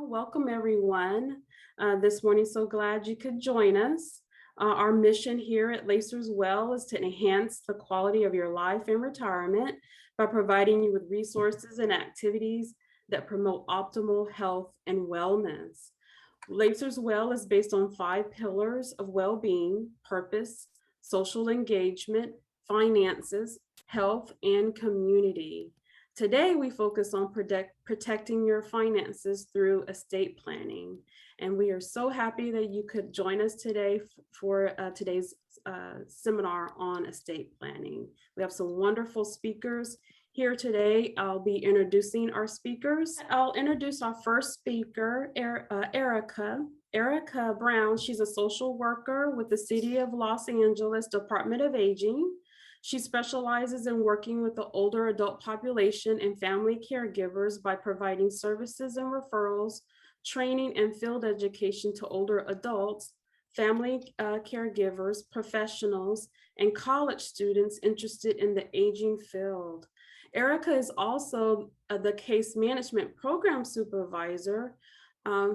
Welcome everyone. This morning, so glad you could join us. Our mission here at Lacers Well is to enhance the quality of your life in retirement by providing you with resources and activities that promote optimal health and wellness. Lacers Well is based on 5 pillars of well-being: purpose, social engagement, finances, health, and community. Today, we focus on protecting your finances through estate planning. And we are so happy that you could join us today for today's seminar on estate planning. We have some wonderful speakers here today. I'll be introducing our speakers. I'll introduce our first speaker, Erika. Erika Brown, she's a social worker with the City of Los Angeles Department of Aging. She specializes in working with the older adult population and family caregivers by providing services and referrals, training and field education to older adults, family caregivers, professionals, and college students interested in the aging field. Erika is also the case management program supervisor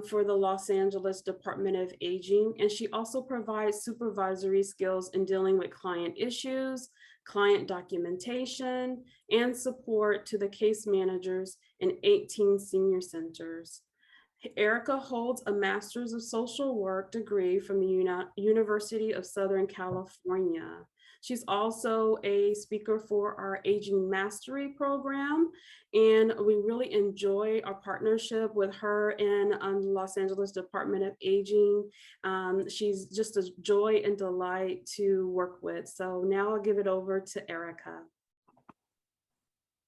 for the Los Angeles Department of Aging, and she also provides supervisory skills in dealing with client issues, client documentation, and support to the case managers in 18 senior centers. Erika holds a Master's of Social Work degree from the University of Southern California. She's also a speaker for our Aging Mastery program, and we really enjoy our partnership with her and the Los Angeles Department of Aging. She's just a joy and delight to work with. So now I'll give it over to Erika.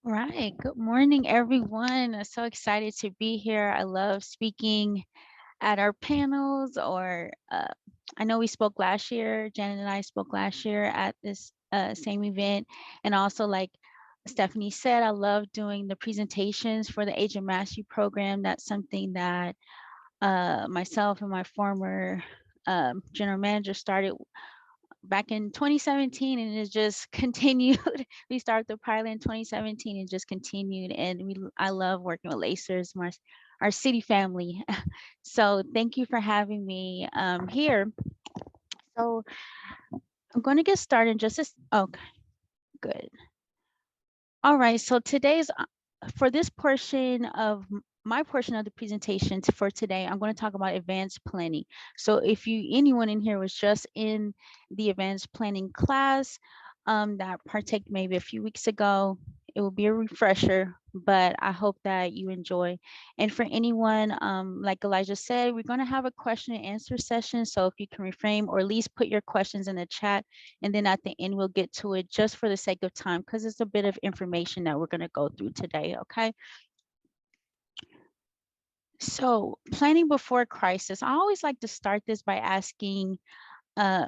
Right. Good morning, everyone. I'm so excited to be here. I love speaking at our panels, or I know we spoke last year. Janet and I spoke last year at this same event. And also, like Stephanie said, I love doing the presentations for the Agent Mastery Program. That's something that myself and my former general manager started back in 2017, and it just continued. We started the pilot in 2017 and just continued. And I love working with Lacers, our city family. So thank you for having me here. So I'm going to get started just as, okay, good. All right, so today's for this portion of my portion of the presentation for today, I'm going to talk about advanced planning. So if anyone in here was just in the advanced planning class that partaked maybe a few weeks ago, it will be a refresher, but I hope that you enjoy. And for anyone, like Elijah said, we're going to have a question and answer session. So if you can reframe or at least put your questions in the chat, and then at the end, we'll get to it just for the sake of time, because it's a bit of information that we're going to go through today, okay? So planning before crisis, I always like to start this by asking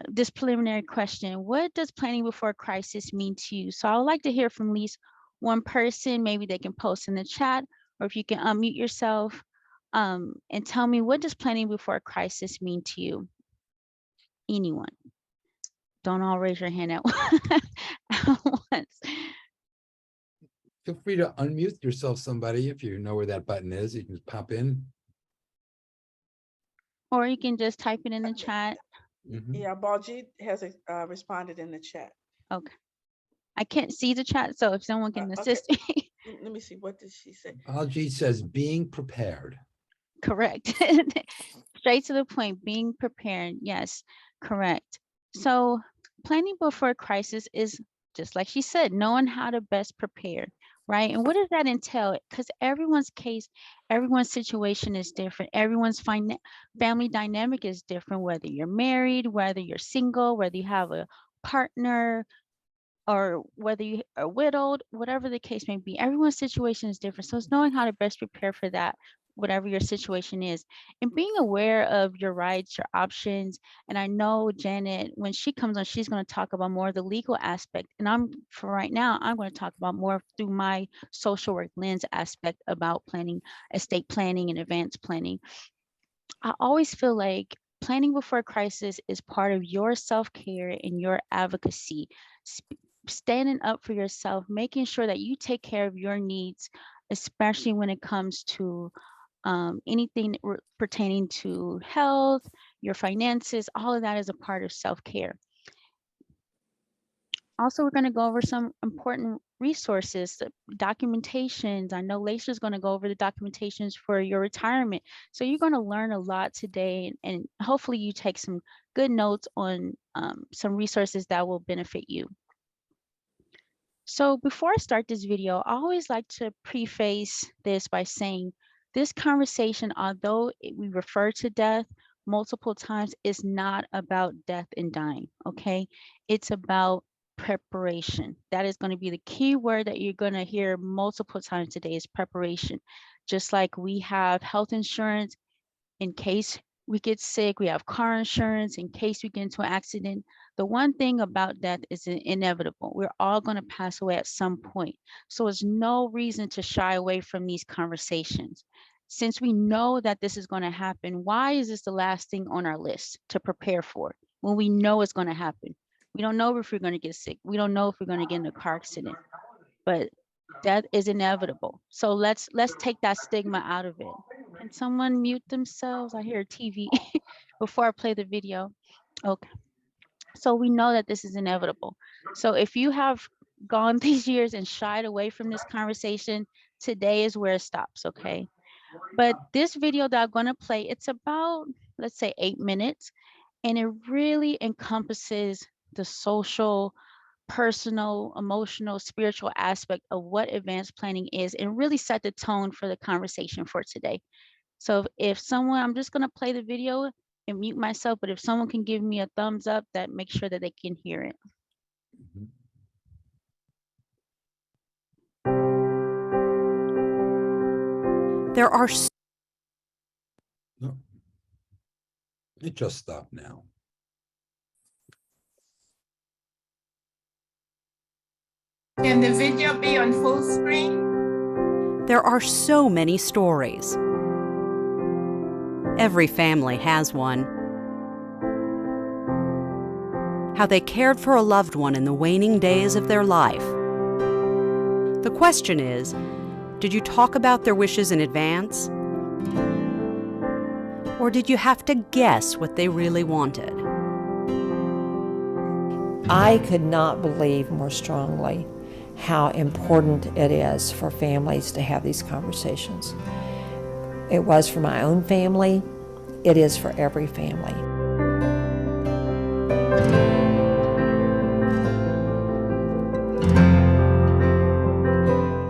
this preliminary question: what does planning before crisis mean to you? So I would like to hear from at least one person. Maybe they can post in the chat, or if you can unmute yourself and tell me, what does planning before crisis mean to you? Anyone? Don't all raise your hand at once. Feel free to unmute yourself, somebody, if you know where that button is. You can just pop in. Or you can just type it in the chat. Yeah, Baljeet has responded in the chat. Okay. I can't see the chat, so if someone can assist me. Let me see, what did she say? Baljeet says being prepared. Correct. Straight to the point, being prepared. Yes, correct. So planning before crisis is, just like she said, knowing how to best prepare, right? And what does that entail? Because everyone's case, everyone's situation is different. Everyone's family dynamic is different, whether you're married, whether you're single, whether you have a partner, or whether you are widowed, whatever the case may be. Everyone's situation is different. So it's knowing how to best prepare for that, whatever your situation is, and being aware of your rights, your options. And I know Janet, when she comes on, she's going to talk about more of the legal aspect. And for right now, I'm going to talk about more through my social work lens aspect about planning, estate planning, and advanced planning. I always feel like planning before crisis is part of your self-care and your advocacy, standing up for yourself, making sure that you take care of your needs, especially when it comes to anything pertaining to health, your finances, all of that is a part of self-care. Also, we're going to go over some important resources, documentations. I know Laisha's going to go over the documentations for your retirement. So you're going to learn a lot today, and hopefully you take some good notes on some resources that will benefit you. So before I start this video, I always like to preface this by saying this conversation, although we refer to death multiple times, is not about death and dying, okay? It's about preparation. That is going to be the key word that you're going to hear multiple times today is preparation. Just like we have health insurance in case we get sick, we have car insurance in case we get into an accident. The one thing about death is inevitable. We're all going to pass away at some point. So there's no reason to shy away from these conversations. Since we know that this is going to happen, why is this the last thing on our list to prepare for when we know it's going to happen? We don't know if we're going to get sick. We don't know if we're going to get in a car accident, but death is inevitable. So let's take that stigma out of it. Can someone mute themselves? I hear a TV before I play the video. Okay. So we know that this is inevitable. So if you have gone these years and shied away from this conversation, today is where it stops, okay? But this video that I'm going to play, it's about, let's say 8 minutes, and it really encompasses the social, personal, emotional, spiritual aspect of what advanced planning is and really set the tone for the conversation for today. So if someone, I'm just going to play the video and mute myself, but if someone can give me a thumbs up, that makes sure that they can hear it. There are No. It just stopped now. Can the video be on full screen? so many stories. Every family has one. How they cared for a loved one in the waning days of their life. The question is, did you talk about their wishes in advance? Or did you have to guess what they really wanted? I could not believe more strongly how important it is for families to have these conversations. It was for my own family. It is for every family.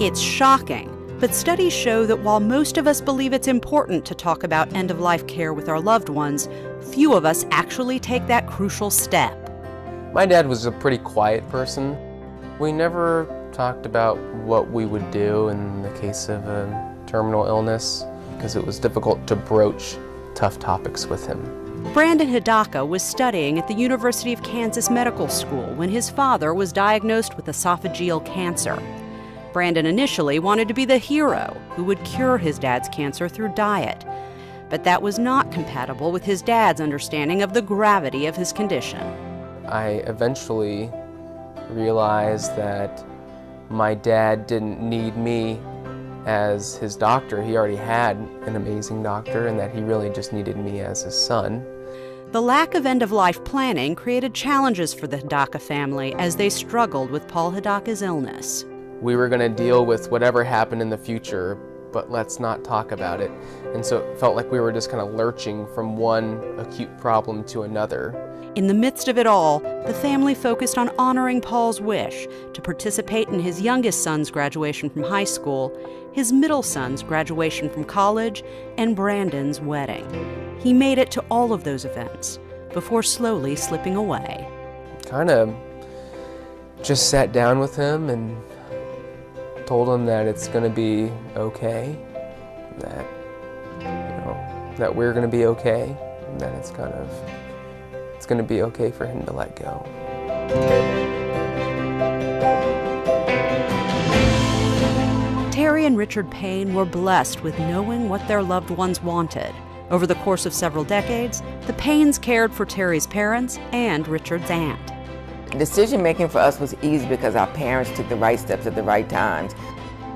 It's shocking, but studies show that while most of us believe it's important to talk about end-of-life care with our loved ones, few of us actually take that crucial step. My dad was a pretty quiet person. We never talked about what we would do in the case of a terminal illness because it was difficult to broach tough topics with him. Brandon Hidaka was studying at the University of Kansas Medical School when his father was diagnosed with esophageal cancer. Brandon initially wanted to be the hero who would cure his dad's cancer through diet, but that was not compatible with his dad's understanding of the gravity of his condition. I eventually realized that my dad didn't need me as his doctor. He already had an amazing doctor, and that he really just needed me as his son. The lack of end-of-life planning created challenges for the Hidaka family as they struggled with Paul Hidaka's illness. We were going to deal with whatever happened in the future, but let's not talk about it. And so it felt like we were just kind of lurching from one acute problem to another. In the midst of it all, the family focused on honoring Paul's wish to participate in his youngest son's graduation from high school, his middle son's graduation from college, and Brandon's wedding. He made it to all of those events before slowly slipping away. Kind of just sat down with him and told him that it's going to be okay, that, that we're going to be okay, and that it's going to be okay for him to let go. Terry and Richard Payne were blessed with knowing what their loved ones wanted. Over the course of several decades, the Paynes cared for Terry's parents and Richard's aunt. Decision making for us was easy because our parents took the right steps at the right times.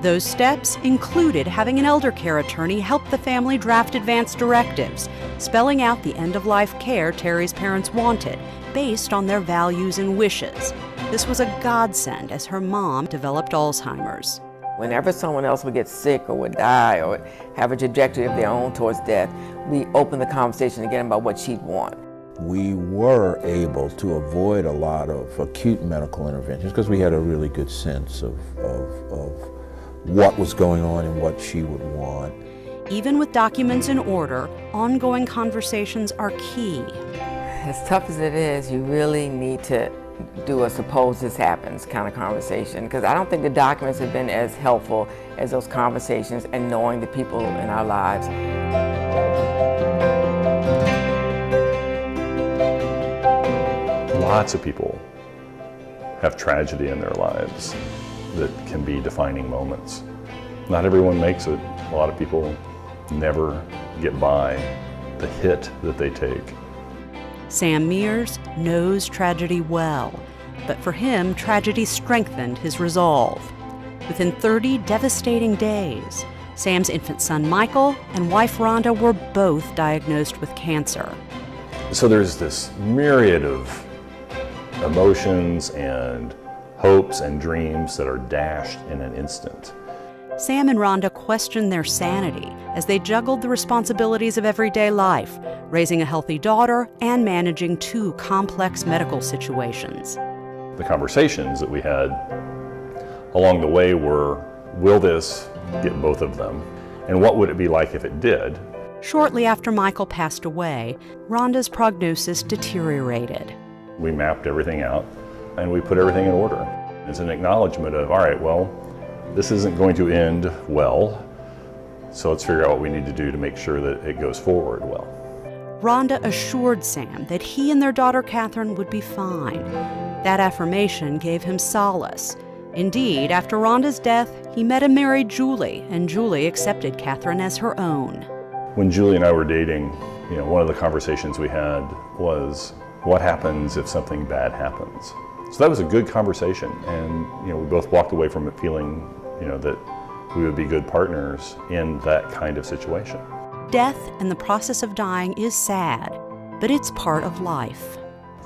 Those steps included having an elder care attorney help the family draft advance directives, spelling out the end-of-life care Terry's parents wanted, based on their values and wishes. This was a godsend as her mom developed Alzheimer's. Whenever someone else would get sick or would die or have a trajectory of their own towards death, we opened the conversation again about what she'd want. We were able to avoid a lot of acute medical interventions because we had a really good sense of what was going on and what she would want. Even with documents in order, ongoing conversations are key. As tough as it is, you really need to do a suppose this happens kind of conversation, because I don't think the documents have been as helpful as those conversations and knowing the people in our lives. Lots of people have tragedy in their lives that can be defining moments. Not everyone makes it. A lot of people never get by the hit that they take. Sam Mears knows tragedy well, but for him, tragedy strengthened his resolve. Within 30 devastating days, Sam's infant son Michael and wife Rhonda were both diagnosed with cancer. So there's this myriad of emotions and hopes and dreams that are dashed in an instant. Sam and Rhonda questioned their sanity as they juggled the responsibilities of everyday life, raising a healthy daughter and managing 2 complex medical situations. The conversations that we had along the way were, will this get both of them? And what would it be like if it did? Shortly after Michael passed away, Rhonda's prognosis deteriorated. We mapped everything out and we put everything in order. It's an acknowledgement of, all right, well, this isn't going to end well, so let's figure out what we need to do to make sure that it goes forward well. Rhonda assured Sam that he and their daughter Catherine would be fine. That affirmation gave him solace. Indeed, after Rhonda's death, he met and married Julie, and Julie accepted Catherine as her own. When Julie and I were dating, one of the conversations we had was, what happens if something bad happens? So that was a good conversation, and we both walked away from it feeling that we would be good partners in that kind of situation. Death and the process of dying is sad, but it's part of life.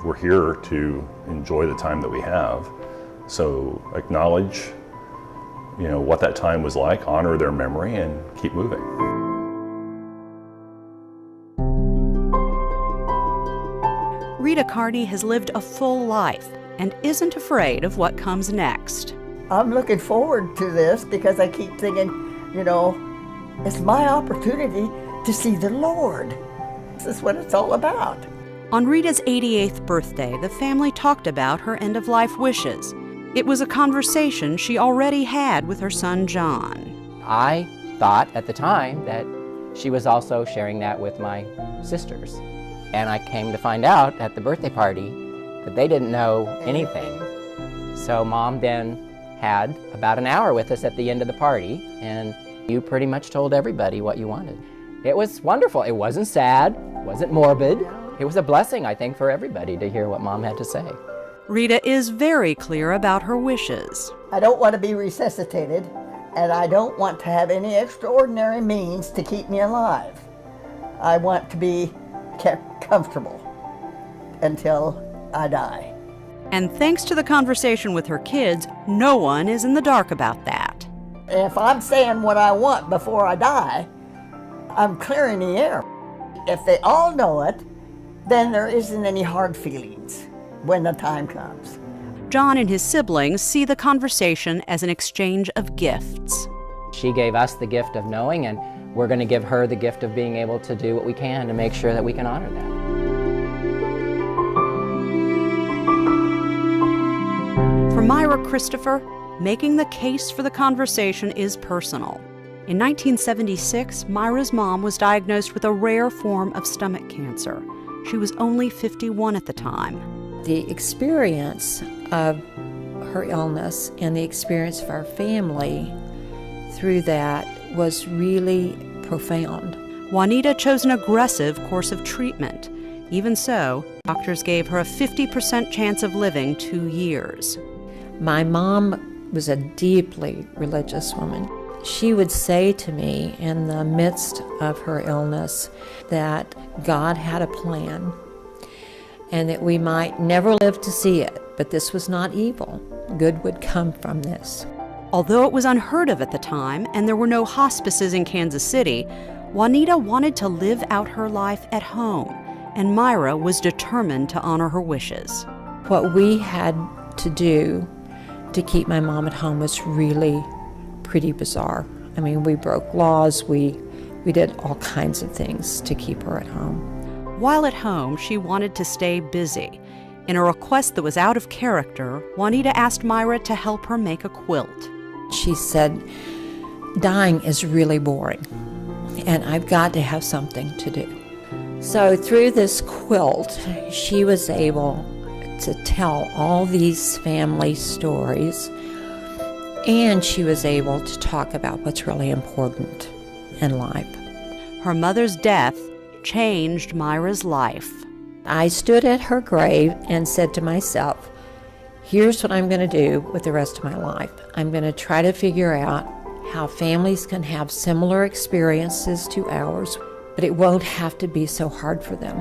We're here to enjoy the time that we have, so acknowledge what that time was like, honor their memory, and keep moving. Rita Carney has lived a full life and isn't afraid of what comes next. I'm looking forward to this because I keep thinking, it's my opportunity to see the Lord. This is what it's all about. On Rita's 88th birthday, the family talked about her end-of-life wishes. It was a conversation she already had with her son, John. I thought at the time that she was also sharing that with my sisters. And I came to find out at the birthday party that they didn't know anything. So Mom then had about an hour with us at the end of the party, and you pretty much told everybody what you wanted. It was wonderful. It wasn't sad, it wasn't morbid. It was a blessing, I think, for everybody to hear what Mom had to say. Rita is very clear about her wishes. I don't want to be resuscitated, and I don't want to have any extraordinary means to keep me alive. I want to be kept comfortable until I die. And thanks to the conversation with her kids, no one is in the dark about that. If I'm saying what I want before I die, I'm clearing the air. If they all know it, then there isn't any hard feelings when the time comes. John and his siblings see the conversation as an exchange of gifts. She gave us the gift of knowing, and we're going to give her the gift of being able to do what we can to make sure that we can honor that. For Myra Christopher, making the case for the conversation is personal. In 1976, Myra's mom was diagnosed with a rare form of stomach cancer. She was only 51 at the time. The experience of her illness and the experience of our family through that was really profound. Juanita chose an aggressive course of treatment. Even so, doctors gave her a 50% chance of living 2 years. My mom was a deeply religious woman. She would say to me in the midst of her illness that God had a plan and that we might never live to see it, but this was not evil. Good would come from this. Although it was unheard of at the time and there were no hospices in Kansas City, Juanita wanted to live out her life at home, and Myra was determined to honor her wishes. What we had to do to keep my mom at home was really pretty bizarre. I mean, we broke laws, we did all kinds of things to keep her at home. While at home, she wanted to stay busy. In a request that was out of character, Juanita asked Myra to help her make a quilt. She said, dying is really boring, and I've got to have something to do. So through this quilt, she was able to tell all these family stories, and she was able to talk about what's really important in life. Her mother's death changed Myra's life. I stood at her grave and said to myself, here's what I'm going to do with the rest of my life. I'm going to try to figure out how families can have similar experiences to ours, but it won't have to be so hard for them.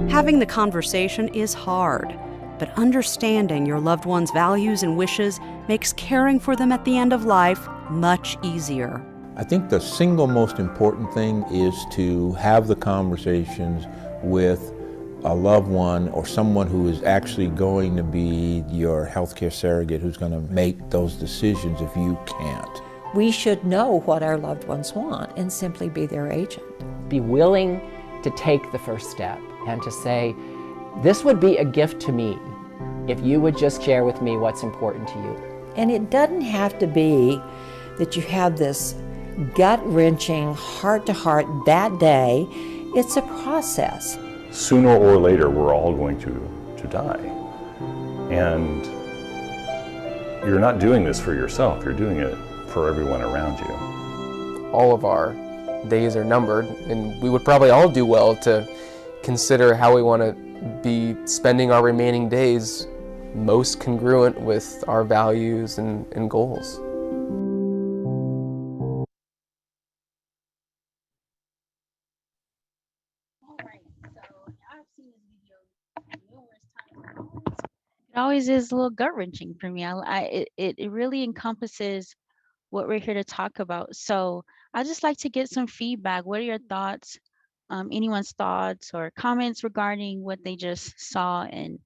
Having the conversation is hard, but understanding your loved one's values and wishes makes caring for them at the end of life much easier. I think the single most important thing is to have the conversations with a loved one or someone who is actually going to be your healthcare surrogate who's going to make those decisions if you can't. We should know what our loved ones want and simply be their agent. Be willing to take the first step and to say, this would be a gift to me if you would just share with me what's important to you. And it doesn't have to be that you have this gut-wrenching, heart-to-heart that day. It's a process. Sooner or later, we're all going to die. And you're not doing this for yourself, you're doing it for everyone around you. All of our days are numbered, and we would probably all do well to consider how we want to be spending our remaining days most congruent with our values and goals. It always is a little gut-wrenching for me. It really encompasses what we're here to talk about. So I'd just like to get some feedback. What are your thoughts, anyone's thoughts or comments regarding what they just saw, and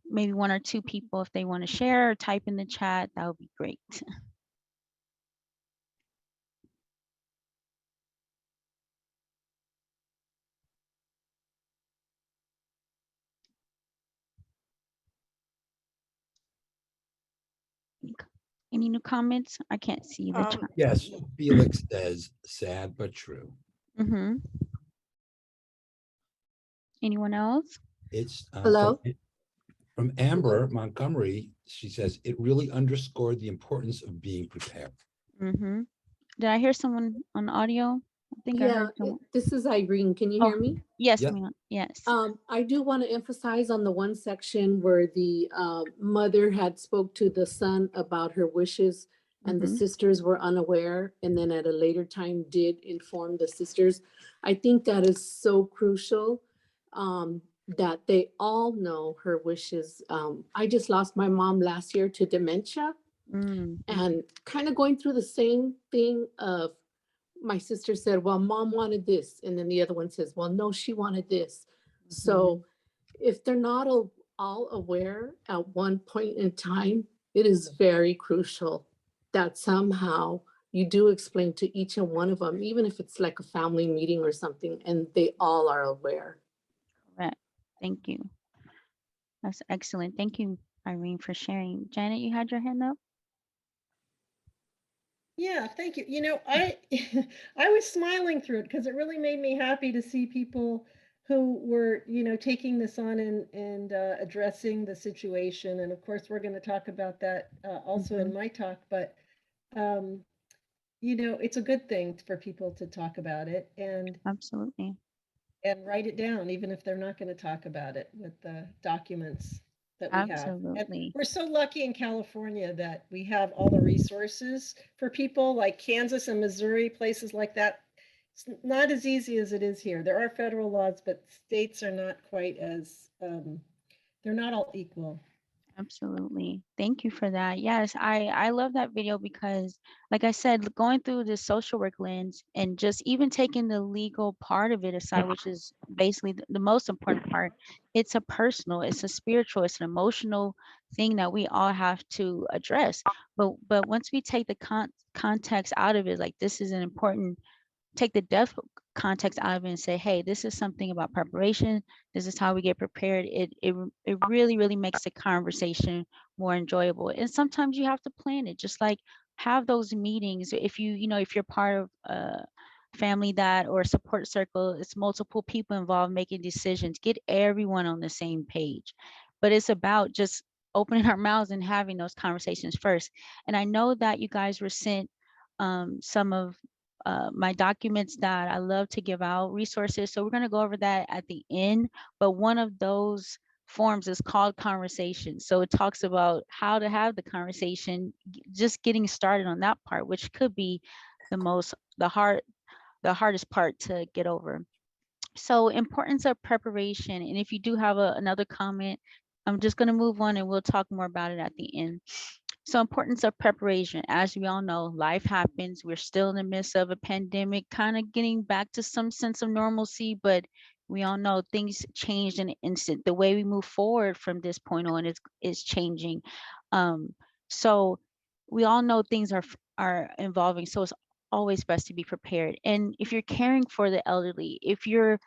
maybe one or two people, if they want to share or type in the chat, that would be great. Any new comments? I can't see the chat. Yes, Felix says, sad but true. Mm-hmm. Anyone else? It's Hello? from Amber Montgomery. She says, it really underscored the importance of being prepared. Mm-hmm. Did I hear someone on audio? I think I Yeah, heard someone. this is Irene. Can you hear me? Yes, Yep. ma'am. Yes. I do want to emphasize on the one section where the mother had spoke to the son about her wishes and the Mhm. sisters were unaware, and then at a later time did inform the sisters. I think that is so crucial, that they all know her wishes. I just lost my mom last year to dementia, Mm. and kind of going through the same thing of my sister said, well, mom wanted this. And then the other one says, well, no, she wanted this. So if they're not all aware at one point in time, it is very crucial that somehow you do explain to each and one of them, even if it's like a family meeting or something, and they all are aware. Correct. Thank you. That's excellent. Thank you, Irene, for sharing. Janet, you had your hand up? Yeah, thank you. You know, I I was smiling through it because it really made me happy to see people who were, you know, taking this on and addressing the situation. And of course, we're going to talk about that also in my talk. But you know, it's a good thing for people to talk about it. And Absolutely. and write it down, even if they're not going to talk about it, with the documents that we have. And Absolutely. we're so lucky in California that we have all the resources for people like Kansas and Missouri, places like that. It's not as easy as it is here. There are federal laws, but states are not quite as, they're not all equal. Absolutely. Thank you for that. Yes, I love that video because, like I said, going through the social work lens and just even taking the legal part of it aside, which is basically the most important part, it's a personal, it's a spiritual, it's an emotional thing that we all have to address. But once we take the context out of it, like this is an important, take the deaf context out of it and say, hey, this is something about preparation. This is how we get prepared. It really, really makes the conversation more enjoyable. And sometimes you have to plan it, just like have those meetings. If if you're part of a family that or a support circle, it's multiple people involved making decisions, get everyone on the same page. But it's about just opening our mouths and having those conversations first. And I know that you guys were sent some of my documents that I love to give out, resources. So we're going to go over that at the end. But one of those forms is called conversation. So it talks about how to have the conversation, just getting started on that part, which could be the hardest part to get over. So importance of preparation. And if you do have another comment, I'm just going to move on and we'll talk more about it at the end. So importance of preparation. As we all know, life happens. We're still in the midst of a pandemic, kind of getting back to some sense of normalcy, but we all know things changed in an instant. The way we move forward from this point on is changing. So we all know things are evolving. So it's always best to be prepared. And if you're caring for the elderly, if you're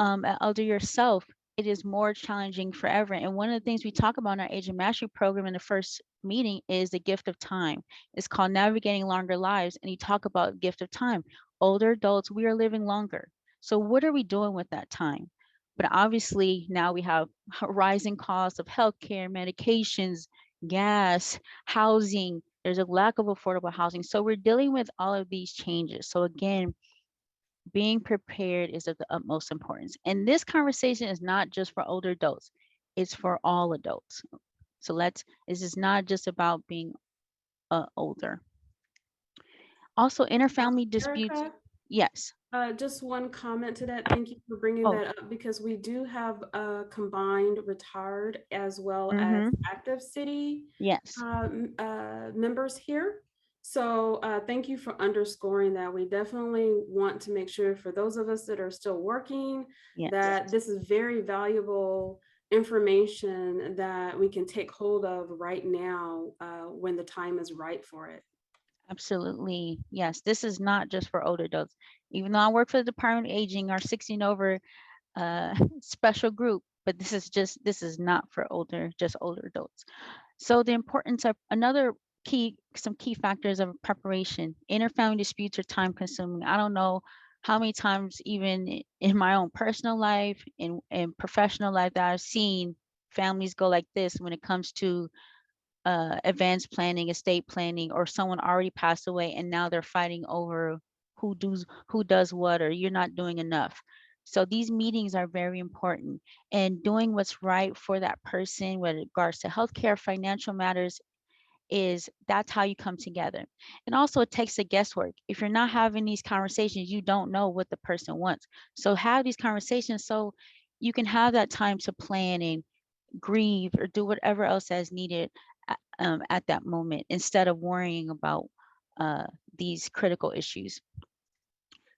an elder yourself, it is more challenging forever. And one of the things we talk about in our Age of Mastery program in the first meeting is the gift of time. It's called Navigating Longer Lives. And you talk about gift of time. Older adults, we are living longer. So what are we doing with that time? But obviously now we have rising costs of healthcare, medications, gas, housing. There's a lack of affordable housing. So we're dealing with all of these changes. So again, being prepared is of the utmost importance. And this conversation is not just for older adults, it's for all adults. So this is not just about being older. Also, interfamily disputes. Erica, Yes. just one comment to that. Thank you for bringing Oh. that up because we do have combined retired as well as Mhm. active city Yes. members here. So thank you for underscoring that. We definitely want to make sure for those of us that are still working, Yes. that this is very valuable information that we can take hold of right now when the time is right for it. Absolutely. Yes. This is not just for older adults. Even though I work for the Department of Aging, our 60 and over special group, but this is not for just older adults. So the importance of some key factors of preparation. Interfamily disputes are time consuming. I don't know how many times even in my own personal life and professional life that I've seen families go like this when it comes to advanced planning, estate planning, or someone already passed away and now they're fighting over who does what, or you're not doing enough. So these meetings are very important, and doing what's right for that person with regards to healthcare, financial matters, that's how you come together. And also it takes the guesswork. If you're not having these conversations, you don't know what the person wants. So have these conversations so you can have that time to plan and grieve or do whatever else that's needed at that moment instead of worrying about these critical issues.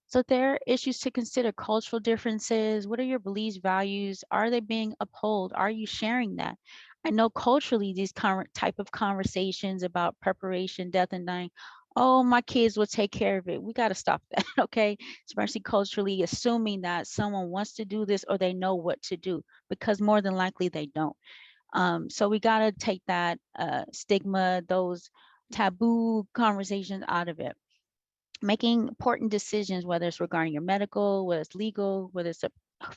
So there are issues to consider: cultural differences. What are your beliefs, values? Are they being upheld? Are you sharing that? I know culturally these type of conversations about preparation, death and dying, oh, my kids will take care of it. We got to stop that, okay? Especially culturally, assuming that someone wants to do this or they know what to do, because more than likely they don't. So we got to take that stigma, those taboo conversations out of it. Making important decisions, whether it's regarding your medical, whether it's legal, whether it's a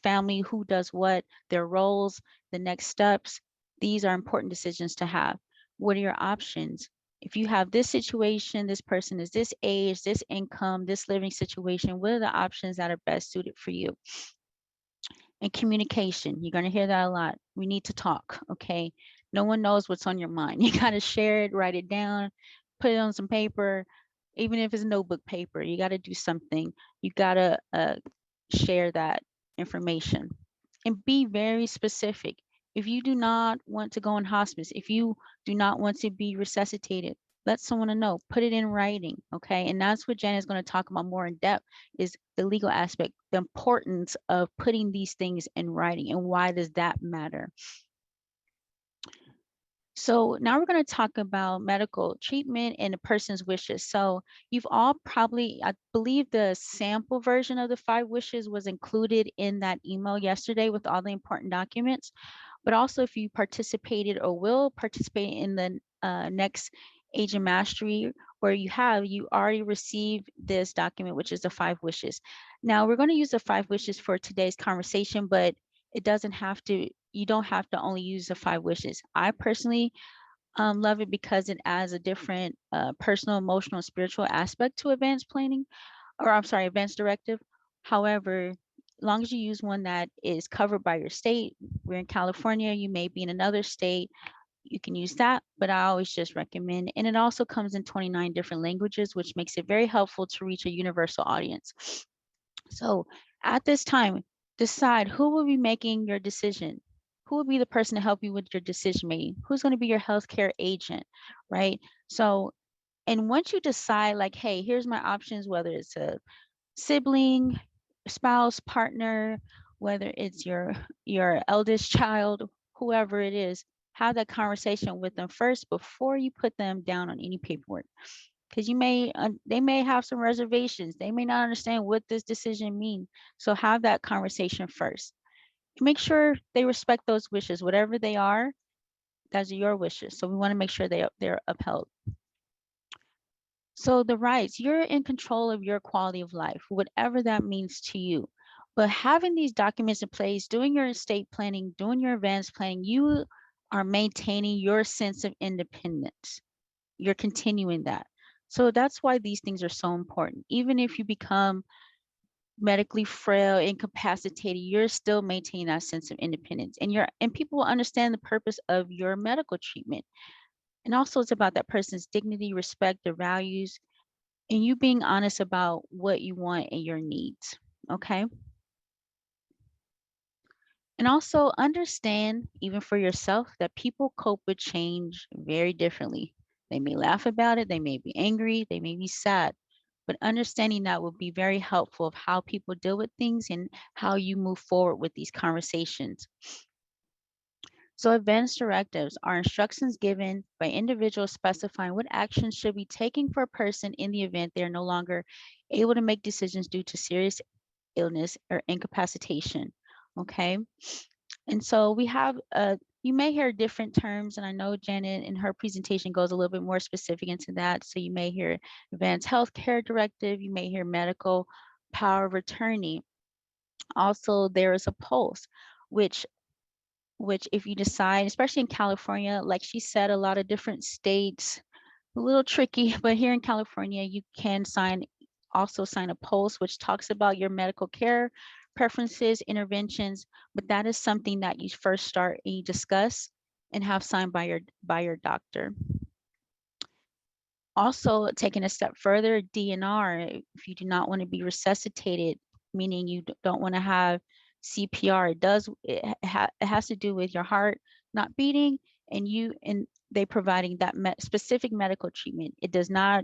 family, who does what, their roles, the next steps. These are important decisions to have. What are your options? If you have this situation, this person is this age, this income, this living situation, what are the options that are best suited for you? And communication, you're going to hear that a lot. We need to talk, okay? No one knows what's on your mind. You got to share it, write it down, put it on some paper, even if it's notebook paper. You got to do something. You got to share that information and be very specific. If you do not want to go in hospice, if you do not want to be resuscitated, let someone know, put it in writing, okay? And that's what Jen is going to talk about more in depth, is the legal aspect, the importance of putting these things in writing, and why does that matter? So now we're going to talk about medical treatment and a person's wishes. So you've all probably, I believe the sample version of the 5 wishes was included in that email yesterday with all the important documents. But also if you participated or will participate in the next Age and Mastery, where you already received this document, which is the 5 wishes. Now we're going to use the 5 wishes for today's conversation, but it doesn't have to, you don't have to only use the 5 wishes. I personally love it because it adds a different personal, emotional, and spiritual aspect to advanced planning, or I'm sorry, advanced directive. However, as long as you use one that is covered by your state, we're in California, you may be in another state, you can use that, but I always just recommend, and it also comes in 29 different languages, which makes it very helpful to reach a universal audience. So at this time, decide who will be making your decision. Who will be the person to help you with your decision making? Who's going to be your healthcare agent, right? So, and once you decide, like, hey, here's my options, whether it's a sibling, spouse, partner, whether it's your eldest child, whoever it is, have that conversation with them first before you put them down on any paperwork. Because they may have some reservations. They may not understand what this decision means. So have that conversation first. Make sure they respect those wishes, whatever they are. Those are your wishes. So we want to make sure they're upheld. So the rights, you're in control of your quality of life, whatever that means to you. But having these documents in place, doing your estate planning, doing your advanced planning, you are maintaining your sense of independence. You're continuing that. So that's why these things are so important. Even if you become medically frail, incapacitated, you're still maintaining that sense of independence. And people will understand the purpose of your medical treatment. And also it's about that person's dignity, respect, their values, and you being honest about what you want and your needs. Okay. And also understand, even for yourself, that people cope with change very differently. They may laugh about it, they may be angry, they may be sad, but understanding that will be very helpful of how people deal with things and how you move forward with these conversations. So advanced directives are instructions given by individuals specifying what actions should be taken for a person in the event they are no longer able to make decisions due to serious illness or incapacitation. Okay. And so we have, you may hear different terms, and I know Janet in her presentation goes a little bit more specific into that. So you may hear advanced healthcare directive, you may hear medical power of attorney. Also, there is a pulse, which if you decide, especially in California, like she said, a lot of different states, a little tricky, but here in California, you can also sign a pulse, which talks about your medical care preferences, interventions, but that is something that you first start and you discuss and have signed by your doctor. Also, taking a step further, DNR, if you do not want to be resuscitated, meaning you don't want to have CPR, it has to do with your heart not beating and they providing that specific medical treatment. It does not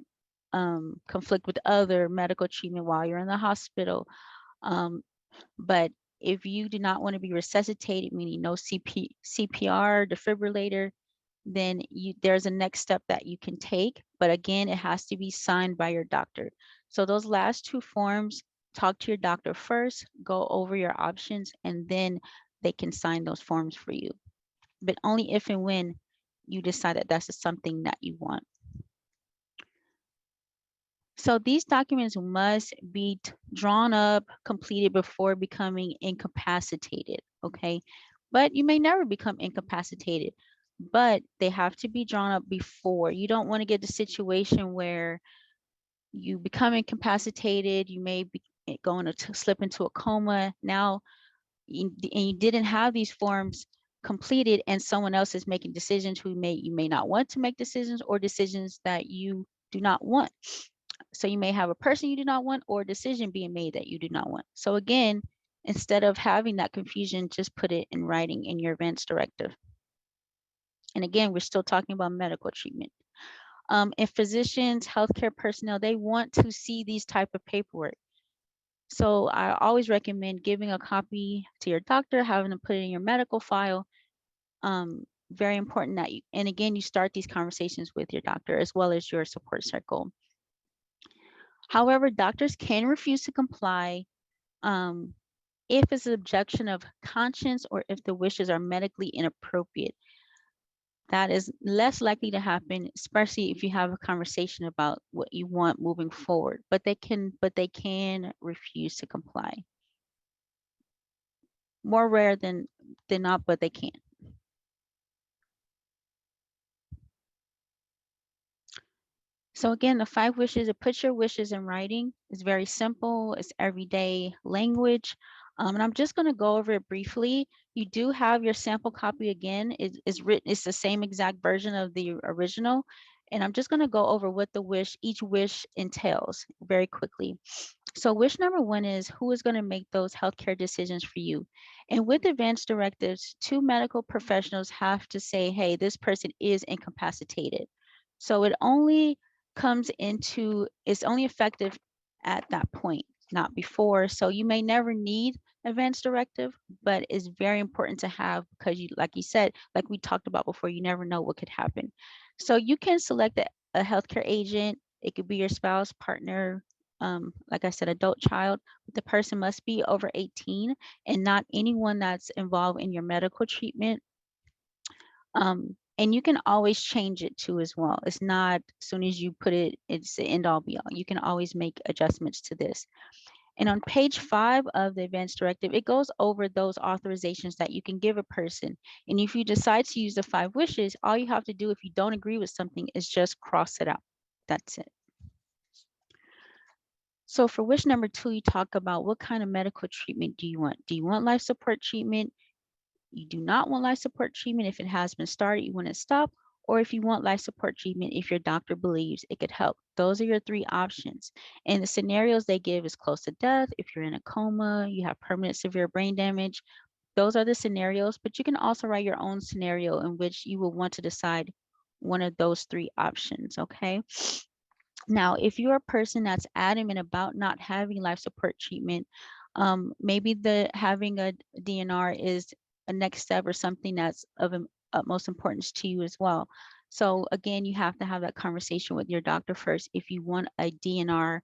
conflict with other medical treatment while you're in the hospital. But if you do not want to be resuscitated, meaning no CPR, defibrillator, then there's a next step that you can take. But again, it has to be signed by your doctor. So those last 2 forms, talk to your doctor first, go over your options, and then they can sign those forms for you. But only if and when you decide that that's something that you want. So these documents must be drawn up, completed before becoming incapacitated, okay? But you may never become incapacitated, but they have to be drawn up before. You don't want to get the situation where you become incapacitated, you may be going to slip into a coma. Now and you didn't have these forms completed, and someone else is making decisions who you may not want to make decisions, or decisions that you do not want. So you may have a person you do not want, or a decision being made that you do not want. So again, instead of having that confusion, just put it in writing in your advance directive. And again, we're still talking about medical treatment. If physicians, healthcare personnel, they want to see these type of paperwork. So I always recommend giving a copy to your doctor, having them put it in your medical file. Very important that you, and again, you start these conversations with your doctor as well as your support circle. However, doctors can refuse to comply if it's an objection of conscience or if the wishes are medically inappropriate. That is less likely to happen, especially if you have a conversation about what you want moving forward. But they can refuse to comply. More rare than not, but they can. So again, the 5 wishes, it puts your wishes in writing. It's very simple. It's everyday language. And I'm just going to go over it briefly. You do have your sample copy again. It's written, it's the same exact version of the original. And I'm just going to go over what each wish entails very quickly. So wish number 1 is, who is going to make those healthcare decisions for you? And with advanced directives, 2 medical professionals have to say, hey, this person is incapacitated. So it only it's only effective at that point, not before. So you may never need advanced directive, but it's very important to have, because like you said, like we talked about before, you never know what could happen. So you can select a healthcare agent. It could be your spouse, partner, like I said, adult child. But the person must be over 18 and not anyone that's involved in your medical treatment. And you can always change it too as well. It's not as soon as you put it, it's the end all be all. You can always make adjustments to this. And on page 5 of the advanced directive, it goes over those authorizations that you can give a person. And if you decide to use the 5 wishes, all you have to do if you don't agree with something is just cross it out. That's it. So for wish number 2, you talk about what kind of medical treatment do you want? Do you want life support treatment? You do not want life support treatment if it has been started, you want to stop, or if you want life support treatment if your doctor believes it could help. Those are your 3 options. And the scenarios they give is close to death, if you're in a coma, you have permanent severe brain damage. Those are the scenarios, but you can also write your own scenario in which you will want to decide one of those 3 options, okay? Now, if you're a person that's adamant about not having life support treatment, maybe having a DNR is a next step or something that's of utmost importance to you as well. So again, you have to have that conversation with your doctor first. If you want a DNR,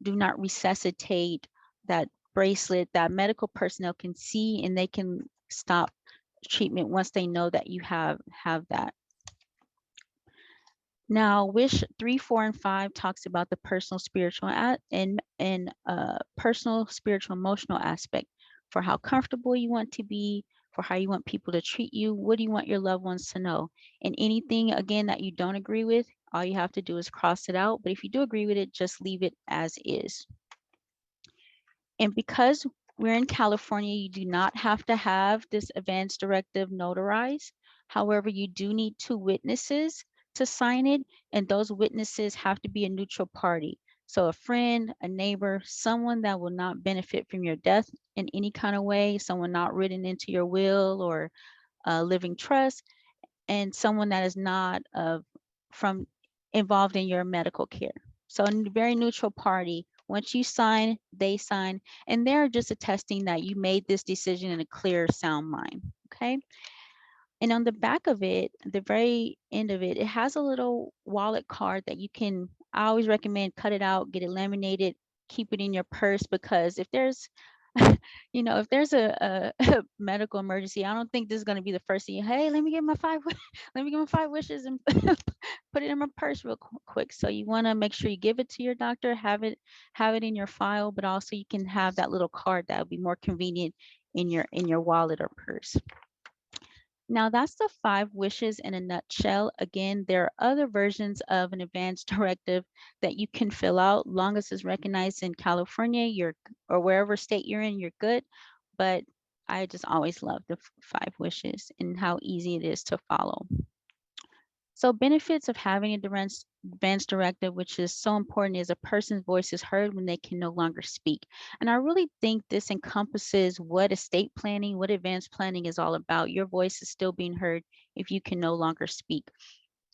do not resuscitate that bracelet that medical personnel can see, and they can stop treatment once they know that you have that. Now, wish 3, 4, and 5 talks about the personal, spiritual, and personal, spiritual, emotional aspect for how comfortable you want to be, for how you want people to treat you. What do you want your loved ones to know? And anything, again, that you don't agree with, all you have to do is cross it out. But if you do agree with it, just leave it as is. And because we're in California, you do not have to have this advance directive notarized. However, you do need 2 witnesses to sign it, and those witnesses have to be a neutral party. So a friend, a neighbor, someone that will not benefit from your death in any kind of way, someone not written into your will or living trust, and someone that is not involved in your medical care. So a very neutral party. Once you sign, they sign, and they're just attesting that you made this decision in a clear, sound mind, okay? And on the back of it, the very end of it, it has a little wallet card that you can, I always recommend cut it out, get it laminated, keep it in your purse, because if there's, if there's a medical emergency, I don't think this is going to be the first thing. Hey, let me get my 5 wishes and put it in my purse real quick. So you want to make sure you give it to your doctor, have it in your file, but also you can have that little card that would be more convenient in your wallet or purse. Now that's the 5 wishes in a nutshell. Again, there are other versions of an advance directive that you can fill out. Long as it's recognized in California, or wherever state you're in, you're good. But I just always love the 5 wishes and how easy it is to follow. So benefits of having advance directive, which is so important, is a person's voice is heard when they can no longer speak. And I really think this encompasses what estate planning, what advanced planning is all about. Your voice is still being heard if you can no longer speak.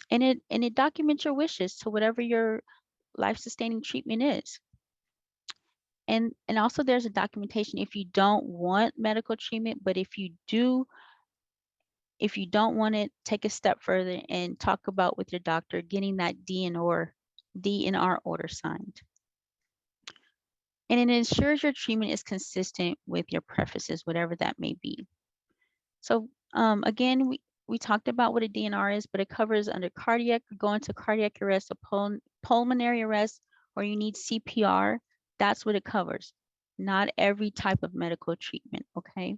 And it documents your wishes to whatever your life-sustaining treatment is. And also there's a documentation if you don't want medical treatment, but if you don't want it, take a step further and talk about with your doctor getting that DNR order signed. And it ensures your treatment is consistent with your preferences, whatever that may be. So again, we talked about what a DNR is, but it covers under cardiac, going to cardiac arrest, or pulmonary arrest, or you need CPR. That's what it covers. Not every type of medical treatment, okay?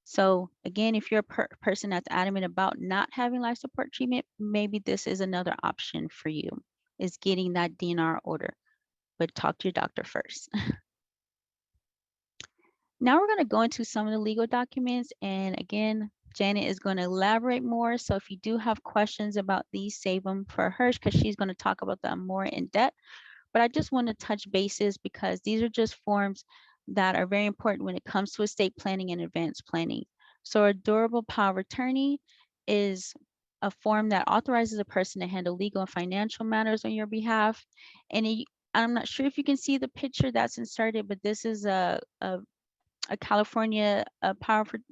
So again, if you're a person that's adamant about not having life support treatment, maybe this is another option for you, is getting that DNR order, but talk to your doctor first. Now we're going to go into some of the legal documents. And again, Janet is going to elaborate more. So if you do have questions about these, save them for her because she's going to talk about them more in depth. But I just want to touch bases because these are just forms that are very important when it comes to estate planning and advanced planning. So a durable power of attorney is a form that authorizes a person to handle legal and financial matters on your behalf. And I'm not sure if you can see the picture that's inserted, but this is a California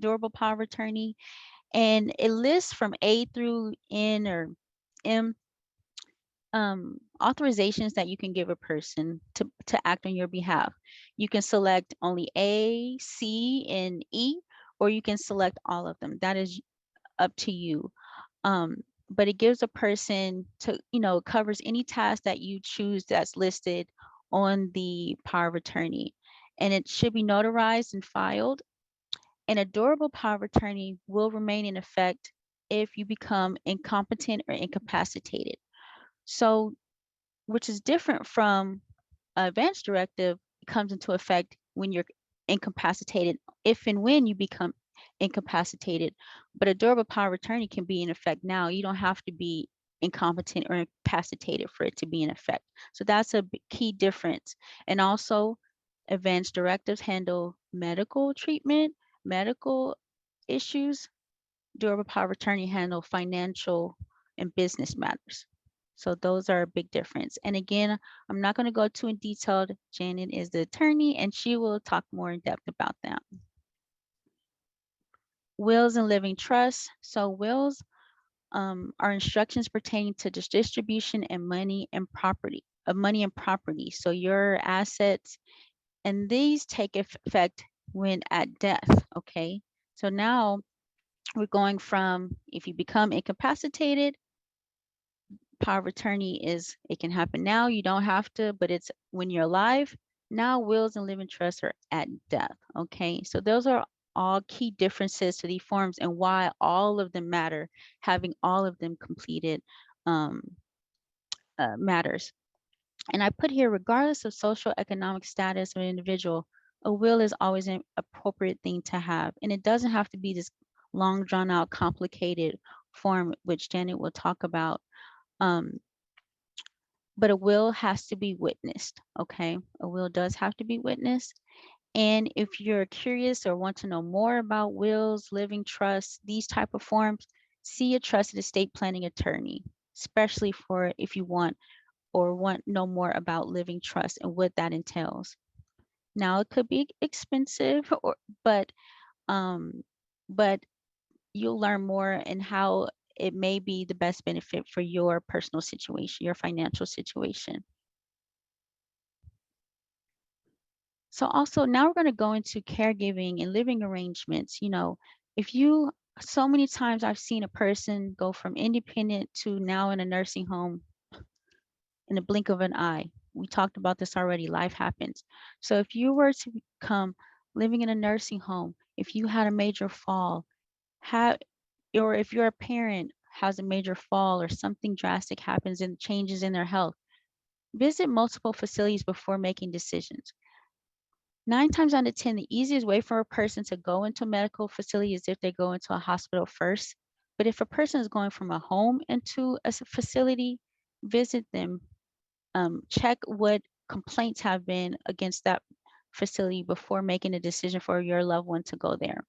durable power of attorney, and it lists from A through N or M authorizations that you can give a person to act on your behalf. You can select only A, C, and E, or you can select all of them. That is up to you. But it gives a person to, covers any task that you choose that's listed on the power of attorney. And it should be notarized and filed. And a durable power of attorney will remain in effect if you become incompetent or incapacitated. So, which is different from advance directive, it comes into effect when you're incapacitated, if and when you become incapacitated. But a durable power of attorney can be in effect now. You don't have to be incompetent or incapacitated for it to be in effect. So that's a key difference. And also, advance directives handle medical treatment, medical issues. Durable power of attorney handle financial and business matters. So those are a big difference. And again, I'm not going to go too in detail. Janet is the attorney and she will talk more in depth about that. Wills and living trusts. So wills are instructions pertaining to distribution and money and property. So your assets, and these take effect when at death. Okay. So now we're going from, if you become incapacitated, power of attorney it can happen now. You don't have to, but it's when you're alive. Now wills and living trusts are at death. Okay. So those are all key differences to these forms and why all of them matter. Having all of them completed matters. And I put here, regardless of social economic status of an individual, a will is always an appropriate thing to have. And it doesn't have to be this long drawn out, complicated form, which Janet will talk about. But a will has to be witnessed, okay? A will does have to be witnessed. And if you're curious or want to know more about wills, living trusts, these type of forms, see a trusted estate planning attorney, especially for if you want know more about living trust and what that entails. Now it could be expensive, but you'll learn more and how it may be the best benefit for your personal situation, your financial situation. So also now we're going to go into caregiving and living arrangements. So many times I've seen a person go from independent to now in a nursing home in a blink of an eye. We talked about this already. Life happens. So if you were to become living in a nursing home, if you had a major fall, or if you're a parent has a major fall or something drastic happens and changes in their health, visit multiple facilities before making decisions. 9 times out of 10, the easiest way for a person to go into a medical facility is if they go into a hospital first. But if a person is going from a home into a facility, visit them, check what complaints have been against that facility before making a decision for your loved one to go there.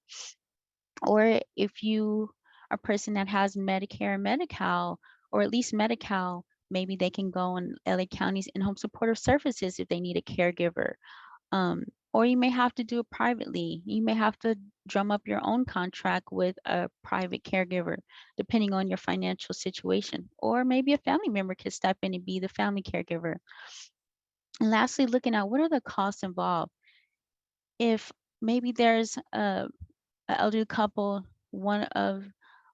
Or if you are a person that has Medicare and Medi-Cal, or at least Medi-Cal, maybe they can go in LA County's in-home supportive services if they need a caregiver. Or you may have to do it privately. You may have to drum up your own contract with a private caregiver, depending on your financial situation. Or maybe a family member could step in and be the family caregiver. And lastly, looking at what are the costs involved. If maybe there's an elderly couple, one of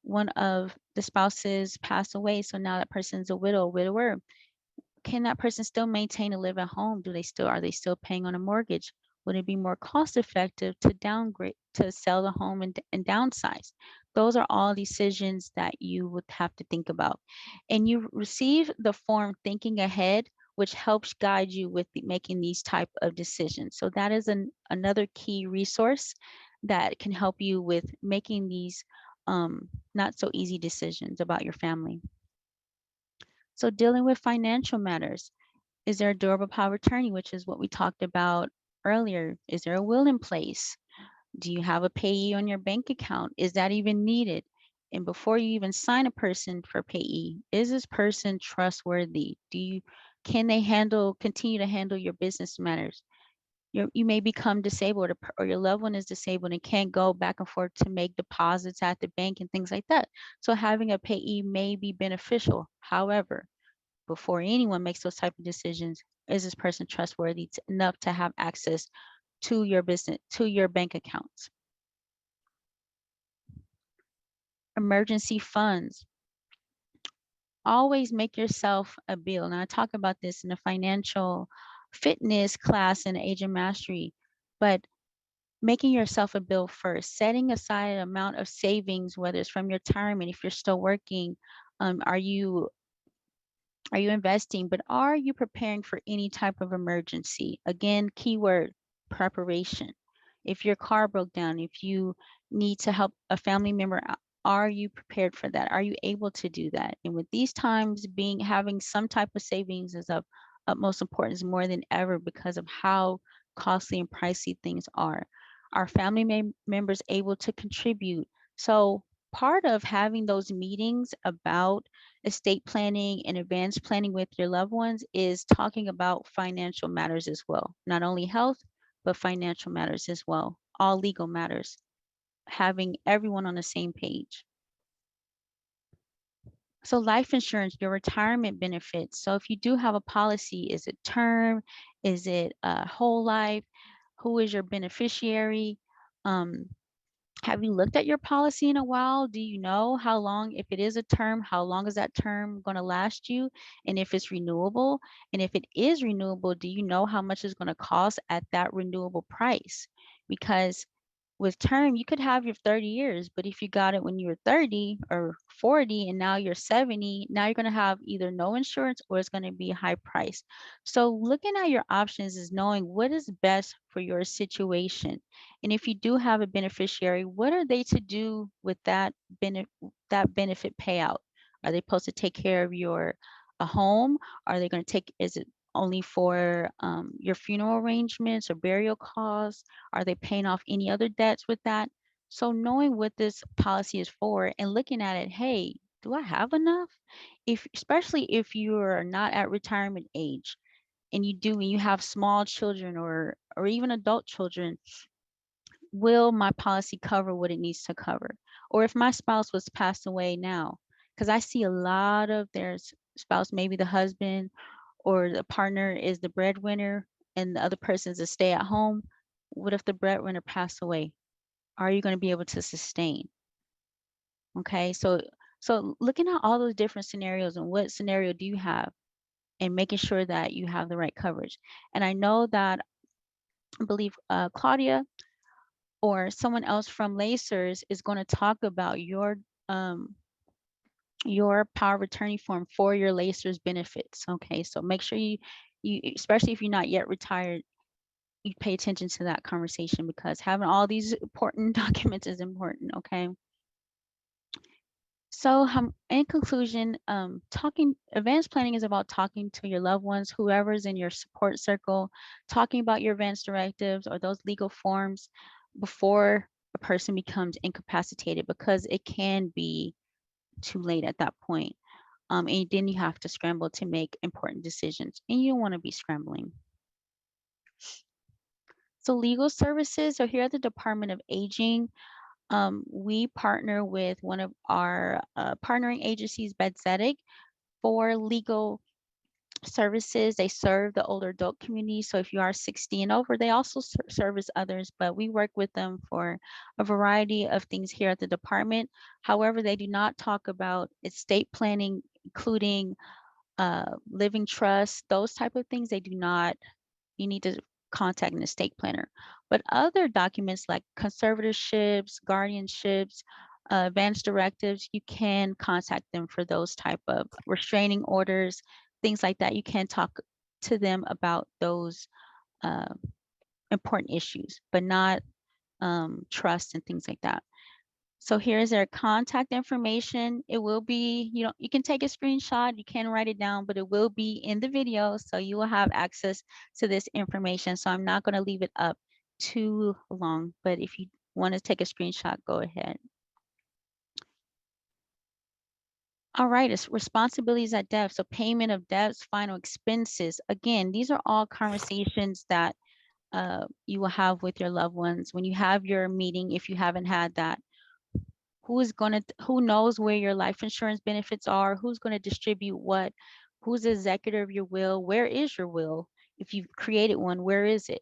the spouses passed away, so now that person's a widower. Can that person still maintain to live at home? Are they still paying on a mortgage? Would it be more cost effective to downgrade, to sell the home and downsize? Those are all decisions that you would have to think about. And you receive the form Thinking Ahead, which helps guide you with making these type of decisions. So that is another key resource that can help you with making these not so easy decisions about your family. So dealing with financial matters. Is there a durable power of attorney, which is what we talked about earlier? Is there a will in place? Do you have a payee on your bank account? Is that even needed? And before you even sign a person for payee, is this person trustworthy? Can they continue to handle your business matters? You may become disabled, or your loved one is disabled and can't go back and forth to make deposits at the bank and things like that. So having a payee may be beneficial. However, before anyone makes those type of decisions, is this person trustworthy enough to have access to your business, to your bank accounts? Emergency funds. Always make yourself a bill. Now I talk about this in a financial fitness class in Age of Mastery, but making yourself a bill first, setting aside an amount of savings, whether it's from your retirement, if you're still working, are you investing, but are you preparing for any type of emergency? Again, keyword, preparation. If your car broke down, if you need to help a family member, are you prepared for that? Are you able to do that? And with these times, having some type of savings is of utmost importance more than ever because of how costly and pricey things are. Are family members able to contribute? So part of having those meetings about estate planning and advanced planning with your loved ones is talking about financial matters as well. Not only health, but financial matters as well. All legal matters. Having everyone on the same page. So life insurance, your retirement benefits. So if you do have a policy, is it term? Is it a whole life? Who is your beneficiary? Have you looked at your policy in a while? Do you know how long, if it is a term, how long is that term going to last you? And if it's renewable, and if it is renewable, do you know how much it's going to cost at that renewable price? Because with term, you could have your 30 years, but if you got it when you were 30 or 40 and now you're 70, now you're going to have either no insurance or it's going to be a high price. So looking at your options is knowing what is best for your situation. And if you do have a beneficiary, what are they to do with that benefit payout? Are they supposed to take care of a home? Are they going to is it only for your funeral arrangements or burial costs? Are they paying off any other debts with that? So knowing what this policy is for and looking at it, hey, do I have enough? Especially if you are not at retirement age and you have small children or even adult children, will my policy cover what it needs to cover? Or if my spouse was passed away now, because I see a lot of their spouse, maybe the husband or the partner is the breadwinner and the other person is a stay at home. What if the breadwinner passed away? Are you going to be able to sustain? Okay, so looking at all those different scenarios and what scenario do you have and making sure that you have the right coverage. And I know that I believe Claudia or someone else from Lacers is going to talk about your power of attorney form for your Lacers benefits. Okay, so make sure you especially if you're not yet retired, you pay attention to that conversation, because having all these important documents is important, okay? So in conclusion, advanced planning is about talking to your loved ones, whoever's in your support circle, talking about your advanced directives or those legal forms before a person becomes incapacitated, because it can be too late at that point. And then you have to scramble to make important decisions, and you don't want to be scrambling. So legal services. So here at the Department of Aging, we partner with one of our partnering agencies, Bedzedic, for legal services. They serve the older adult community. So if you are 60 and over, they also service others, but we work with them for a variety of things here at the department. However, they do not talk about estate planning, including living trust, those type of things. They do not, you need to contact an estate planner. But other documents like conservatorships, guardianships, advanced directives, you can contact them for those type of restraining orders, things like that. You can talk to them about those important issues, but not trust and things like that. So here's their contact information. It will be, you can take a screenshot, you can write it down, but it will be in the video. So you will have access to this information. So I'm not going to leave it up too long, but if you want to take a screenshot, go ahead. All right, it's responsibilities at death. So payment of debts, final expenses. Again, these are all conversations that you will have with your loved ones when you have your meeting. If you haven't had that, who knows where your life insurance benefits are, who's going to distribute what, who's the executor of your will, where is your will? If you've created one, where is it?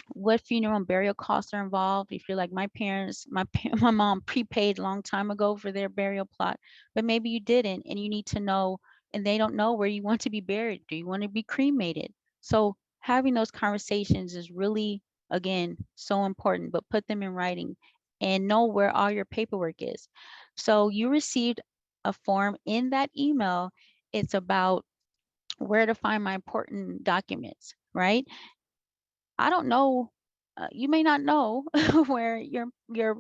What funeral and burial costs are involved? If you're like my parents, my mom prepaid a long time ago for their burial plot, but maybe you didn't, and you need to know, and they don't know where you want to be buried. Do you want to be cremated? So having those conversations is really, again, so important, but put them in writing and know where all your paperwork is. So you received a form in that email. It's about where to find my important documents, right? I don't know, you may not know where your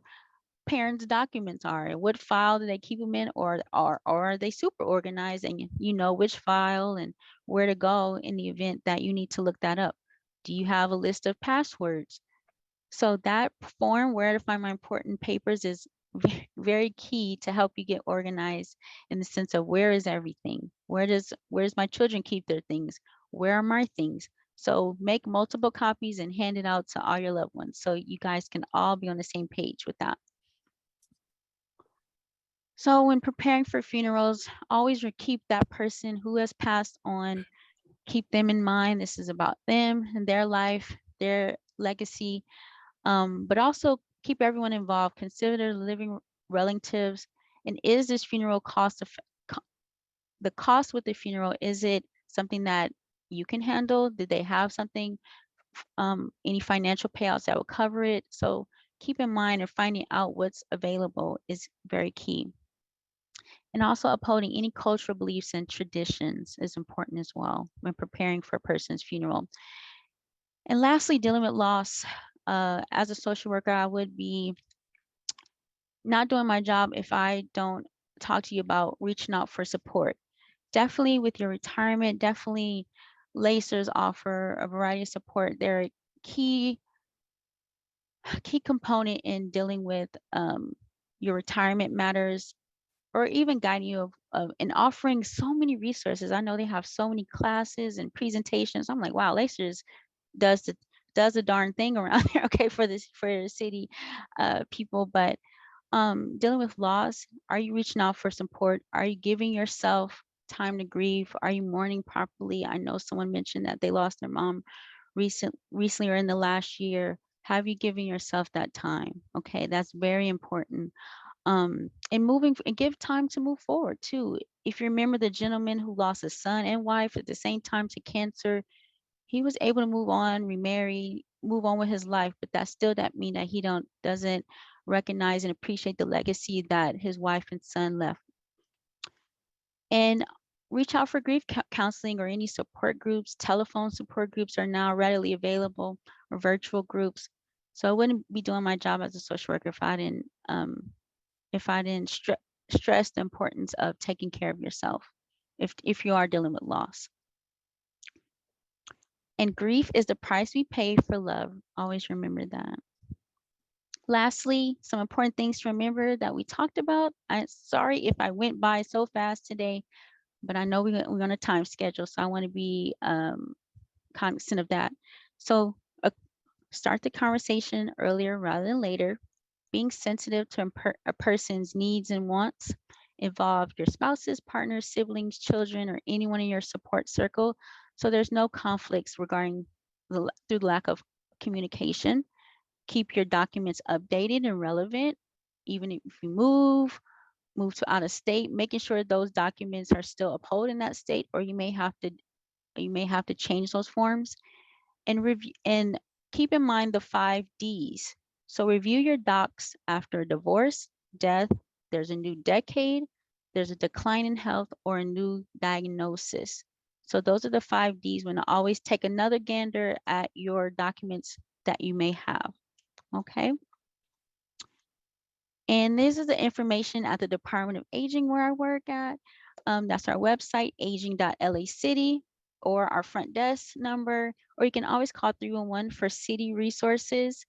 parents' documents are and what file do they keep them in, or are they super organized and you know which file and where to go in the event that you need to look that up. Do you have a list of passwords? So that form, where to find my important papers, is very key to help you get organized in the sense of where is everything? Where's my children keep their things? Where are my things? So make multiple copies and hand it out to all your loved ones so you guys can all be on the same page with that. So when preparing for funerals, always keep that person who has passed on, keep them in mind. This is about them and their life, their legacy, but also keep everyone involved. Consider living relatives. And is this funeral the cost with the funeral, is it something that you can handle? Did they have something, any financial payouts that will cover it? So keep in mind, and finding out what's available is very key. And also upholding any cultural beliefs and traditions is important as well when preparing for a person's funeral. And lastly, dealing with loss. As a social worker, I would be not doing my job if I don't talk to you about reaching out for support. Definitely with your retirement, definitely LACERS offer a variety of support. They're a key component in dealing with your retirement matters, or even guiding you and offering so many resources. I know they have so many classes and presentations. I'm like, wow, LACERS does the darn thing around there, okay, for the city people. But dealing with loss, are you reaching out for support? Are you giving yourself time to grieve? Are you mourning properly? I know someone mentioned that they lost their mom recently or in the last year. Have you given yourself that time? Okay, that's very important. And give time to move forward too. If you remember the gentleman who lost his son and wife at the same time to cancer, he was able to move on, remarry, move on with his life, but that still doesn't mean that he doesn't recognize and appreciate the legacy that his wife and son left. And reach out for grief counseling or any support groups. Telephone support groups are now readily available, or virtual groups. So I wouldn't be doing my job as a social worker if I didn't stress the importance of taking care of yourself if you are dealing with loss. And grief is the price we pay for love. Always remember that. Lastly, some important things to remember that we talked about. I'm sorry if I went by so fast today, but I know we're on a time schedule, so I want to be cognizant of that. So start the conversation earlier rather than later. Being sensitive to a person's needs and wants. Involve your spouses, partners, siblings, children, or anyone in your support circle, so there's no conflicts regarding through the lack of communication. Keep your documents updated and relevant, even if you move to out of state, making sure those documents are still upheld in that state, or you may have to change those forms. And review and keep in mind the 5 Ds. So review your docs after a divorce, death, there's a new decade, there's a decline in health, or a new diagnosis. So those are the 5 Ds. When I always take another gander at your documents that you may have. Okay. And this is the information at the Department of Aging where I work at. That's our website, aging.lacity, or our front desk number, or you can always call 311 for city resources.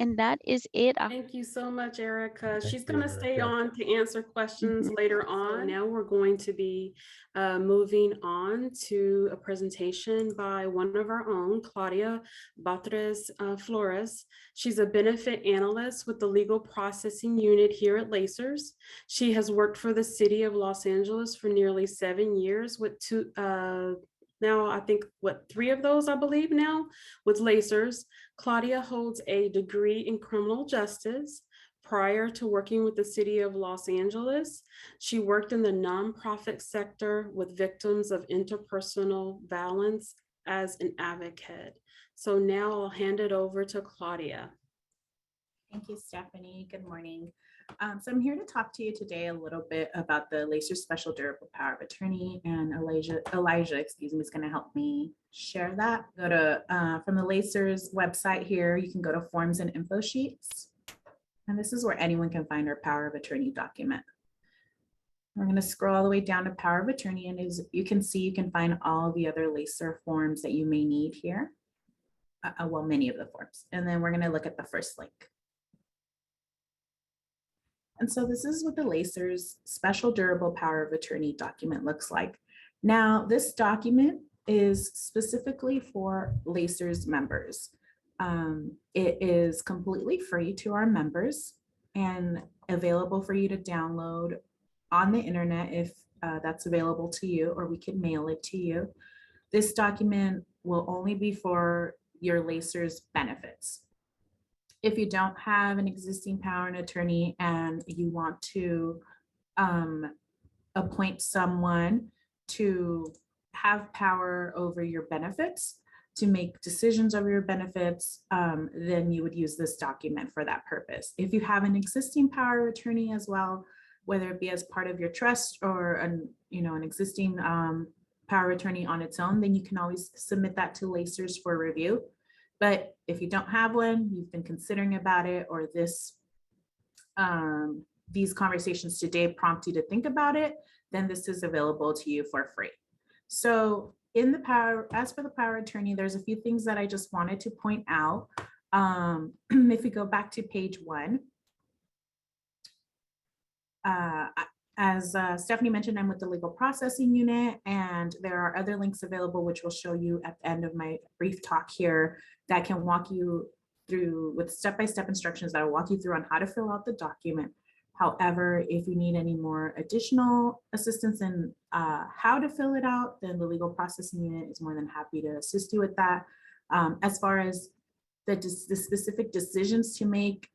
And that is it. Thank you so much, Erica. She's you, going to stay Erica. on to answer questions later on. Now we're going to be moving on to a presentation by one of our own, Claudia Batres Flores. She's a benefit analyst with the Legal Processing Unit here at Lacers. She has worked for the City of Los Angeles for nearly 7 years with now I think 3 of those, I believe now, with Lacers. Claudia holds a degree in criminal justice. Prior to working with the City of Los Angeles, she worked in the nonprofit sector with victims of interpersonal violence as an advocate. So now I'll hand it over to Claudia. Thank you, Stephanie. Good morning. So I'm here to talk to you today a little bit about the Lacer Special Durable Power of Attorney, and Elijah, is going to help me share that. Go to from the Lacer's website here, you can go to Forms and Info Sheets, and this is where anyone can find our Power of Attorney document. We're going to scroll all the way down to Power of Attorney, and as you can see, you can find all the other Lacer forms that you may need here. Well, many of the forms, and then we're going to look at the first link. And so this is what the Lacer's Special Durable Power of Attorney document looks like. Now, this document is specifically for Lacer's members. It is completely free to our members and available for you to download on the internet if that's available to you, or we can mail it to you. This document will only be for your Lacer's benefits. If you don't have an existing power of attorney and you want to appoint someone to have power over your benefits, to make decisions over your benefits, then you would use this document for that purpose. If you have an existing power of attorney as well, whether it be as part of your trust or an existing power of attorney on its own, then you can always submit that to Lacers for review. But if you don't have one, you've been considering about it, or these conversations today prompt you to think about it, then this is available to you for free. So as for the power of attorney, there's a few things that I just wanted to point out. If we go back to page 1, as Stephanie mentioned, I'm with the Legal Processing Unit, and there are other links available which will show you at the end of my brief talk here that can walk you through with step-by-step instructions that will walk you through on how to fill out the document. However, if you need any more additional assistance in how to fill it out, then the Legal Processing Unit is more than happy to assist you with that. As far as the specific decisions to make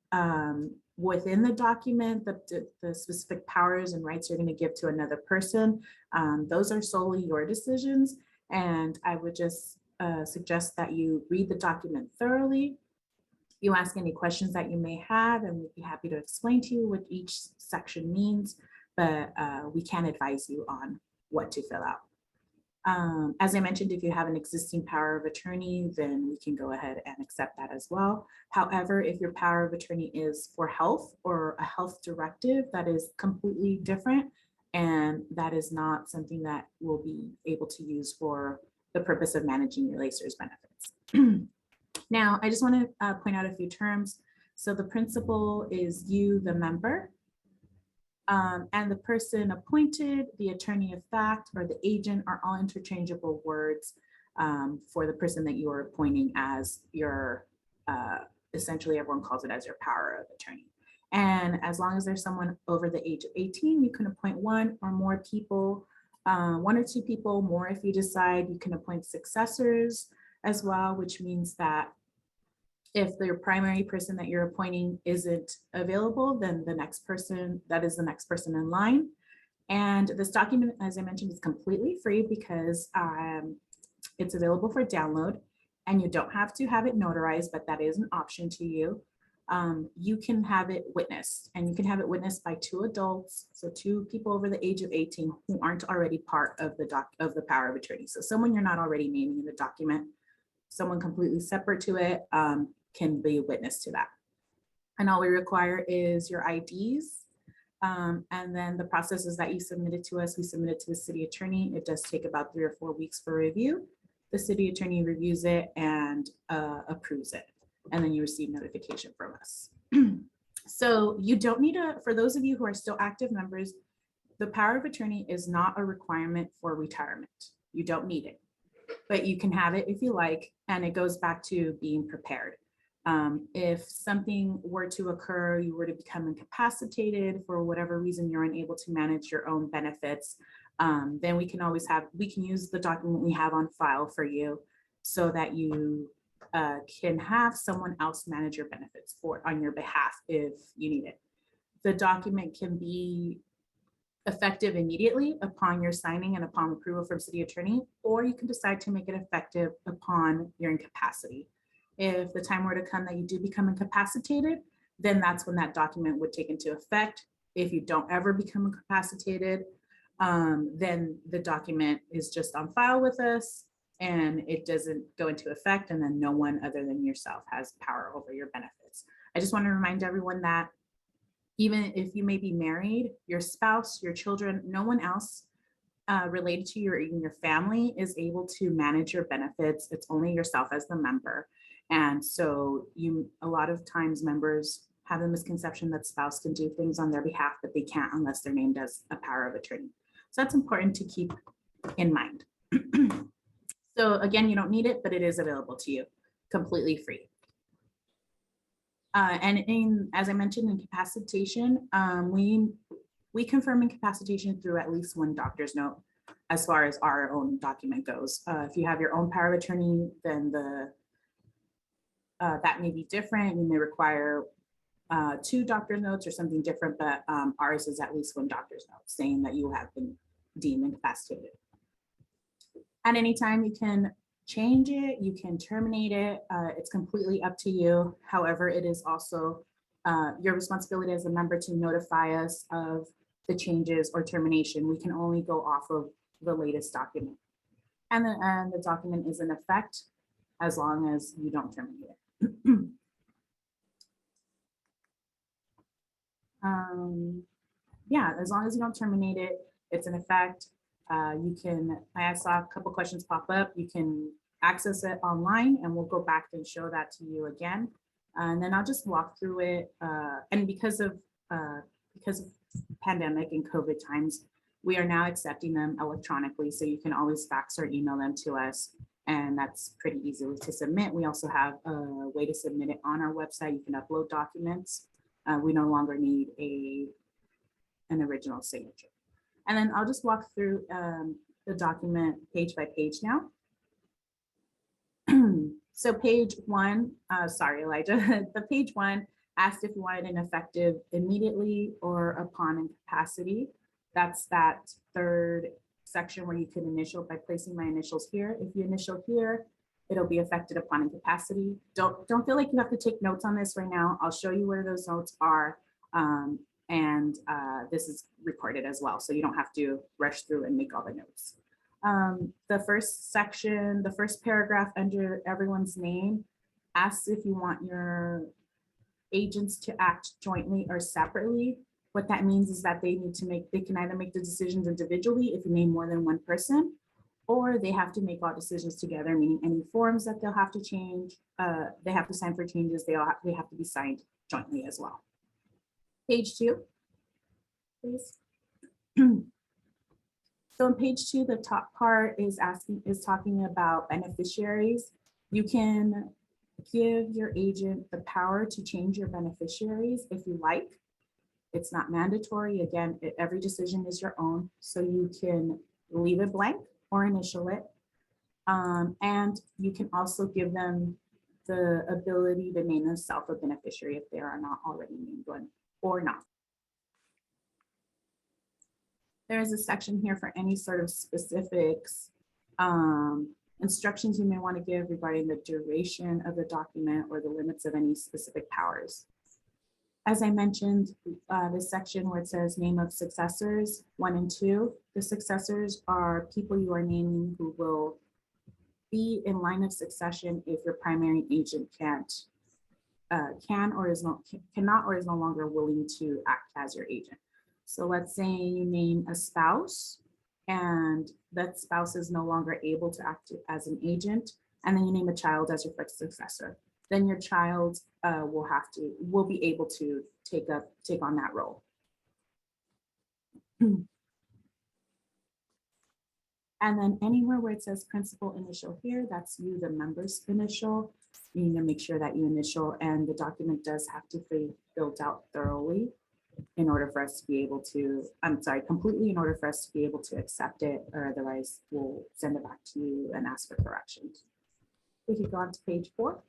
within the document, the specific powers and rights you're going to give to another person, those are solely your decisions. And I would just suggest that you read the document thoroughly. You ask any questions that you may have, and we'd be happy to explain to you what each section means, but we can't advise you on what to fill out. As I mentioned, if you have an existing power of attorney, then we can go ahead and accept that as well. However, if your power of attorney is for health or a health directive, that is completely different. And that is not something that we'll be able to use for the purpose of managing your LACERS benefits. Now, I just want to point out a few terms. So the principal is you, the member. And the person appointed, the attorney of fact, or the agent are all interchangeable words for the person that you are appointing as your, essentially everyone calls it as your power of attorney. And as long as there's someone over the age of 18, you can appoint one or more people, one or two people more if you decide. You can appoint successors as well, which means that if the primary person that you're appointing isn't available, then the next person, that is the next person in line. And this document, as I mentioned, is completely free because it's available for download, and you don't have to have it notarized, but that is an option to you. You can have it witnessed, and you can have it witnessed by two adults, so two people over the age of 18 who aren't already part of the power of attorney. So someone you're not already naming in the document, someone completely separate to it, can be a witness to that. And all we require is your IDs. And then the process is that you submit it to us. We submit it to the city attorney. It does take about 3 or 4 weeks for review. The city attorney reviews it and approves it. And then you receive notification from us. So you don't need for those of you who are still active members, the power of attorney is not a requirement for retirement. You don't need it, but you can have it if you like. And it goes back to being prepared. If something were to occur, you were to become incapacitated for whatever reason, you're unable to manage your own benefits, then we can use the document we have on file for you so that you can have someone else manage your benefits on your behalf if you need it. The document can be effective immediately upon your signing and upon approval from city attorney, or you can decide to make it effective upon your incapacity. If the time were to come that you do become incapacitated, then that's when that document would take into effect. If you don't ever become incapacitated, then the document is just on file with us and it doesn't go into effect, and then no one other than yourself has power over your benefits. I just want to remind everyone that even if you may be married, your spouse, your children, no one else related to you or even your family is able to manage your benefits. It's only yourself as the member. And so a lot of times members have the misconception that spouse can do things on their behalf, but they can't unless they're named as a power of attorney. So that's important to keep in mind. So again, you don't need it, but it is available to you completely free. And as I mentioned, incapacitation, we confirm incapacitation through at least one doctor's note as far as our own document goes. If you have your own power of attorney, then that may be different. You may require 2 doctor's notes or something different, but ours is at least one doctor's note saying that you have been deemed incapacitated. At any time, you can change it, you can terminate it. It's completely up to you. However, it is also your responsibility as a member to notify us of the changes or termination. We can only go off of the latest document. And the document is in effect as long as you don't terminate it. Yeah, as long as you don't terminate it, it's in effect. I saw a couple questions pop up. You can access it online and we'll go back and show that to you again. And then I'll just walk through it. And because of pandemic and COVID times, we are now accepting them electronically. So you can always fax or email them to us. And that's pretty easy to submit. We also have a way to submit it on our website. You can upload documents. We no longer need an original signature. And then I'll just walk through the document page by page now. So page 1, sorry, Elijah, the page 1 asked if you wanted an effective immediately or upon incapacity. That's that 3rd section where you can initial by placing my initials here. If you initial here, it'll be effective upon incapacity. Don't feel like you have to take notes on this right now. I'll show you where those notes are And this is recorded as well, so you don't have to rush through and make all the notes. The first section, the first paragraph under everyone's name asks if you want your agents to act jointly or separately. What that means is that they can either make the decisions individually if you name more than one person, or they have to make all decisions together, meaning any forms that they'll have to change, they have to sign for changes, they have to be signed jointly as well. Page 2, please. So on page 2, the top part is talking about beneficiaries. You can give your agent the power to change your beneficiaries if you like. It's not mandatory. Again, every decision is your own, so you can leave it blank or initial it. And you can also give them the ability to name themselves a beneficiary if they are not already named one or not. There is a section here for any sort of specifics, instructions you may want to give regarding the duration of the document or the limits of any specific powers. As I mentioned, this section where it says name of successors 1 and 2, the successors are people you are naming who will be in line of succession if your primary agent cannot or is no longer willing to act as your agent. So let's say you name a spouse and that spouse is no longer able to act as an agent, and then you name a child as your first successor. Then your child will be able to take on that role. And then anywhere where it says principal initial here, that's you, the member's initial. You need to make sure that you initial, and the document does have to be filled out thoroughly in order for us to be able to, completely in order for us to be able to accept it, or otherwise we'll send it back to you and ask for corrections. We could go on to page 4.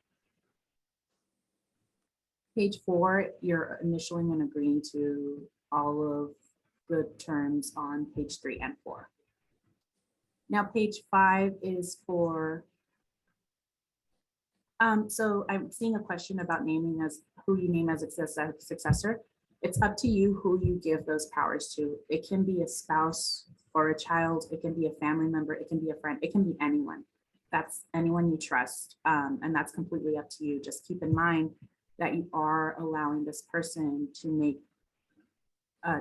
Page 4, you're initialing and agreeing to all of the terms on page 3 and 4. Now page 5 is for, so I'm seeing a question about naming as who you name as a successor. It's up to you who you give those powers to. It can be a spouse or a child, it can be a family member, it can be a friend, it can be anyone. That's anyone you trust, and that's completely up to you. Just keep in mind that you are allowing this person to make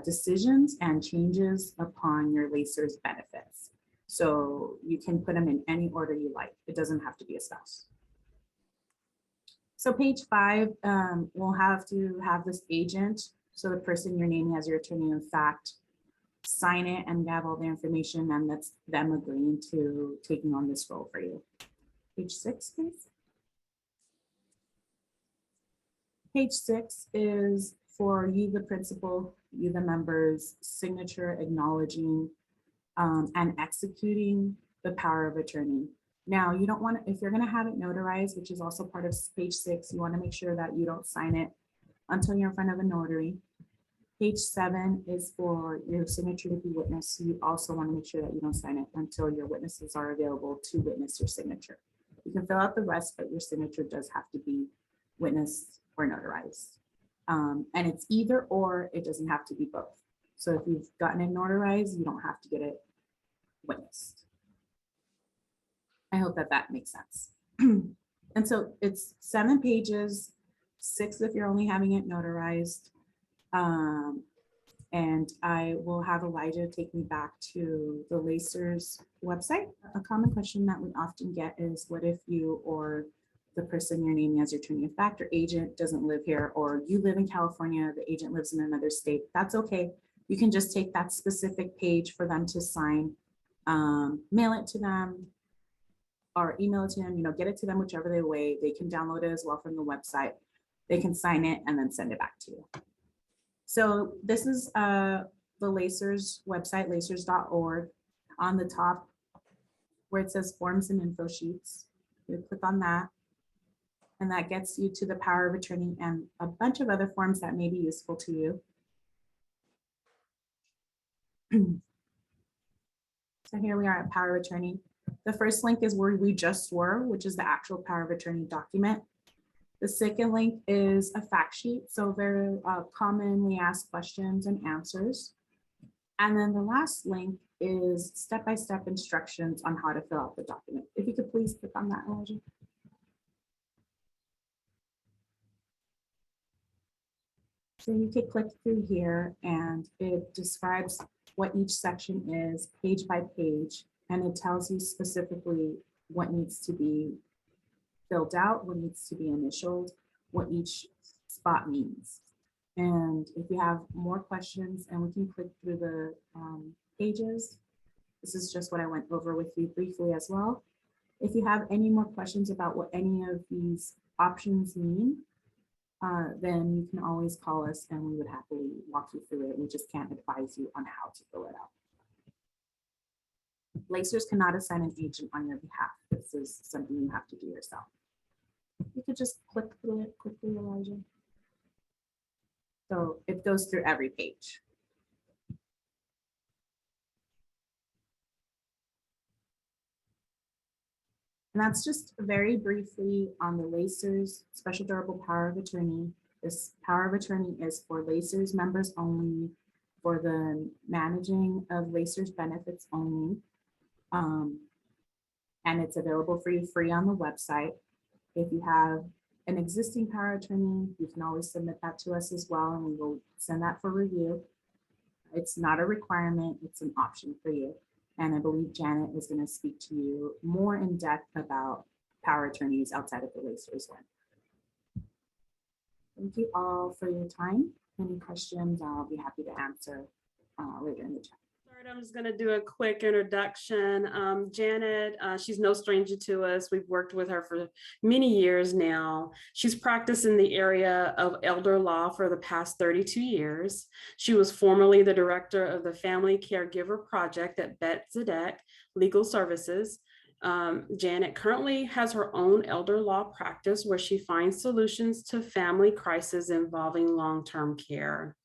decisions and changes upon your lacer's benefits. So you can put them in any order you like. It doesn't have to be a spouse. So page 5, we'll have to have this agent, so the person you're naming as your attorney in fact, sign it and have all the information, and that's them agreeing to taking on this role for you. Page 6, please. Page 6 is for you, the principal, you, the members, signature acknowledging and executing the power of attorney. Now, you don't want to, if you're going to have it notarized, which is also part of page 6, you want to make sure that you don't sign it until you're in front of a notary. Page 7 is for your signature to be witnessed. So you also want to make sure that you don't sign it until your witnesses are available to witness your signature. You can fill out the rest, but your signature does have to be witnessed or notarized. And it's either or, it doesn't have to be both. So if you've gotten it notarized, you don't have to get it witnessed. I hope that that makes sense. And so it's 7 pages, 6 if you're only having it notarized. And I will have Elijah take me back to the Lacer's website. A common question that we often get is, what if you or the person you're naming as your attorney of fact or agent doesn't live here, or you live in California, the agent lives in another state? That's okay. You can just take that specific page for them to sign, mail it to them, or email it to them, get it to them whichever way. They can download it as well from the website. They can sign it and then send it back to you. So this is the Lacer's website, lacers.org. On the top where it says forms and info sheets, you click on that, and that gets you to the power of attorney and a bunch of other forms that may be useful to you. So here we are at power of attorney. The first link is where we just were, which is the actual power of attorney document. The second link is a fact sheet, so very commonly asked questions and answers. And then the last link is step-by-step instructions on how to fill out the document. If you could please click on that, Elijah. So you could click through here and it describes what each section is page by page, and it tells you specifically what needs to be filled out, what needs to be initialed, what each spot means. And if you have more questions, and we can click through the pages, this is just what I went over with you briefly as well. If you have any more questions about what any of these options mean, then you can always call us and we would happily walk you through it. We just can't advise you on how to fill it out. Lacers cannot assign an agent on your behalf. This is something you have to do yourself. You could just click through it quickly, Elijah. So it goes through every page. And that's just very briefly on the Lacers special durable power of attorney. This power of attorney is for Lacers members only, for the managing of Lacers benefits only. And it's available for you free on the website. If you have an existing power of attorney, you can always submit that to us as well, and we will send that for review. It's not a requirement, it's an option for you. And I believe Janet is going to speak to you more in depth about power attorneys outside of the Lacers one. Thank you all for your time. Any questions, I'll be happy to answer later in the chat. I'm just going to do a quick introduction. Janet, she's no stranger to us. We've worked with her for many years now. She's practiced in the area of elder law for the past 32 years. She was formerly the director of the Family Caregiver Project at Bethesda Legal Services. Janet currently has her own elder law practice where she finds solutions to family crises involving long-term care.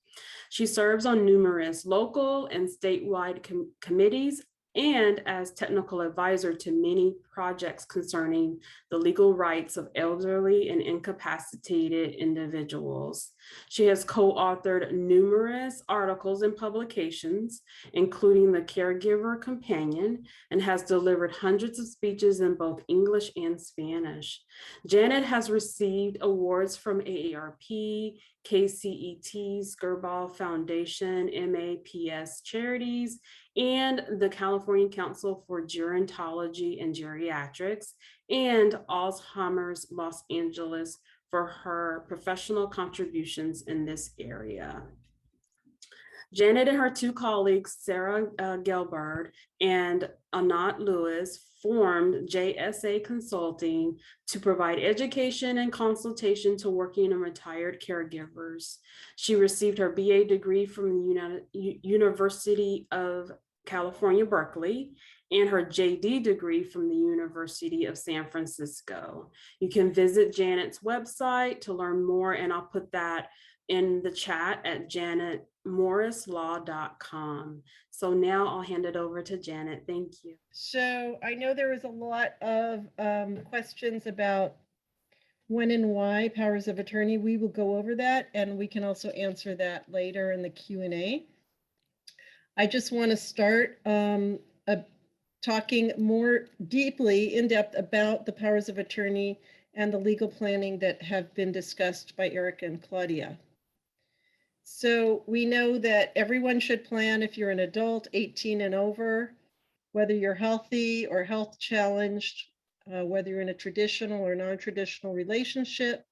She serves on numerous local and statewide committees and as technical advisor to many projects concerning the legal rights of elderly and incapacitated individuals. She has co-authored numerous articles and publications, including the Caregiver Companion, and has delivered hundreds of speeches in both English and Spanish. Janet has received awards from AARP, KCET, Skirball Foundation, MAPS Charities, and the California Council for Gerontology and Geriatrics, and Alzheimer's Los Angeles for her professional contributions in this area. Janet and her two colleagues, Sarah Gelbard and Anat Lewis, formed JSA Consulting to provide education and consultation to working and retired caregivers. She received her BA degree from the University of California, Berkeley, and her JD degree from the University of San Francisco. You can visit Janet's website to learn more, and I'll put that in the chat at janetmorrislaw.com. So now I'll hand it over to Janet. Thank you. So I know there was a lot of questions about when and why powers of attorney. We will go over that, and we can also answer that later in the Q&A. I just want to start talking more deeply, in depth, about the powers of attorney and the legal planning that have been discussed by Erika and Claudia. So we know that everyone should plan if you're an adult 18 and over, whether you're healthy or health challenged, whether you're in a traditional or non-traditional relationship,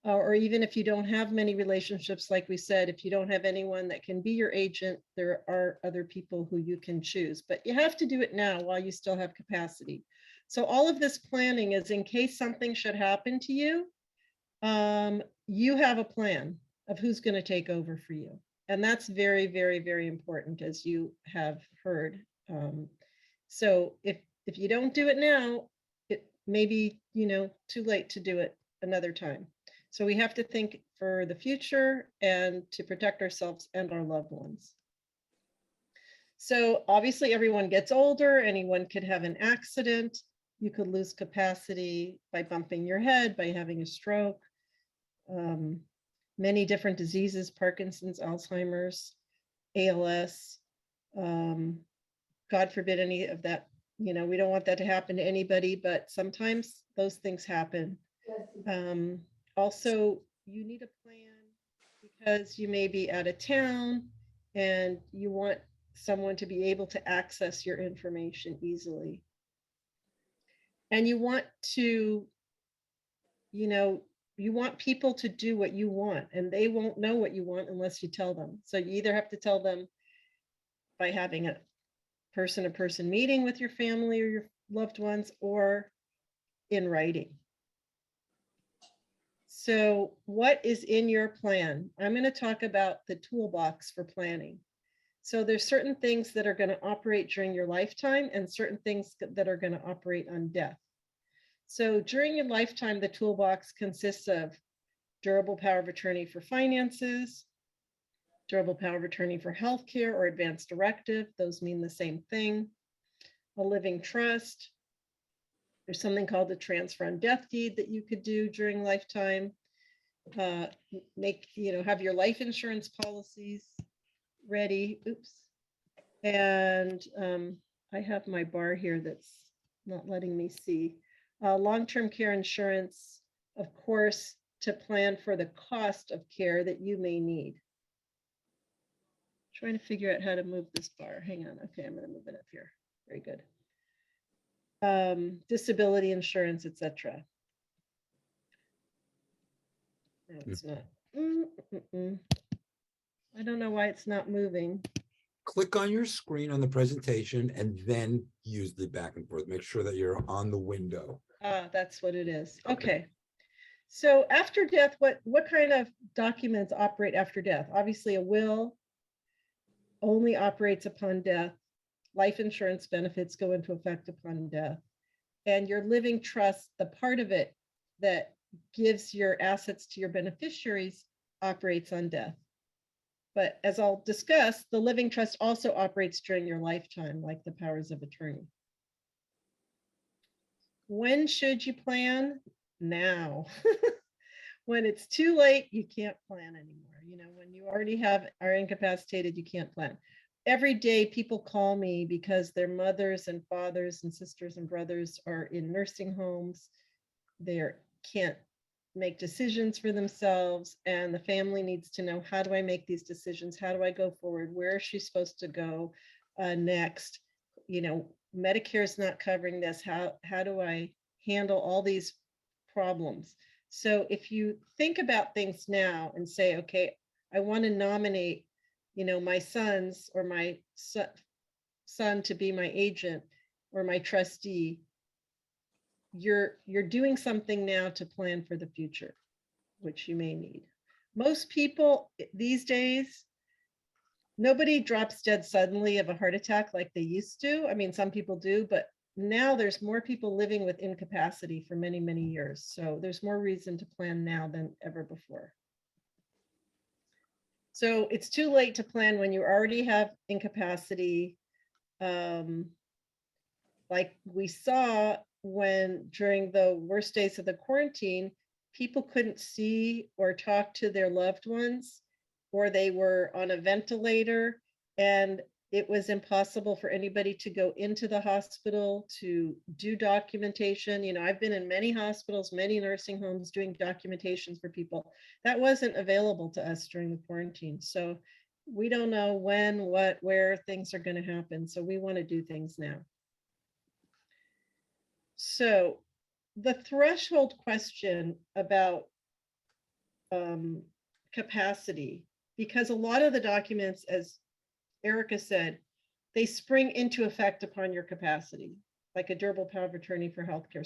or even if you don't have many relationships, like we said, if you don't have anyone that can be your agent, there are other people who you can choose, but you have to do it now while you still have capacity. So all of this planning is in case something should happen to you, you have a plan of who's going to take over for you. And that's very, very, very important, as you have heard. So if you don't do it now, it may be, too late to do it another time. So we have to think for the future and to protect ourselves and our loved ones. So obviously everyone gets older, anyone could have an accident. You could lose capacity by bumping your head, by having a stroke. many different diseases, Parkinson's, Alzheimer's, ALS. God forbid any of that, you know, we don't want that to happen to anybody, but sometimes those things happen. Also, you need a plan because you may be out of town and you want someone to be able to access your information easily. And you want to, you know, you want people to do what you want, and they won't know what you want unless you tell them. So you either have to tell them by having a person-to-person meeting with your family or your loved ones, or in writing. So what is in your plan? I'm going to talk about the toolbox for planning. So there's certain things that are going to operate during your lifetime and certain things that are going to operate on death. So during your lifetime, the toolbox consists of durable power of attorney for finances, durable power of attorney for healthcare or advance directive. Those mean the same thing. A living trust. There's something called the transfer on death deed that you could do during lifetime. Have your life insurance policies ready. Oops. And I have my bar here that's not letting me see. Long-term care insurance, of course, to plan for the cost of care that you may need. Trying to figure out how to move this bar. Hang on. Okay, I'm going to move it up here. Very good. Disability insurance, etc. No, it's not. I don't know why it's not moving. Click on your screen on the presentation and then use the back and forth. Make sure that you're on the window. That's what it is. Okay. So after death, what kind of documents operate after death? Obviously, a will only operates upon death. Life insurance benefits go into effect upon death. And your living trust, the part of it that gives your assets to your beneficiaries, operates on death. But as I'll discuss, the living trust also operates during your lifetime, like the powers of attorney. When should you plan? Now. When it's too late, you can't plan anymore. You know, when you already are incapacitated, you can't plan. Every day people call me because their mothers and fathers and sisters and brothers are in nursing homes. They can't make decisions for themselves, and the family needs to know, how do I make these decisions? How do I go forward? Where is she supposed to go next? You know, Medicare is not covering this. How do I handle all these problems? So if you think about things now and say, okay, I want to nominate, you know, my sons or my son to be my agent or my trustee, you're doing something now to plan for the future, which you may need. Most people these days, nobody drops dead suddenly of a heart attack like they used to. I mean, some people do, but now there's more people living with incapacity for many, many years. So there's more reason to plan now than ever before. So it's too late to plan when you already have incapacity. Like we saw during the worst days of the quarantine, people couldn't see or talk to their loved ones, or they were on a ventilator, and it was impossible for anybody to go into the hospital to do documentation. You know, I've been in many hospitals, many nursing homes doing documentations for people. That wasn't available to us during the quarantine. So we don't know when, what, where things are going to happen. So we want to do things now. So the threshold question about capacity, because a lot of the documents, as Erika said, they spring into effect upon your capacity, like a durable power of attorney for healthcare.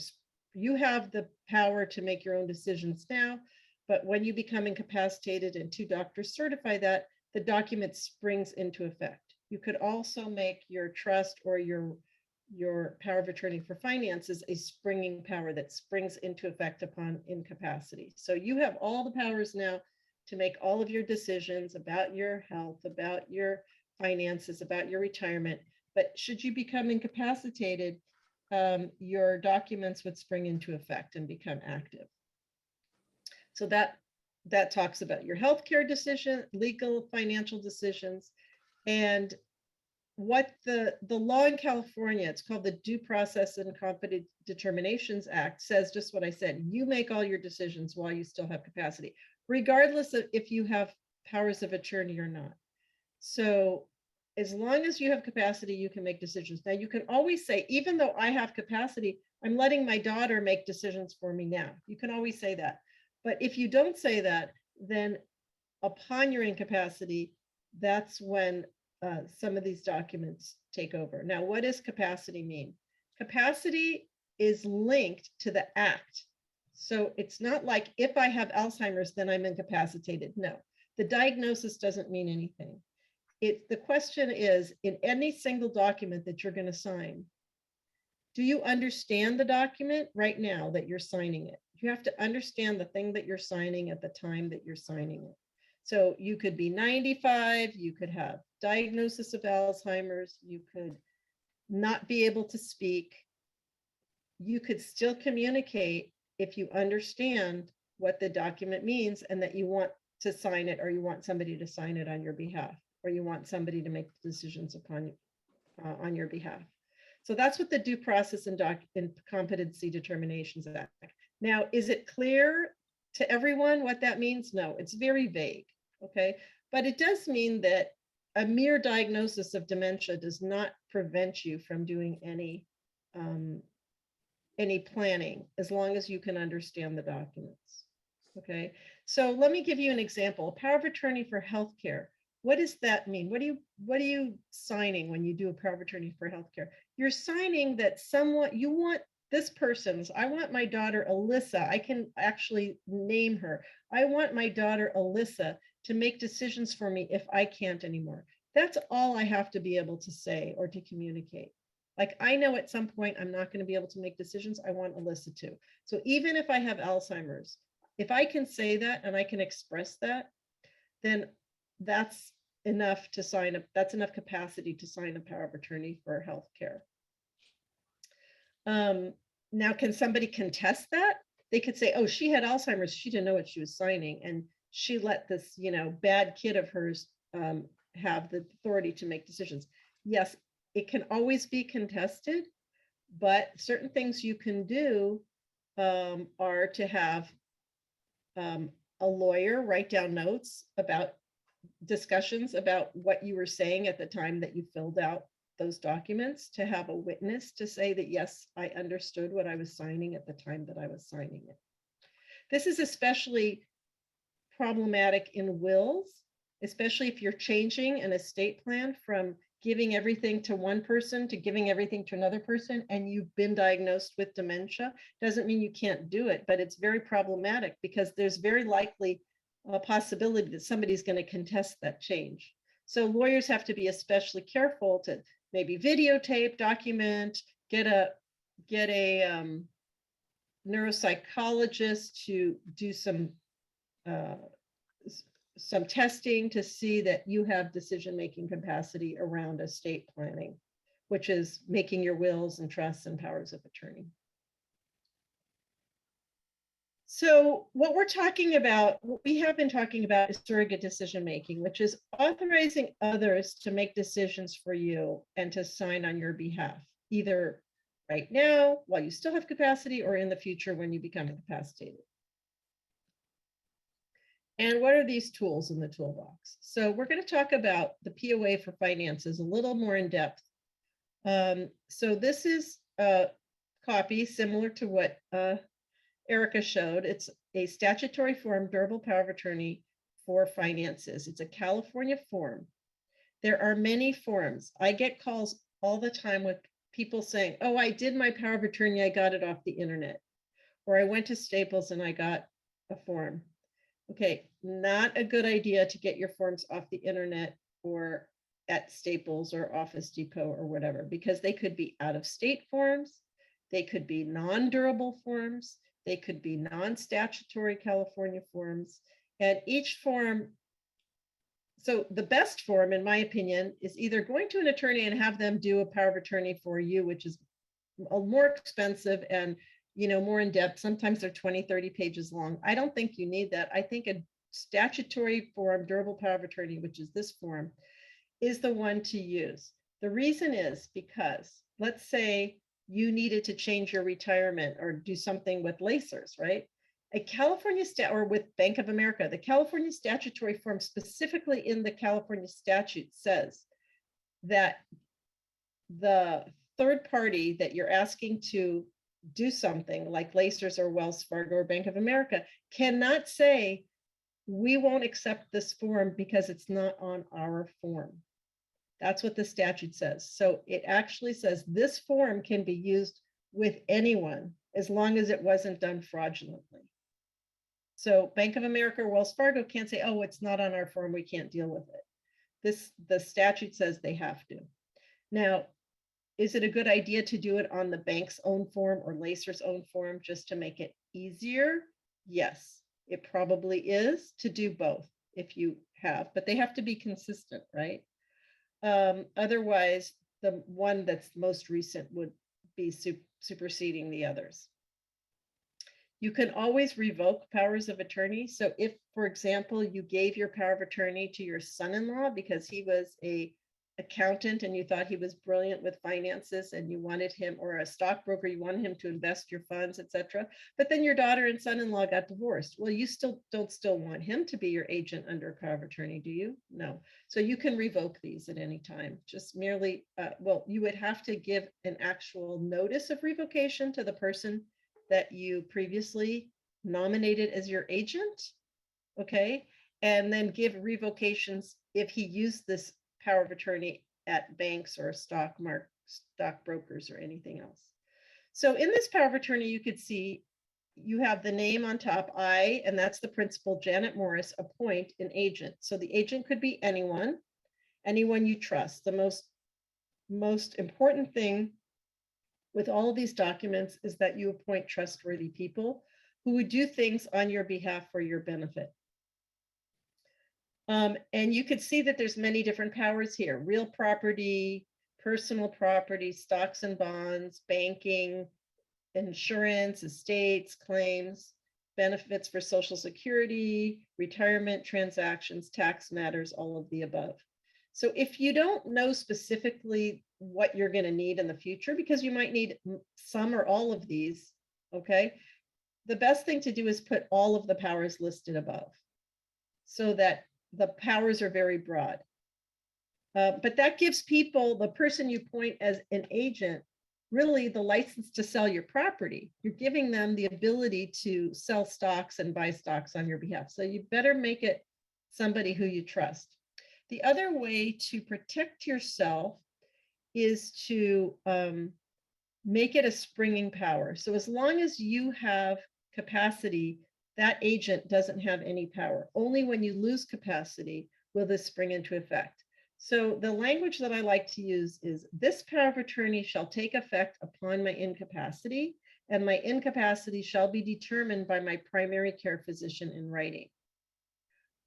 You have the power to make your own decisions now, but when you become incapacitated and 2 doctors certify that, the document springs into effect. You could also make your trust or your power of attorney for finances a springing power that springs into effect upon incapacity. So you have all the powers now to make all of your decisions about your health, about your finances, about your retirement. But should you become incapacitated, your documents would spring into effect and become active. So that that talks about your healthcare decision, legal, financial decisions, and what the law in California, it's called the Due Process and Competent Determinations Act, says just what I said. You make all your decisions while you still have capacity, regardless of if you have powers of attorney or not. So as long as you have capacity, you can make decisions. Now, you can always say, even though I have capacity, I'm letting my daughter make decisions for me now. You can always say that. But if you don't say that, then upon your incapacity, that's when some of these documents take over. Now, what does capacity mean? Capacity is linked to the act. So it's not like if I have Alzheimer's, then I'm incapacitated. No, the diagnosis doesn't mean anything. The question is, in any single document that you're going to sign, do you understand the document right now that you're signing it? You have to understand the thing that you're signing at the time that you're signing it. So you could be 95, you could have diagnosis of Alzheimer's, you could not be able to speak. You could still communicate if you understand what the document means and that you want to sign it, or you want somebody to sign it on your behalf, or you want somebody to make decisions upon on your behalf. So that's what the Due Process and Competency Determinations Act. Now, is it clear to everyone what that means? No, it's very vague, okay? But it does mean that a mere diagnosis of dementia does not prevent you from doing any planning, as long as you can understand the documents, okay? So let me give you an example. A power of attorney for healthcare. What does that mean? What are you signing when you do a power of attorney for healthcare? You're signing that you want this person's, I want my daughter Alyssa, I can actually name her. I want my daughter Alyssa to make decisions for me if I can't anymore. That's all I have to be able to say or to communicate. Like, I know at some point I'm not going to be able to make decisions. I want Alyssa to. So even if I have Alzheimer's, if I can say that and I can express that, then that's enough to sign up. That's enough capacity to sign a power of attorney for healthcare. Now, can somebody contest that? They could say, oh, she had Alzheimer's. She didn't know what she was signing. And she let this, bad kid of hers have the authority to make decisions. Yes, it can always be contested, but certain things you can do are to have a lawyer write down notes about discussions about what you were saying at the time that you filled out those documents, to have a witness to say that, yes, I understood what I was signing at the time that I was signing it. This is especially problematic in wills, especially if you're changing an estate plan from giving everything to one person to giving everything to another person, and you've been diagnosed with dementia. Doesn't mean you can't do it, but it's very problematic because there's very likely a possibility that somebody's going to contest that change. So lawyers have to be especially careful to maybe videotape, document, get a neuropsychologist to do some testing to see that you have decision-making capacity around estate planning, which is making your wills and trusts and powers of attorney. So what we're talking about, what we have been talking about, is surrogate decision-making, which is authorizing others to make decisions for you and to sign on your behalf, either right now while you still have capacity or in the future when you become incapacitated. And what are these tools in the toolbox? So we're going to talk about the POA for finances a little more in depth. So this is a copy similar to what Erika showed. It's a statutory form, durable power of attorney for finances. It's a California form. There are many forms. I get calls all the time with people saying, oh, I did my power of attorney, I got it off the internet. Or I went to Staples and I got a form. Okay, not a good idea to get your forms off the internet or at Staples or Office Depot or whatever, because they could be out-of-state forms, they could be non-durable forms, they could be non-statutory California forms, and each form. So the best form, in my opinion, is either going to an attorney and have them do a power of attorney for you, which is more expensive and more in depth. Sometimes they're 20, 30 pages long. I don't think you need that. I think statutory form, durable power of attorney, which is this form, is the one to use. The reason is because, let's say you needed to change your retirement or do something with Lacers, right? A California or with Bank of America, the California statutory form specifically in the California statute says that the third party that you're asking to do something like Lacers or Wells Fargo or Bank of America cannot say, we won't accept this form because it's not on our form. That's what the statute says. So it actually says this form can be used with anyone as long as it wasn't done fraudulently. So Bank of America or Wells Fargo can't say, oh, it's not on our form, we can't deal with it. The statute says they have to. Now, is it a good idea to do it on the bank's own form or Lacer's own form just to make it easier? Yes, it probably is to do both if you have, but they have to be consistent, right? Otherwise, the one that's most recent would be superseding the others. You can always revoke powers of attorney. So if, for example, you gave your power of attorney to your son-in-law because he was an accountant and you thought he was brilliant with finances and you wanted him, or a stockbroker, you wanted him to invest your funds, etc. But then your daughter and son-in-law got divorced. Well, you don't still want him to be your agent under power of attorney, do you? No. So you can revoke these at any time. Just merely, well, you would have to give an actual notice of revocation to the person that you previously nominated as your agent, okay? And then give revocations if he used this power of attorney at banks or stockbrokers or anything else. So in this power of attorney, you could see you have the name on top, I, and that's the principal, Janet Morris, appoint an agent. So the agent could be anyone you trust. The most important thing with all of these documents is that you appoint trustworthy people who would do things on your behalf for your benefit. And you could see that there's many different powers here: real property, personal property, stocks and bonds, banking, insurance, estates, claims, benefits for Social Security, retirement transactions, tax matters, all of the above. So if you don't know specifically what you're going to need in the future, because you might need some or all of these, okay, the best thing to do is put all of the powers listed above so that the powers are very broad. But that gives people, the person you appoint as an agent, really the license to sell your property. You're giving them the ability to sell stocks and buy stocks on your behalf. So you better make it somebody who you trust. The other way to protect yourself is to make it a springing power. So as long as you have capacity, that agent doesn't have any power. Only when you lose capacity will this spring into effect. So the language that I like to use is, this power of attorney shall take effect upon my incapacity, and my incapacity shall be determined by my primary care physician in writing.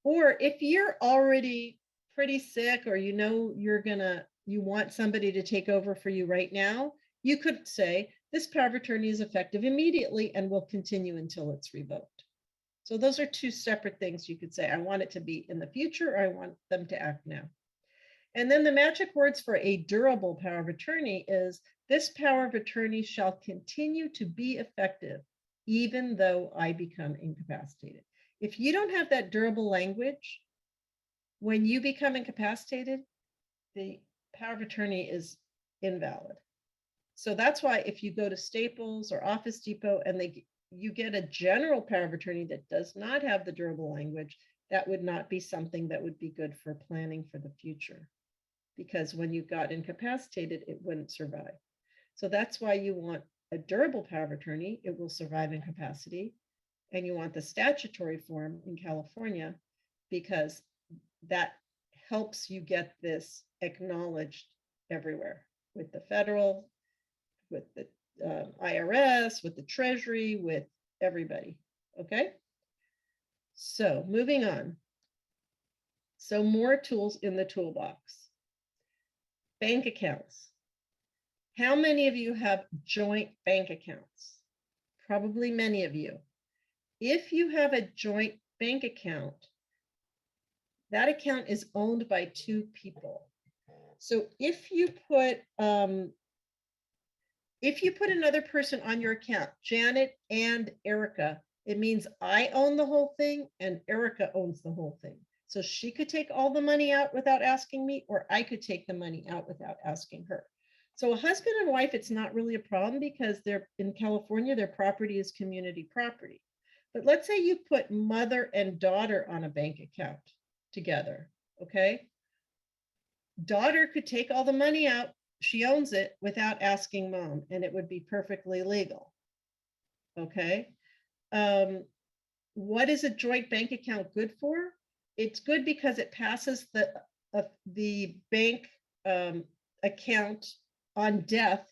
Or if you're already pretty sick, or you know you want somebody to take over for you right now, you could say, this power of attorney is effective immediately and will continue until it's revoked. So those are two separate things you could say. I want it to be in the future, or I want them to act now. And then the magic words for a durable power of attorney is, this power of attorney shall continue to be effective even though I become incapacitated. If you don't have that durable language, when you become incapacitated, the power of attorney is invalid. So that's why if you go to Staples or Office Depot and you get a general power of attorney that does not have the durable language, that would not be something that would be good for planning for the future. Because when you got incapacitated, it wouldn't survive. So that's why you want a durable power of attorney. It will survive incapacity. And you want the statutory form in California, because that helps you get this acknowledged everywhere, with the federal, with the IRS, with the Treasury, with everybody. Okay. So moving on. So more tools in the toolbox. Bank accounts. How many of you have joint bank accounts? Probably many of you. If you have a joint bank account, that account is owned by two people. So if you put another person on your account, Janet and Erika, it means I own the whole thing and Erika owns the whole thing. So she could take all the money out without asking me, or I could take the money out without asking her. So a husband and wife, it's not really a problem because they're in California, their property is community property. But let's say you put mother and daughter on a bank account together, okay? Daughter could take all the money out, she owns it without asking mom, and it would be perfectly legal. Okay. What is a joint bank account good for? It's good because it passes the bank account on death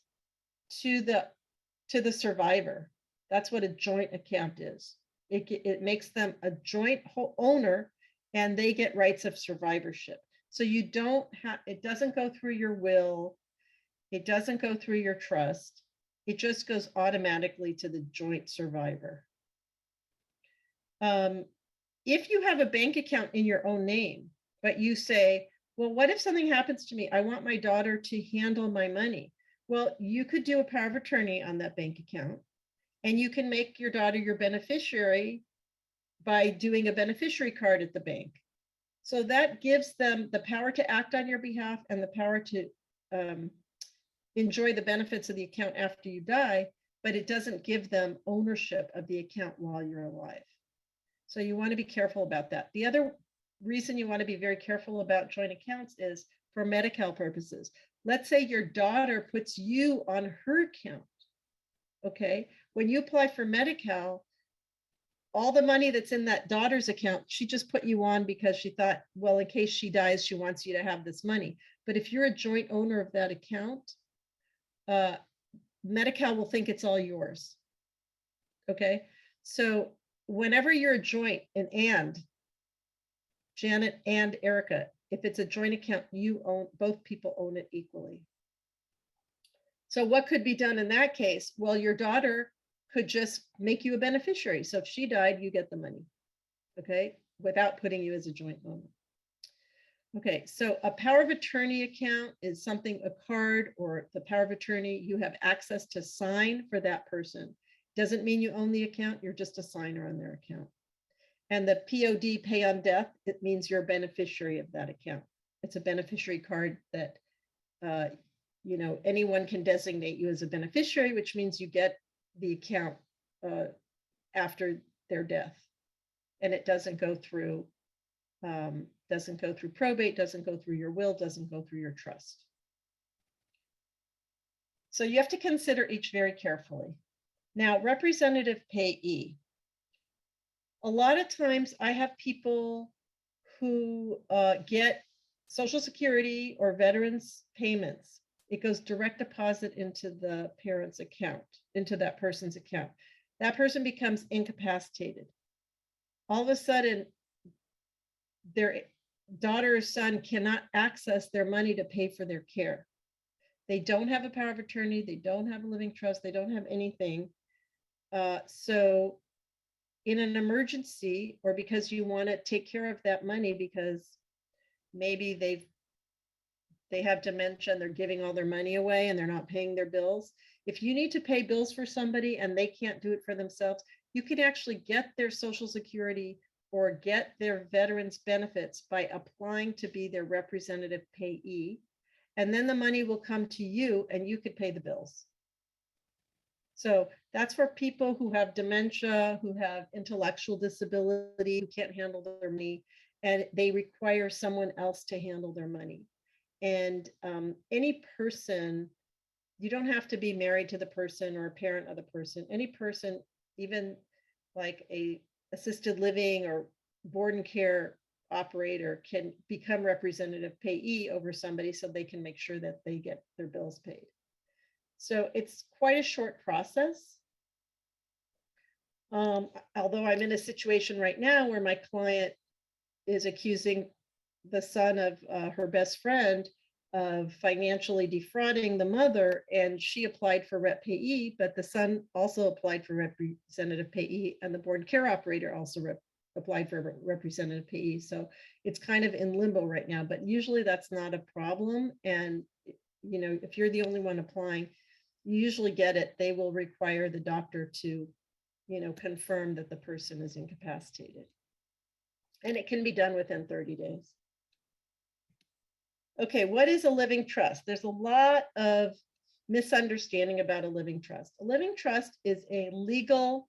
to the survivor. That's what a joint account is. It makes them a joint owner, and they get rights of survivorship. So you don't have, it doesn't go through your will. It doesn't go through your trust. It just goes automatically to the joint survivor. If you have a bank account in your own name, but you say, well, what if something happens to me? I want my daughter to handle my money. Well, you could do a power of attorney on that bank account, and you can make your daughter your beneficiary by doing a beneficiary card at the bank. So that gives them the power to act on your behalf and the power to enjoy the benefits of the account after you die, but it doesn't give them ownership of the account while you're alive. So you want to be careful about that. The other reason you want to be very careful about joint accounts is for Medi-Cal purposes. Let's say your daughter puts you on her account. Okay, when you apply for Medi-Cal, all the money that's in that daughter's account, she just put you on because she thought, well, in case she dies, she wants you to have this money. But if you're a joint owner of that account, Medi-Cal will think it's all yours. Okay, so whenever you're a joint, and Janet and Erika, if it's a joint account, you own, both people own it equally. So what could be done in that case? Well, your daughter could just make you a beneficiary. So if she died, you get the money, okay, without putting you as a joint owner. Okay, so a power of attorney account is something, a card or the power of attorney, you have access to sign for that person. Doesn't mean you own the account, you're just a signer on their account. And the POD, pay on death, it means you're a beneficiary of that account. It's a beneficiary card that you know, anyone can designate you as a beneficiary, which means you get the account after their death. And it doesn't go through probate, doesn't go through your will, doesn't go through your trust. So you have to consider each very carefully. Now, representative payee. A lot of times I have people who get Social Security or veterans payments. It goes direct deposit into the parent's account, into that person's account. That person becomes incapacitated. All of a sudden, their daughter or son cannot access their money to pay for their care. They don't have a power of attorney. They don't have a living trust. They don't have anything. So in an emergency, or because you want to take care of that money because maybe they have dementia and they're giving all their money away and they're not paying their bills. If you need to pay bills for somebody and they can't do it for themselves, you can actually get their Social Security or get their veterans benefits by applying to be their representative payee. And then the money will come to you and you could pay the bills. So that's for people who have dementia, who have intellectual disability, who can't handle their money, and they require someone else to handle their money. And any person, you don't have to be married to the person or a parent of the person. Any person, even like a assisted living or board and care operator, can become representative payee over somebody so they can make sure that they get their bills paid. So it's quite a short process. Although I'm in a situation right now where my client is accusing the son of her best friend of financially defrauding the mother, and she applied for rep payee, but the son also applied for representative payee, and the board and care operator also applied for a representative payee. So it's kind of in limbo right now, but usually that's not a problem. And, you know, if you're the only one applying, you usually get it. They will require the doctor to, you know, confirm that the person is incapacitated. And it can be done within 30 days. Okay, what is a living trust? There's a lot of misunderstanding about a living trust. A living trust is a legal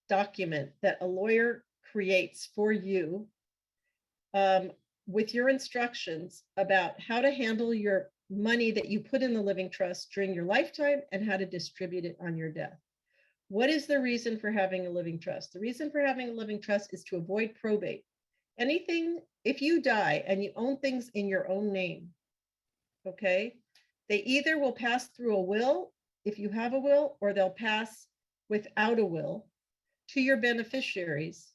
document that a lawyer creates for you with your instructions about how to handle your money that you put in the living trust during your lifetime and how to distribute it on your death. What is the reason for having a living trust? The reason for having a living trust is to avoid probate. Anything, if you die and you own things in your own name, okay, they either will pass through a will, if you have a will, or they'll pass without a will to your beneficiaries,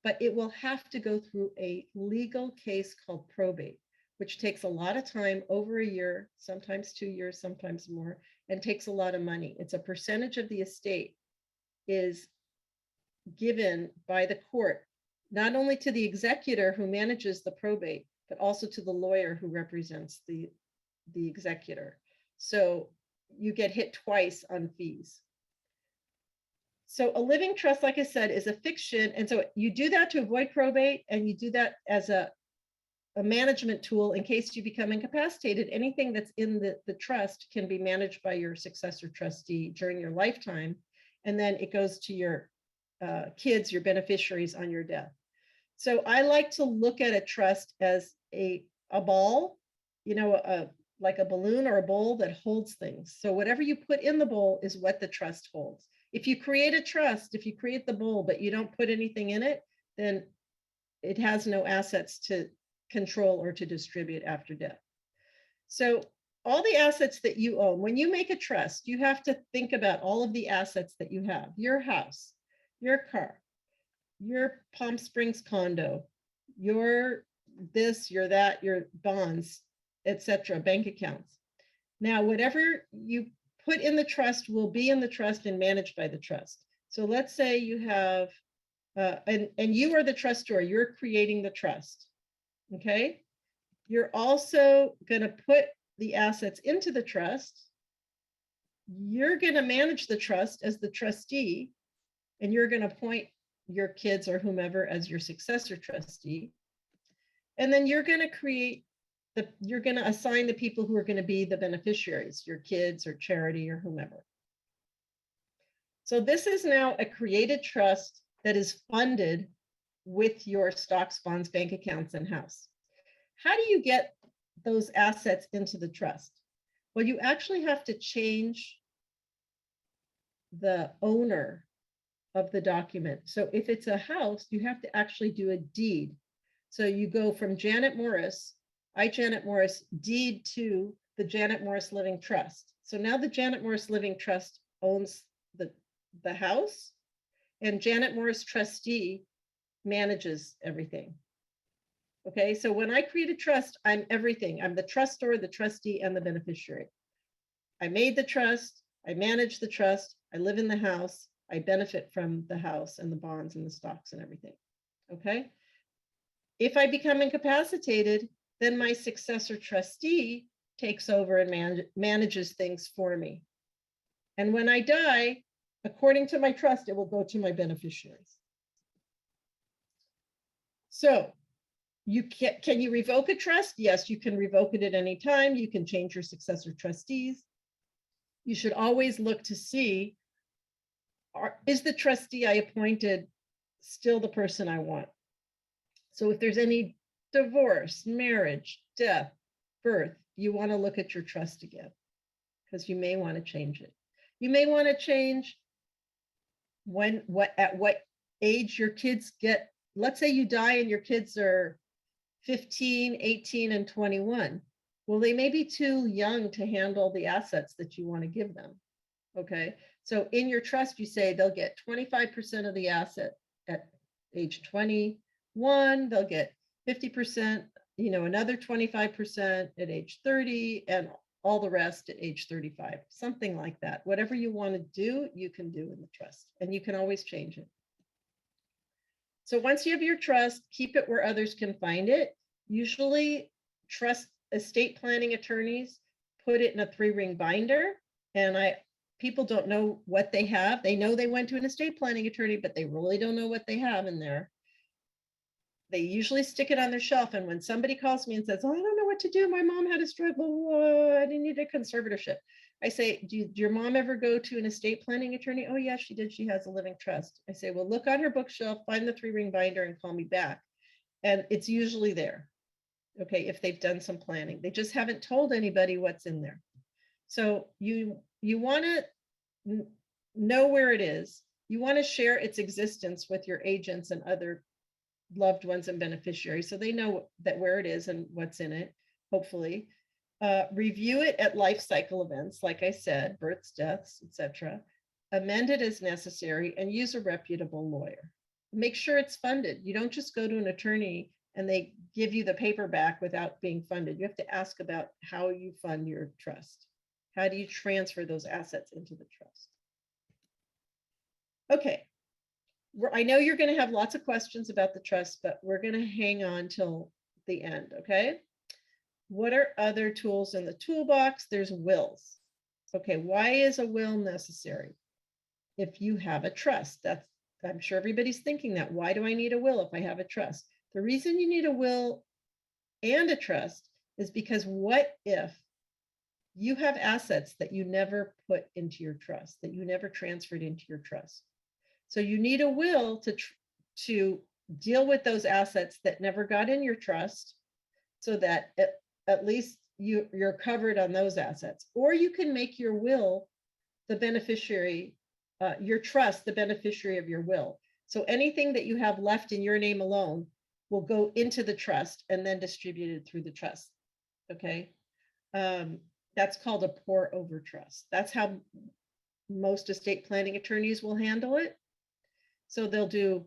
but it will have to go through a legal case called probate, which takes a lot of time, over a year, sometimes 2 years, sometimes more, and takes a lot of money. It's a percentage of the estate is given by the court, not only to the executor who manages the probate, but also to the lawyer who represents the executor. So you get hit twice on fees. So a living trust, like I said, is a fiction. And so you do that to avoid probate, and you do that as a management tool in case you become incapacitated. Anything that's in the trust can be managed by your successor trustee during your lifetime. And then it goes to your kids, your beneficiaries on your death. So I like to look at a trust as a ball, you know, like a balloon or a bowl that holds things. So whatever you put in the bowl is what the trust holds. If you create a trust, if you create the bowl, but you don't put anything in it, then it has no assets to control or to distribute after death. So all the assets that you own, when you make a trust, you have to think about all of the assets that you have: your house, your car, your Palm Springs condo, your this, your that, your bonds, etc., bank accounts. Now, whatever you put in the trust will be in the trust and managed by the trust. So let's say you have, and you are the trustor, you're creating the trust, okay? You're also going to put the assets into the trust. You're going to manage the trust as the trustee, and you're going to appoint your kids or whomever as your successor trustee. And then you're going to create you're going to assign the people who are going to be the beneficiaries, your kids or charity or whomever. So this is now a created trust that is funded with your stocks, bonds, bank accounts, and house. How do you get those assets into the trust? Well, you actually have to change the owner of the document. So if it's a house, you have to actually do a deed. So you go from Janet Morris, I, Janet Morris, deed to the Janet Morris Living Trust. So now the Janet Morris Living Trust owns the house, and Janet Morris trustee manages everything. Okay, so when I create a trust, I'm everything. I'm the trustor, the trustee, and the beneficiary. I made the trust, I manage the trust, I live in the house, I benefit from the house and the bonds and the stocks and everything. Okay, if I become incapacitated, then my successor trustee takes over and manages things for me. And when I die, according to my trust, it will go to my beneficiaries. So can you revoke a trust? Yes, you can revoke it at any time. You can change your successor trustees. You should always look to see, is the trustee I appointed still the person I want? So if there's any divorce, marriage, death, birth, you want to look at your trust again, because you may want to change it. You may want to change at what age your kids get. Let's say you die and your kids are 15, 18, and 21. Well, they may be too young to handle the assets that you want to give them. Okay, so in your trust, you say they'll get 25% of the asset at age 21, they'll get 50%, you know, another 25% at age 30, and all the rest at age 35, something like that. Whatever you want to do, you can do in the trust, and you can always change it. So once you have your trust, keep it where others can find it. Usually trust estate planning attorneys put it in a 3-ring binder, and people don't know what they have. They know they went to an estate planning attorney, but they really don't know what they have in there. They usually stick it on their shelf, and when somebody calls me and says, oh, I don't know what to do, my mom had a stroke, I didn't need a conservatorship. I say, did your mom ever go to an estate planning attorney? Oh yeah, she did. She has a living trust. I say, well, look on her bookshelf, find the 3-ring binder and call me back. And it's usually there. Okay, if they've done some planning, they just haven't told anybody what's in there. So you want to know where it is. You want to share its existence with your agents and other loved ones and beneficiaries, so they know that where it is and what's in it, hopefully. Review it at life cycle events, like I said, births, deaths, etc. Amend it as necessary and use a reputable lawyer. Make sure it's funded. You don't just go to an attorney and they give you the paper back without being funded. You have to ask about how you fund your trust. How do you transfer those assets into the trust? Okay. I know you're going to have lots of questions about the trust, but we're going to hang on till the end, okay? What are other tools in the toolbox? There's wills. Okay, why is a will necessary? If you have a trust, I'm sure everybody's thinking that. Why do I need a will if I have a trust? The reason you need a will and a trust is because what if you have assets that you never put into your trust, that you never transferred into your trust? So you need a will to deal with those assets that never got in your trust, so that at least you're covered on those assets. Or you can make your will the beneficiary, your trust the beneficiary of your will. So anything that you have left in your name alone will go into the trust and then distributed through the trust. Okay, that's called a pour over trust. That's how most estate planning attorneys will handle it. So they'll do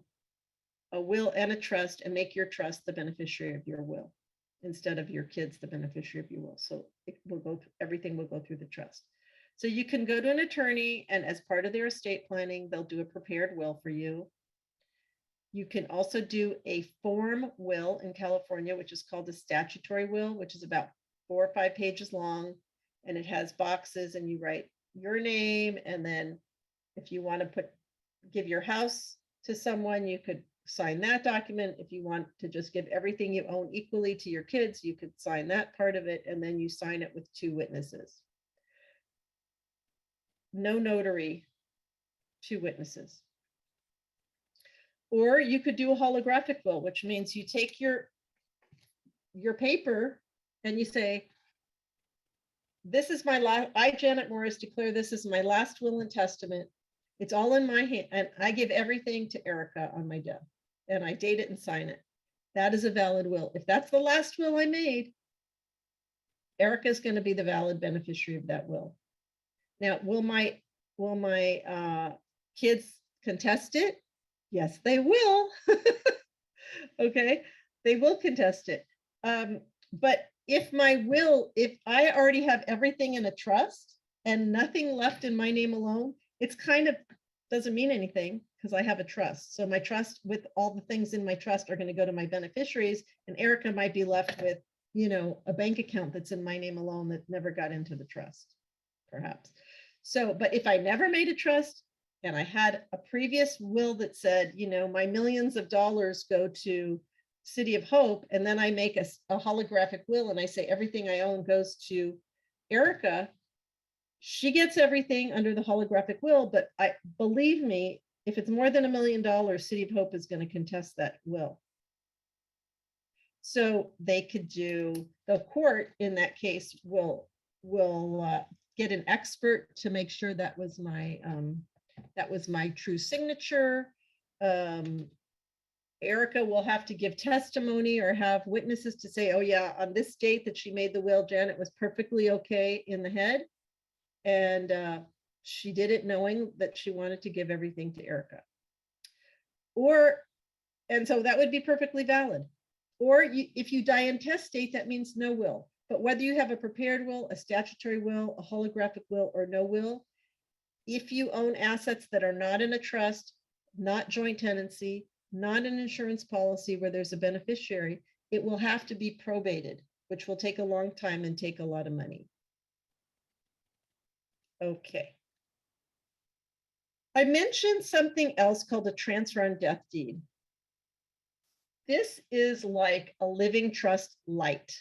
a will and a trust and make your trust the beneficiary of your will instead of your kids the beneficiary of your will. So it will go, everything will go through the trust. So you can go to an attorney, and as part of their estate planning, they'll do a prepared will for you. You can also do a form will in California, which is called a statutory will, which is about 4 or 5 pages long, and it has boxes, and you write your name, and then if you want to give your house to someone, you could sign that document. If you want to just give everything you own equally to your kids, you could sign that part of it, and then you sign it with 2 witnesses. No notary, 2 witnesses. Or you could do a holographic will, which means you take your paper and you say, this is my last, I, Janet Morris, declare this is my last will and testament. It's all in my hand, and I give everything to Erika on my death, and I date it and sign it. That is a valid will. If that's the last will I made, Erika is going to be the valid beneficiary of that will. Now, will my kids contest it? Yes, they will. Okay, they will contest it. But if I already have everything in a trust and nothing left in my name alone, it's kind of doesn't mean anything because I have a trust. So my trust with all the things in my trust are going to go to my beneficiaries, and Erika might be left with, a bank account that's in my name alone that never got into the trust, perhaps. So, but if I never made a trust and I had a previous will that said, my millions of dollars go to City of Hope, and then I make a holographic will and I say everything I own goes to Erika, she gets everything under the holographic will, but believe me, if it's more than $1 million, City of Hope is going to contest that will. So they could do, the court in that case will get an expert to make sure that was my true signature. Erika will have to give testimony or have witnesses to say, oh yeah, on this date that she made the will, Janet was perfectly okay in the head. And she did it knowing that she wanted to give everything to Erika. And so that would be perfectly valid. Or if you die intestate, that means no will. But whether you have a prepared will, a statutory will, a holographic will, or no will, if you own assets that are not in a trust, not joint tenancy, not an insurance policy where there's a beneficiary, it will have to be probated, which will take a long time and take a lot of money. Okay. I mentioned something else called a transfer on death deed. This is like a living trust light.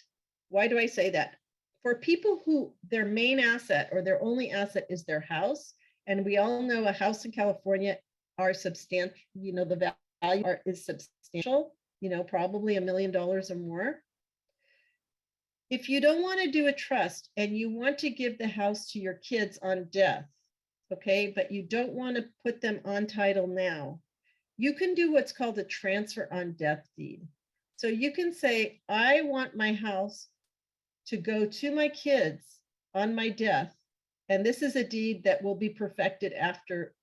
Why do I say that? For people who their main asset or their only asset is their house, and we all know a house in California are substantial, you know, the value is substantial, you know, probably $1 million or more. If you don't want to do a trust and you want to give the house to your kids on death, okay, but you don't want to put them on title now, you can do what's called a transfer on death deed. So you can say, I want my house to go to my kids on my death, and this is a deed that will be perfected after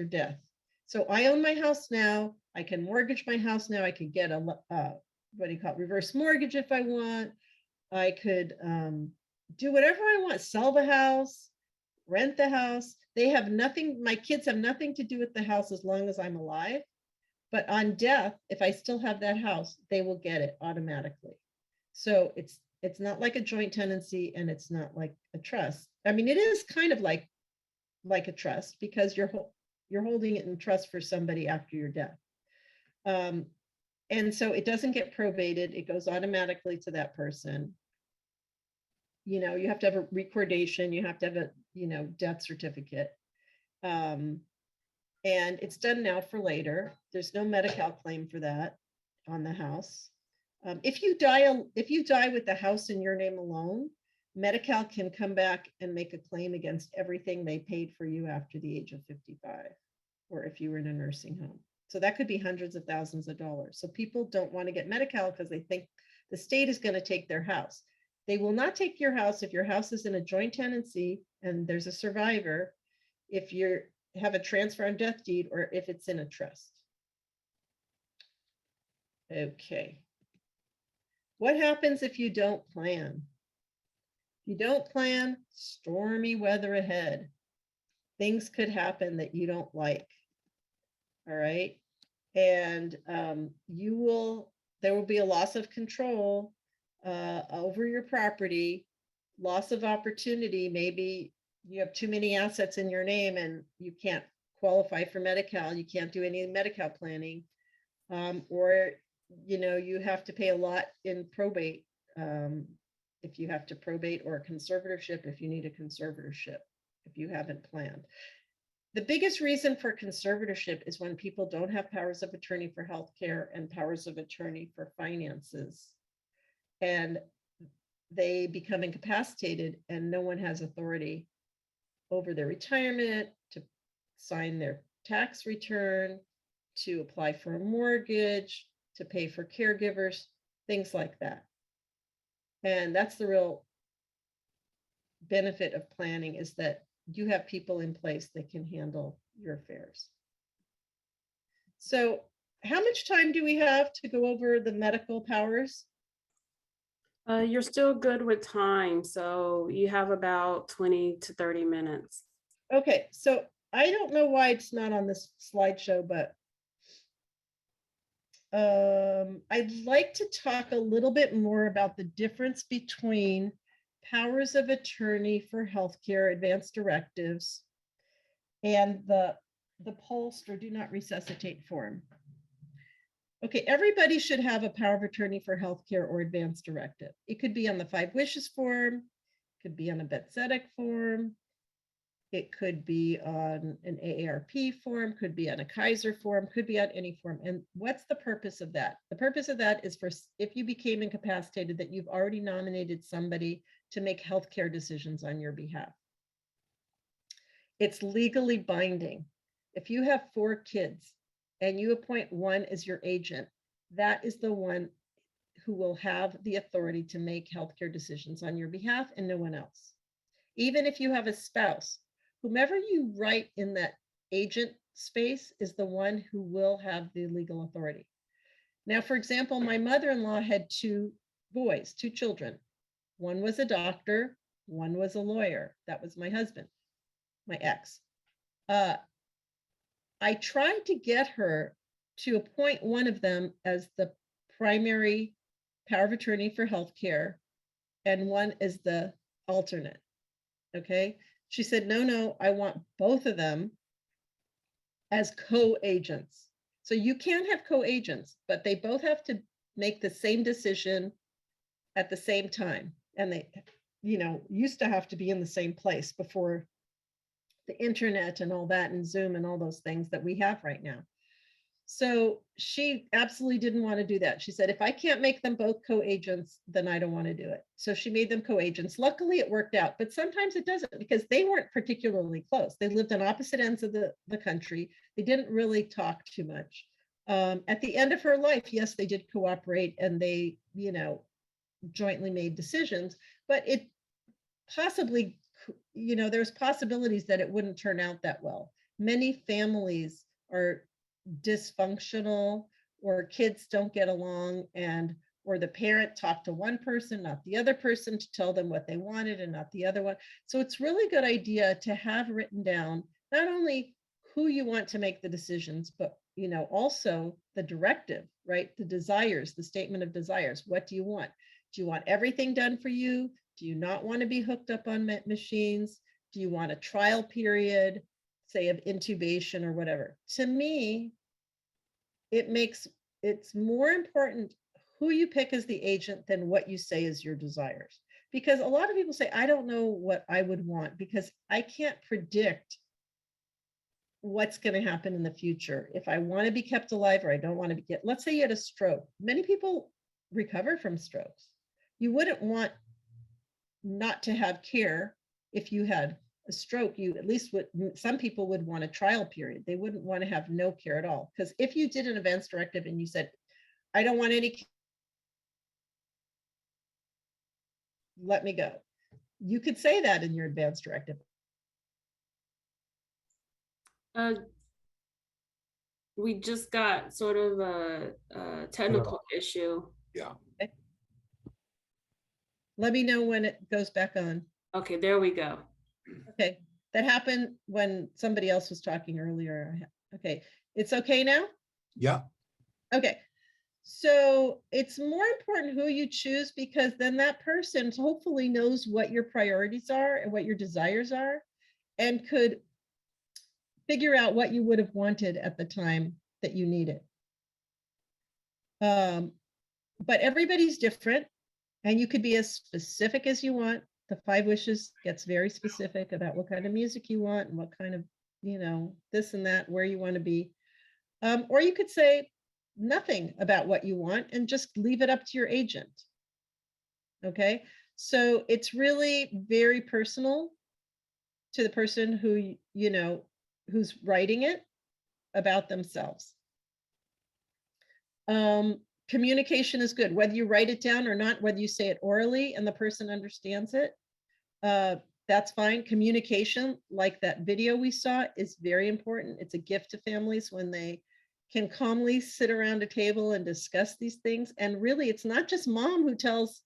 death. So I own my house now. I can mortgage my house now. I could get a what do you call it, reverse mortgage if I want. I could do whatever I want, sell the house, rent the house. They have nothing, my kids have nothing to do with the house as long as I'm alive. But on death, if I still have that house, they will get it automatically. So it's not like a joint tenancy and it's not like a trust. I mean, it is kind of like a trust because you're holding it in trust for somebody after your death. And so it doesn't get probated. It goes automatically to that person. You know, you have to have a recordation. You have to have a, you know, death certificate. And it's done now for later. There's no Medi-Cal claim for that on the house. If you die with the house in your name alone, Medi-Cal can come back and make a claim against everything they paid for you after the age of 55, or if you were in a nursing home. So that could be hundreds of thousands of dollars. So people don't want to get Medi-Cal because they think the state is going to take their house. They will not take your house if your house is in a joint tenancy and there's a survivor, if you have a transfer on death deed, or if it's in a trust. Okay. What happens if you don't plan? If you don't plan, stormy weather ahead. Things could happen that you don't like. All right. And there will be a loss of control over your property, loss of opportunity. Maybe you have too many assets in your name and you can't qualify for Medi-Cal. You can't do any Medi-Cal planning, or you know, you have to pay a lot in probate if you have to probate, or a conservatorship if you need a conservatorship if you haven't planned. The biggest reason for conservatorship is when people don't have powers of attorney for healthcare and powers of attorney for finances, and they become incapacitated and no one has authority over their retirement, to sign their tax return, to apply for a mortgage, to pay for caregivers, things like that. And that's the real benefit of planning, is that you have people in place that can handle your affairs. So how much time do we have to go over the medical powers? You're still good with time. So you have about 20 to 30 minutes. Okay, so I don't know why it's not on this slideshow, but I'd like to talk a little bit more about the difference between powers of attorney for healthcare advanced directives and the POLST, or do not resuscitate form. Okay, everybody should have a power of attorney for healthcare or advanced directive. It could be on the 5 wishes form, it could be on a Betzetic form, it could be on an AARP form, could be on a Kaiser form, could be on any form. And what's the purpose of that? The purpose of that is for, if you became incapacitated, that you've already nominated somebody to make healthcare decisions on your behalf. It's legally binding. If you have 4 kids and you appoint one as your agent, that is the one who will have the authority to make healthcare decisions on your behalf and no one else. Even if you have a spouse, whomever you write in that agent space is the one who will have the legal authority. Now, for example, my mother-in-law had 2 boys, 2 children. One was a doctor, one was a lawyer. That was my husband, my ex. I tried to get her to appoint one of them as the primary power of attorney for healthcare and one as the alternate. Okay. She said, no, I want both of them as co-agents. So you can have co-agents, but they both have to make the same decision at the same time. And they, used to have to be in the same place before the internet and all that and Zoom and all those things that we have right now. So she absolutely didn't want to do that. She said, if I can't make them both co-agents, then I don't want to do it. So she made them co-agents. Luckily, it worked out, but sometimes it doesn't because they weren't particularly close. They lived on opposite ends of the country. They didn't really talk too much. At the end of her life, yes, they did cooperate and they, jointly made decisions, but it possibly, there's possibilities that it wouldn't turn out that well. Many families are dysfunctional, or kids don't get along, or the parent talked to one person, not the other person, to tell them what they wanted and not the other one. So it's really good idea to have written down not only who you want to make the decisions, but also the directive, right? The desires, the statement of desires. What do you want? Do you want everything done for you? Do you not want to be hooked up on machines? Do you want a trial period, say of intubation or whatever? To me, it's more important who you pick as the agent than what you say is your desires. Because a lot of people say, I don't know what I would want because I can't predict what's going to happen in the future. If I want to be kept alive or I don't want to be kept, let's say you had a stroke. Many people recover from strokes. You wouldn't want not to have care if you had a stroke. You at least some people would want a trial period. They wouldn't want to have no care at all. Because if you did an advance directive and you said, I don't want any, let me go. You could say that in your advance directive. We just got sort of a technical issue. Yeah. Okay. Let me know when it goes back on. Okay, there we go. Okay, that happened when somebody else was talking earlier. Okay, it's okay now? Yeah. Okay, so it's more important who you choose because then that person hopefully knows what your priorities are and what your desires are and could figure out what you would have wanted at the time that you need it. But everybody's different and you could be as specific as you want. The 5 wishes gets very specific about what kind of music you want and what kind of, this and that, where you want to be. Or you could say nothing about what you want and just leave it up to your agent. Okay, so it's really very personal to the person who, who's writing it about themselves. Communication is good, whether you write it down or not, whether you say it orally and the person understands it, that's fine. Communication, like that video we saw, is very important. It's a gift to families when they can calmly sit around a table and discuss these things. And really, it's not just mom who tells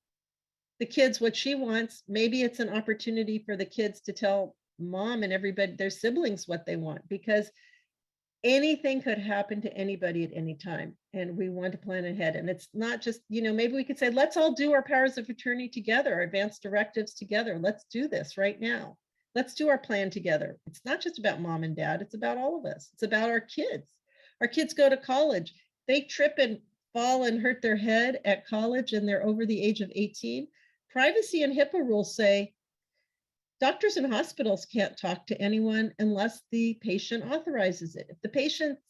the kids what she wants. Maybe it's an opportunity for the kids to tell mom and everybody, their siblings, what they want, because anything could happen to anybody at any time. And we want to plan ahead. And it's not just, maybe we could say, let's all do our powers of attorney together, our advanced directives together. Let's do this right now. Let's do our plan together. It's not just about mom and dad. It's about all of us. It's about our kids. Our kids go to college. They trip and fall and hurt their head at college and they're over the age of 18. Privacy and HIPAA rules say doctors and hospitals can't talk to anyone unless the patient authorizes it. If the patient's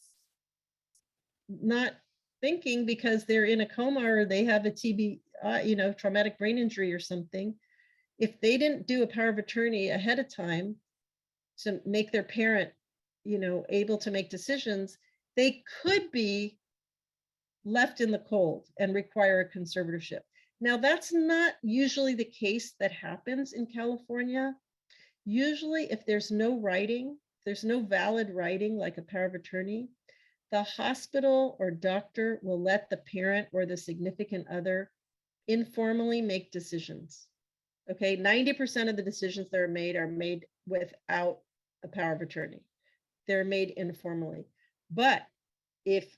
not thinking because they're in a coma or they have a TB, traumatic brain injury or something, if they didn't do a power of attorney ahead of time to make their parent, able to make decisions, they could be left in the cold and require a conservatorship. Now, that's not usually the case that happens in California. Usually, if there's no writing, there's no valid writing like a power of attorney, the hospital or doctor will let the parent or the significant other informally make decisions. Okay, 90% of the decisions that are made without a power of attorney. They're made informally. But if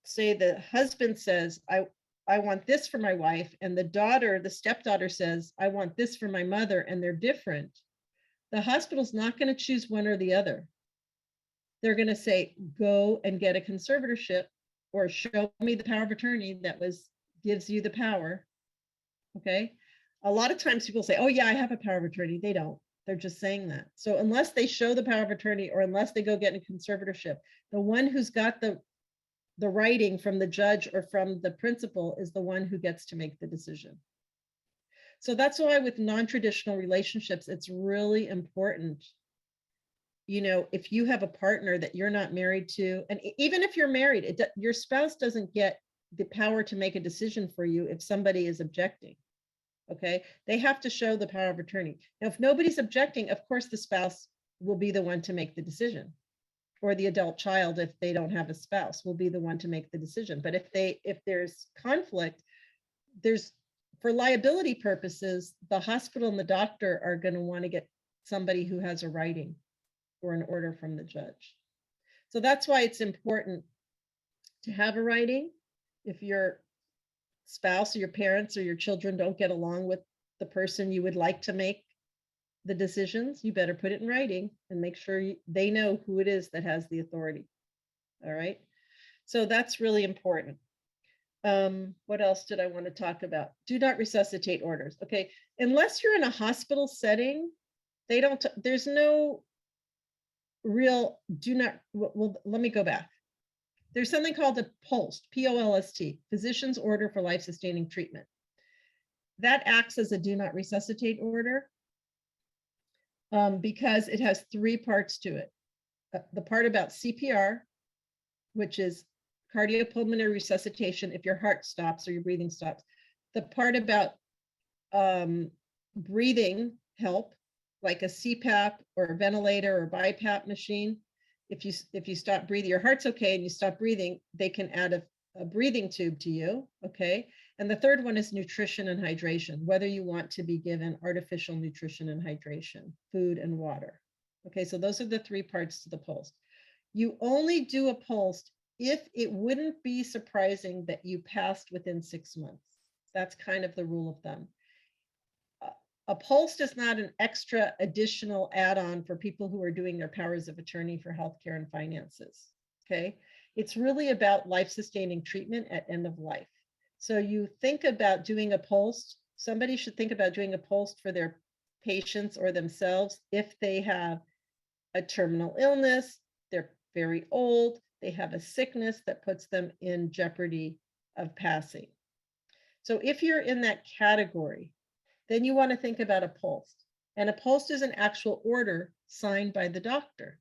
say the husband says, I want this for my wife, and the stepdaughter says, I want this for my mother, and they're different, the hospital's not going to choose one or the other. They're going to say, go and get a conservatorship, or show me the power of attorney that gives you the power. Okay. A lot of times people say, oh yeah, I have a power of attorney. They don't. They're just saying that. So unless they show the power of attorney, or unless they go get a conservatorship, the one who's got the writing from the judge or from the principal is the one who gets to make the decision. So that's why with non-traditional relationships, it's really important. You know, if you have a partner that you're not married to, and even if you're married, your spouse doesn't get the power to make a decision for you if somebody is objecting. Okay, they have to show the power of attorney. Now, if nobody's objecting, of course, the spouse will be the one to make the decision, or the adult child, if they don't have a spouse, will be the one to make the decision. But if there's conflict, for liability purposes, the hospital and the doctor are going to want to get somebody who has a writing or an order from the judge. So that's why it's important to have a writing. If your spouse or your parents or your children don't get along with the person you would like to make the decisions, you better put it in writing and make sure they know who it is that has the authority. All right. So that's really important. What else did I want to talk about? Do not resuscitate orders. Okay. Unless you're in a hospital setting, there's no real well, let me go back. There's something called a POLST, P-O-L-S-T, Physician's Order for Life-Sustaining Treatment. That acts as a do not resuscitate order because it has three parts to it. The part about CPR, which is cardiopulmonary resuscitation if your heart stops or your breathing stops. The part about breathing help, like a CPAP or a ventilator or BiPAP machine. If you stop breathing, your heart's okay and you stop breathing, they can add a breathing tube to you, okay? And the third one is nutrition and hydration, whether you want to be given artificial nutrition and hydration, food and water. Okay, so those are the three parts to the POLST. You only do a POLST if it wouldn't be surprising that you passed within 6 months. That's kind of the rule of thumb. A POLST is not an extra additional add-on for people who are doing their powers of attorney for healthcare and finances, okay? It's really about life-sustaining treatment at end of life. So you think about doing a POLST, somebody should think about doing a POLST for their patients or themselves if they have a terminal illness, they're very old, they have a sickness that puts them in jeopardy of passing. So if you're in that category, then you want to think about a POLST. And a POLST is an actual order signed by the doctor.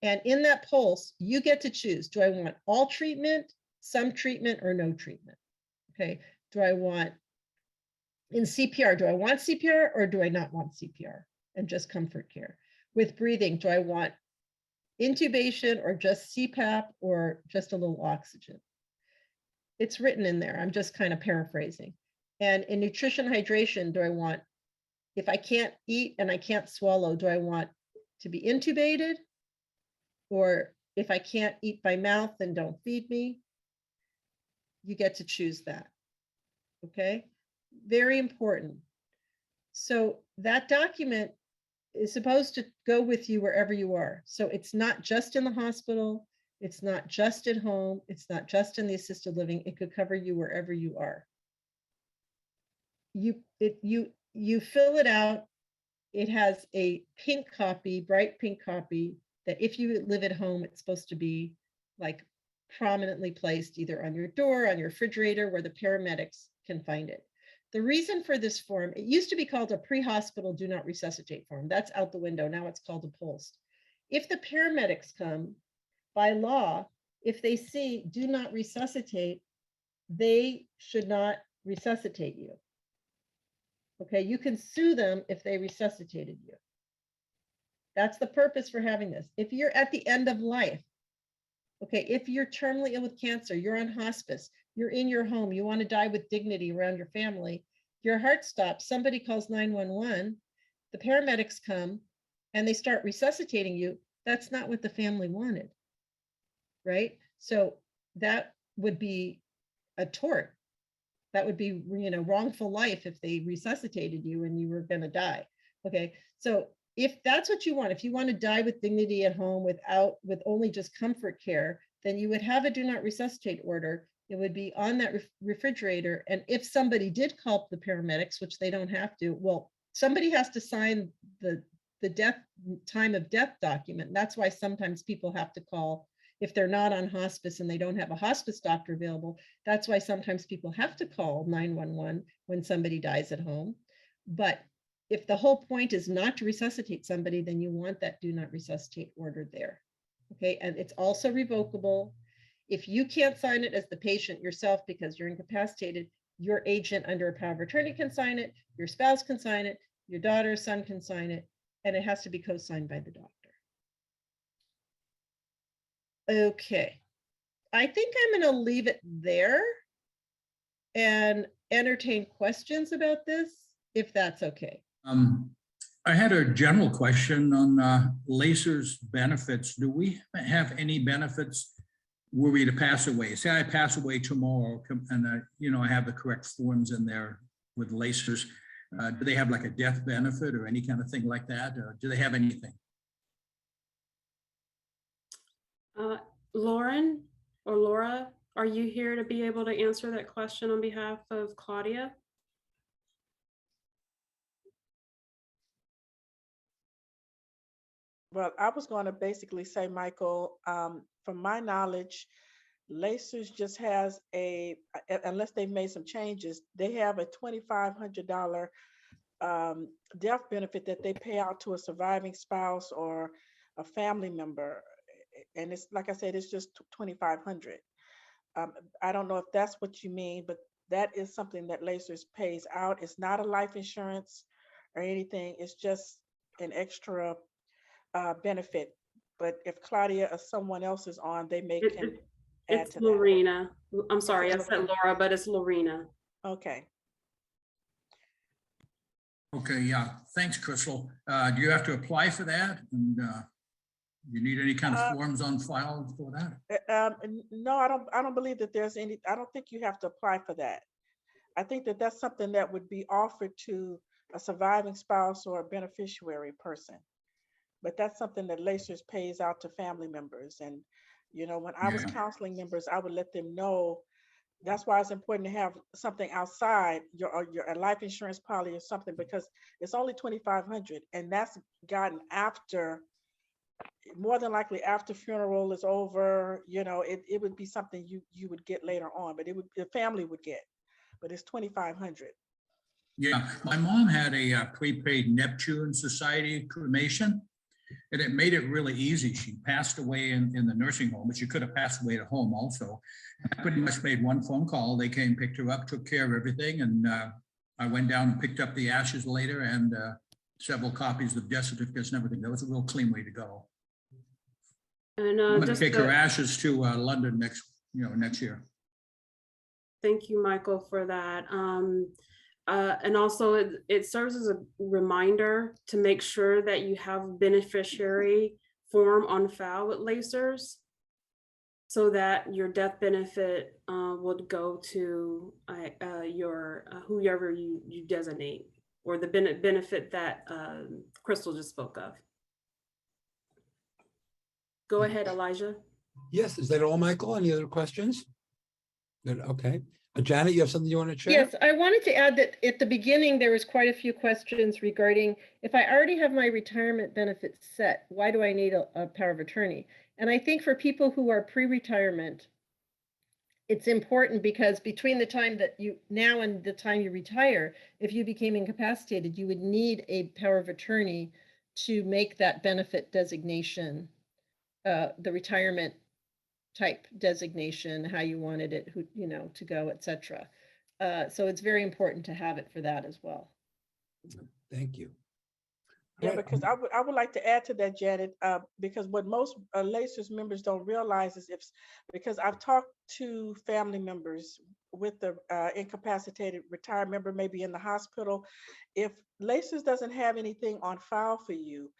And in that POLST, you get to choose, do I want all treatment, some treatment, or no treatment? Okay, do I want, in CPR, do I want CPR or do I not want CPR and just comfort care? With breathing, do I want intubation or just CPAP or just a little oxygen? It's written in there, I'm just kind of paraphrasing. And in nutrition hydration, do I want, if I can't eat and I can't swallow, do I want to be intubated? Or if I can't eat by mouth, then don't feed me. You get to choose that. Okay, very important. So that document is supposed to go with you wherever you are. So it's not just in the hospital, it's not just at home, it's not just in the assisted living, it could cover you wherever you are. You fill it out. It has a pink copy, bright pink copy, that if you live at home, it's supposed to be like prominently placed either on your door, on your refrigerator, where the paramedics can find it. The reason for this form, it used to be called a pre-hospital do not resuscitate form. That's out the window. Now it's called a POLST. If the paramedics come, by law, if they see do not resuscitate, they should not resuscitate you. Okay, you can sue them if they resuscitated you. That's the purpose for having this. If you're at the end of life, okay, if you're terminally ill with cancer, you're on hospice, you're in your home, you want to die with dignity around your family, your heart stops, somebody calls 911, the paramedics come and they start resuscitating you, that's not what the family wanted, right? So that would be a tort. That would be, wrongful life if they resuscitated you and you were going to die. Okay, so if that's what you want, if you want to die with dignity at home with only just comfort care, then you would have a do not resuscitate order. It would be on that refrigerator. And if somebody did call the paramedics, which they don't have to, well, somebody has to sign the time of death document. That's why sometimes people have to call if they're not on hospice and they don't have a hospice doctor available. That's why sometimes people have to call 911 when somebody dies at home. But if the whole point is not to resuscitate somebody, then you want that do not resuscitate order there. Okay, and it's also revocable. If you can't sign it as the patient yourself because you're incapacitated, your agent under a power of attorney can sign it, your spouse can sign it, your daughter or son can sign it, and it has to be co-signed by the doctor. Okay, I think I'm going to leave it there and entertain questions about this, if that's okay. I had a general question on LACER's benefits. Do we have any benefits were we to pass away? Say I pass away tomorrow and I have the correct forms in there with LACER's. Do they have like a death benefit or any kind of thing like that? Do they have anything? Lauren or Laura, are you here to be able to answer that question on behalf of Claudia? Well, I was going to basically say, Michael, from my knowledge, LACER's just has unless they've made some changes, they have a $2,500 death benefit that they pay out to a surviving spouse or a family member. And it's, like I said, it's just $2,500. I don't know if that's what you mean, but that is something that LACER's pays out. It's not a life insurance or anything. It's just an extra benefit. But if Claudia or someone else is on, they may can add It's to Lorena. I'm sorry, I It's said Laura, but it's Lorena. Okay. Okay, yeah. Thanks, Crystal. Do you have to apply for that? And you need any kind of forms on file for that? No, I don't believe that there's any. I don't think you have to apply for that. I think that that's something that would be offered to a surviving spouse or a beneficiary person. But that's something that LACER's pays out to family members. And, when I was counseling members, I would let them know. That's why it's important to have something outside your life insurance policy or something, because it's only $2,500, and that's gotten after, more than likely after funeral is over. It would be something you would get later on, but the family would get, but it's $2,500. Yeah, my mom had a prepaid Neptune Society cremation, and it made it really easy. She passed away in the nursing home, but she could have passed away at home also. I pretty much made one phone call. They came, picked her up, took care of everything, and I went down and picked up the ashes later and several copies of death certificates and everything. That was a real clean way to go. And I'm going to take her ashes to London next year. Thank you, Michael, for that. And also it serves as a reminder to make sure that you have beneficiary form on file with LACER's so that your death benefit would go to your whoever you designate, or the benefit that Crystal just spoke of. Go ahead, Elijah. Yes, is that all, Michael? Any other questions? Good, okay. Janet, you have something you want to share? Yes, I wanted to add that at the beginning, there was quite a few questions regarding, if I already have my retirement benefits set, why do I need a power of attorney? And I think for people who are pre-retirement, it's important because between the time that now and the time you retire, if you became incapacitated, you would need a power of attorney to make that benefit designation, the retirement type designation, how you wanted it, to go, etc. So it's very important to have it for that as well. Thank you. Yeah, because I would like to add to that, Janet, because what most LACER's members don't realize is because I've talked to family members with the incapacitated retired member, maybe in the hospital. If LACER's doesn't have anything on file for you,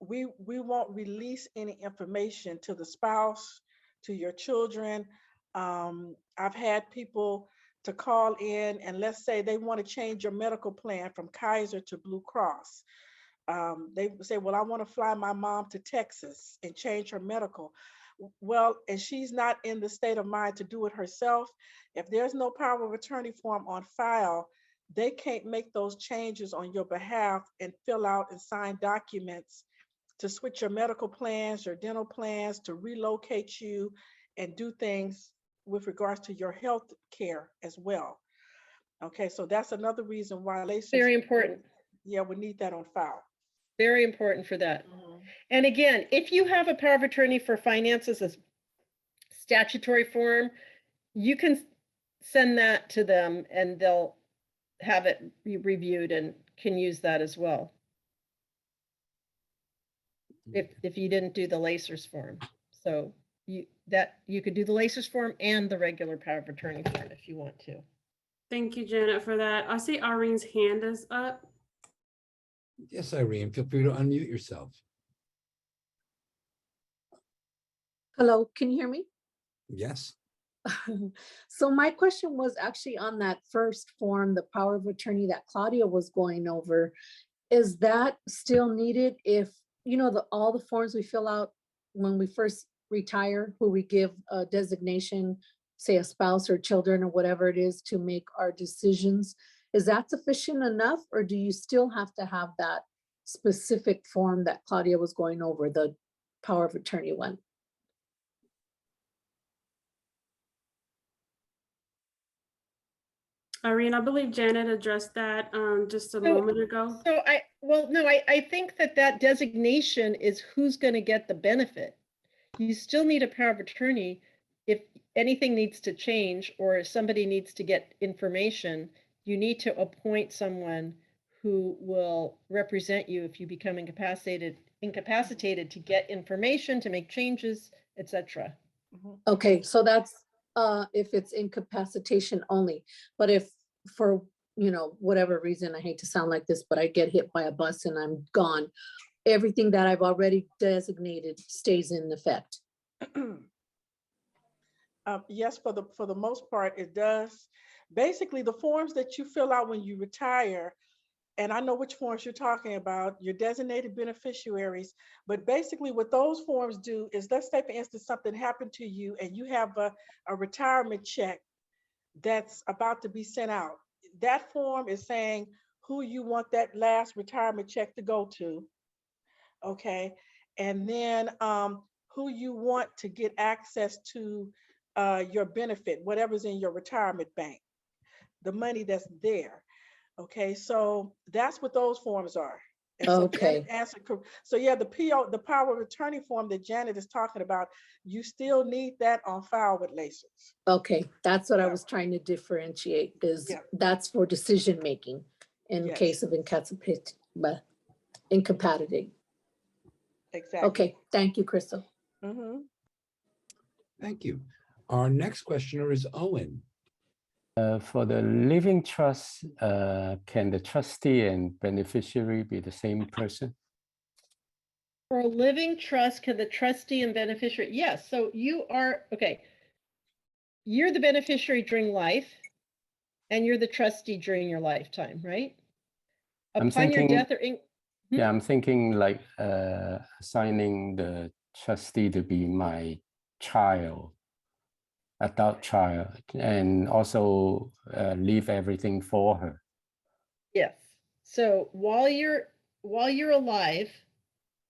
we won't release any information to the spouse, to your children, I've had people to call in and let's say they want to change your medical plan from Kaiser to Blue Cross. They say, well, I want to fly my mom to Texas and change her medical. Well, and she's not in the state of mind to do it herself. If there's no power of attorney form on file, they can't make those changes on your behalf and fill out and sign documents to switch your medical plans, your dental plans, to relocate you and do things with regards to your health care as well. Okay, so that's another reason why Very important. Yeah, we need that on file. Very important for that. And again, if you have a power of attorney for finances, a statutory form, you can send that to them and they'll have it reviewed and can use that as well. If you didn't do the LACERS form. So you could do the LACERS form and the regular power of attorney form if you want to. Thank you, Janet, for that. I see Irene's hand is up. Yes, Irene, feel free to unmute yourself. Hello, can you hear me? Yes. So my question was actually on that first form, the power of attorney that Claudia was going over. Is that still needed if, you know, all the forms we fill out when we first retire, who we give a designation, say a spouse or children or whatever it is to make our decisions? Is that sufficient enough, or do you still have to have that specific form that Claudia was going over, the power of attorney one? Irene, I believe Janet addressed that just a moment ago. So I think that designation is who's going to get the benefit. You still need a power of attorney if anything needs to change or if somebody needs to get information. You need to appoint someone who will represent you if you become incapacitated to get information, to make changes, etc. Okay, so that's if it's incapacitation only, but if for, you know, whatever reason, I hate to sound like this, but I get hit by a bus and I'm gone, everything that I've already designated stays in effect. Yes, for the most part, it does. Basically, the forms that you fill out when you retire, and I know which forms you're talking about, your designated beneficiaries, but basically what those forms do is, let's say for instance, something happened to you and you have a retirement check that's about to be sent out. That form is saying who you want that last retirement check to go to, okay? And then who you want to get access to your benefit, whatever's in your retirement bank, the money that's there. Okay, so that's what those forms are. And so okay. So yeah, the power of attorney form that Janet is talking about, you still need that on file with LACERS. Okay, that's what I was trying to differentiate, is that's for decision making in case of incapacitating. Exactly. Okay, thank you, Crystal. Thank you. Our next questioner is Owen. For the living trust, can the trustee and beneficiary be the same person? For a living trust, can the trustee and beneficiary? Yes. So you are, okay. You're the beneficiary during life and you're the trustee during your lifetime, right? Upon your death or yeah, I'm thinking like assigning the trustee to be my child, adult child, and also leave everything for her. Yes. So while you're alive,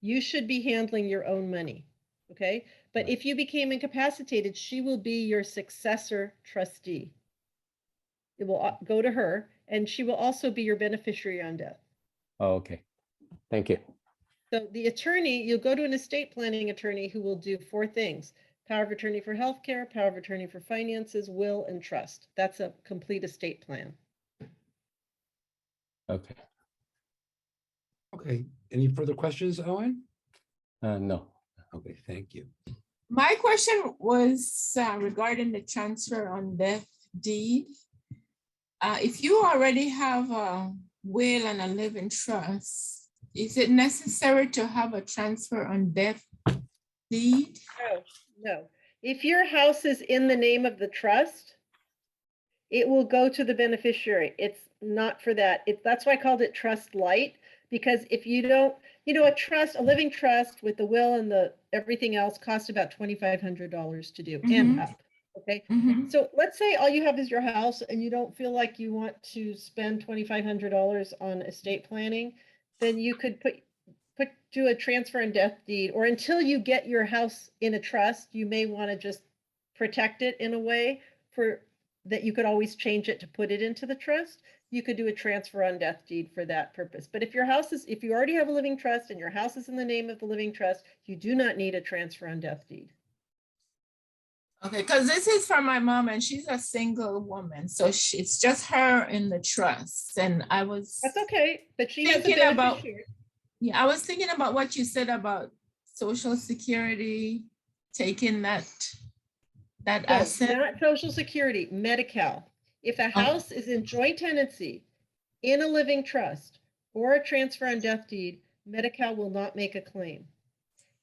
you should be handling your own money. Okay. But if you became incapacitated, she will be your successor trustee. It will go to her, and she will also be your beneficiary on death. Oh, okay. Thank you. So the attorney, you'll go to an estate planning attorney who will do 4 things: power of attorney for healthcare, power of attorney for finances, will, and trust. That's a complete estate plan. Okay. Okay. Any further questions, Owen? No. Okay, thank you. My question was regarding the transfer on death deed. If you already have a will and a living trust, is it necessary to have a transfer on death deed? No. If your house is in the name of the trust, it will go to the beneficiary. It's not for that. That's why I called it trust light, because if you don't, a trust, a living trust with the will and the everything else costs about $2,500 to do and up. Okay. So let's say all you have is your house and you don't feel like you want to spend $2,500 on estate planning, then you could do a transfer and death deed, or until you get your house in a trust, you may want to just protect it in a way for that you could always change it to put it into the trust. You could do a transfer on death deed for that purpose. But if if you already have a living trust and your house is in the name of the living trust, you do not need a transfer on death deed. Okay, because this is for my mom and she's a single woman. So it's just her in the trust. And I was That's okay, but she has a thinking about, beneficiary. yeah, I was thinking about what you said about Social Security, taking that asset. Not Social Security, Medi-Cal. If a house is in joint tenancy, in a living trust, or a transfer on death deed, Medi-Cal will not make a claim.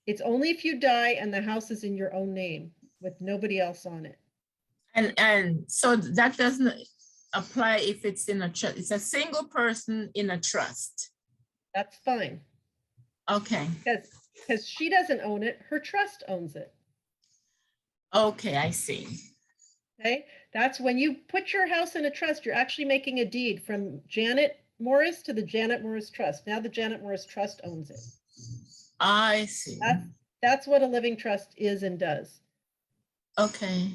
It's only if you die and the house is in your own name with nobody else on it. And so that doesn't apply if it's in a trust. It's a single person in a trust. That's fine. Okay. Because she doesn't own it, her trust owns it. Okay, I see. Okay, that's when you put your house in a trust, you're actually making a deed from Janet Morris to the Janet Morris Trust. Now the Janet Morris Trust owns it. I see. That's what a living trust is and does. Okay.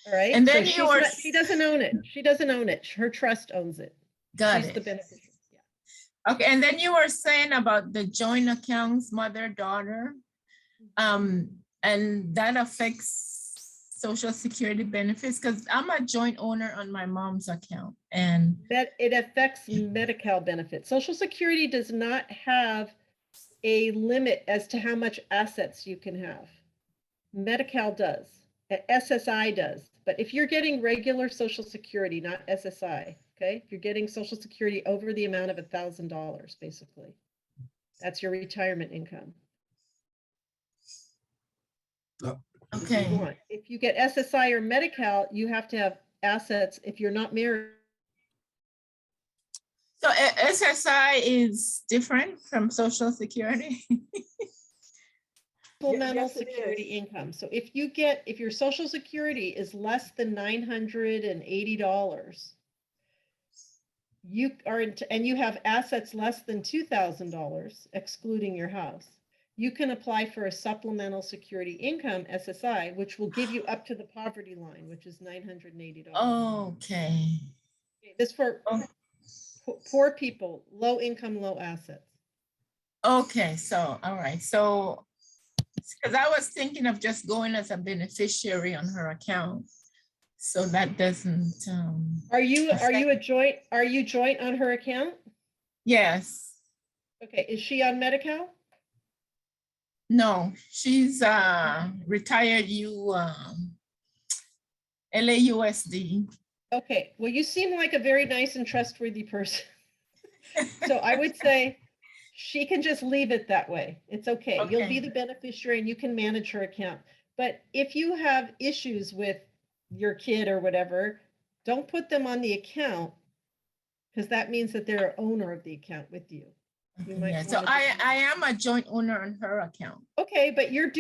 All right. And then she doesn't own it. She doesn't own it. Her trust owns it. Got She's it. the beneficiary. Okay, and then you were saying about the joint accounts, mother, daughter, and that affects Social Security benefits because I'm a joint owner on my mom's account, and that it affects Medi-Cal benefits. Social Security does not have a limit as to how much assets you can have. Medi-Cal does. SSI does. But if you're getting regular Social Security, not SSI, okay? If you're getting Social Security over the amount of $1,000, basically, that's your retirement income. Okay. If you get SSI or Medi-Cal, you have to have assets if you're not married. So SSI is different from Social Security? Supplemental security income. So if your Social Security is less than $980, and you have assets less than $2,000, excluding your house, you can apply for a supplemental security income, SSI, which will give you up to the poverty line, which is $980. Okay. This for poor people, low income, low assets. Okay, so, all right. So, because I was thinking of just going as a beneficiary on her account. So that doesn't. Are you joint on her account? Yes. Okay, is she on Medi-Cal? No, she's retired LAUSD. Okay, well, you seem like a very nice and trustworthy person. So I would say she can just leave it that way. It's okay. You'll be the beneficiary and you can manage her account. But if you have issues with your kid or whatever, don't put them on the account because that means that they're owner of the account with you. Yeah, so I am a joint owner on her account. Okay, but you're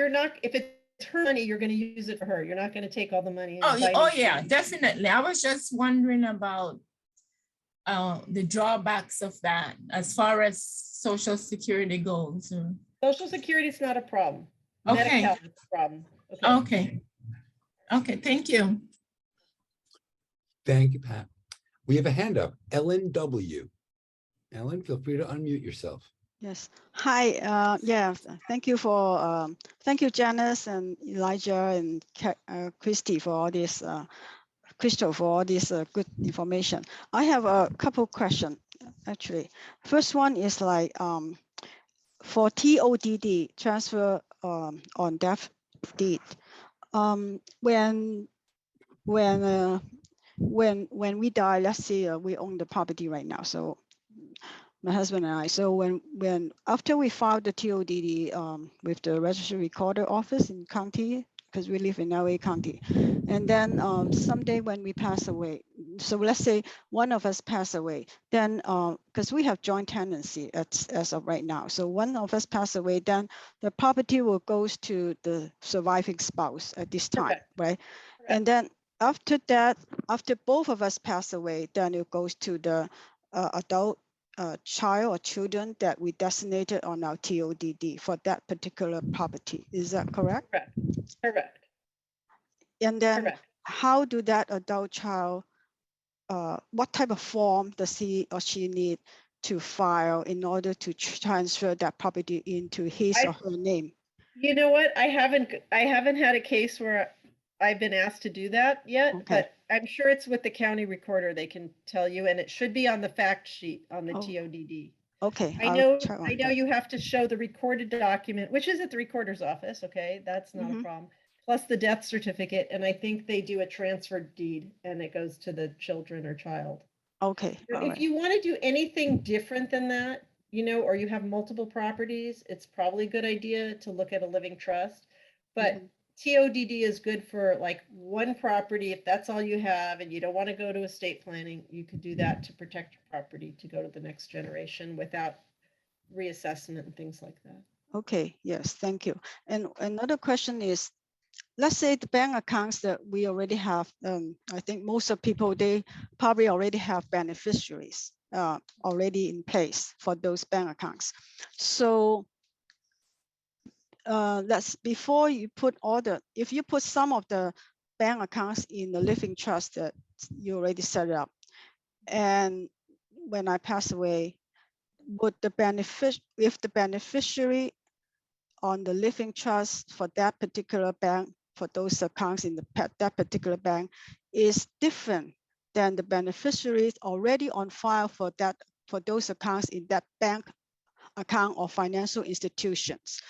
not, if it's her money, you're going to use it for her. You're not going to take all the money. Oh yeah, definitely. I was just wondering about the drawbacks of that as far as Social Security goes. Social Security is not a problem. Okay. Medi-Cal is a problem. Okay. Okay, thank you. Thank you, Pat. We have a hand up, Ellen W. Ellen, feel free to unmute yourself. Yes. Hi. Yeah. Thank you Janice and Elijah and Christy for all this. Crystal for all this good information. I have a couple questions actually. First one is like for TODD, transfer on death deed. When we die, let's say we own the property right now. So my husband and I. So when after we file the TODD with the registry recorder office in county, because we live in LA County. And then someday when we pass away, so let's say one of us pass away, then because we have joint tenancy as of right now. So one of us pass away, then the property will goes to the surviving spouse at this time, right? And then after that, after both of us pass away, then it goes to the adult child or children that we designated on our TODD for that particular property. Is that correct? Correct. Correct. And then Correct. how do that adult child, what type of form does he or she need to file in order to transfer that property into his or her name? You know what? I haven't had a case where I've been asked to do that yet, but I'm sure it's with the county recorder. They can tell you, and it should be on the fact sheet on the TODD. Okay. I know you have to show the recorded document, which is at the recorder's office. Okay, that's not a problem. Plus the death certificate, and I think they do a transfer deed, and it goes to the children or child. Okay. If you want to do anything different than that, you know, or you have multiple properties, it's probably a good idea to look at a living trust. But TODD is good for like one property. If that's all you have and you don't want to go to estate planning, you could do that to protect your property to go to the next generation without reassessment and things like that. Okay, yes, thank you. And another question is, let's say the bank accounts that we already have, I think most of people, they probably already have beneficiaries already in place for those bank accounts. So before you put if you put some of the bank accounts in the living trust that you already set up, and when I pass away, would the if the beneficiary on the living trust for that particular bank, for those accounts in that particular bank, is different than the beneficiaries already on file for those accounts in that bank account or financial institutions.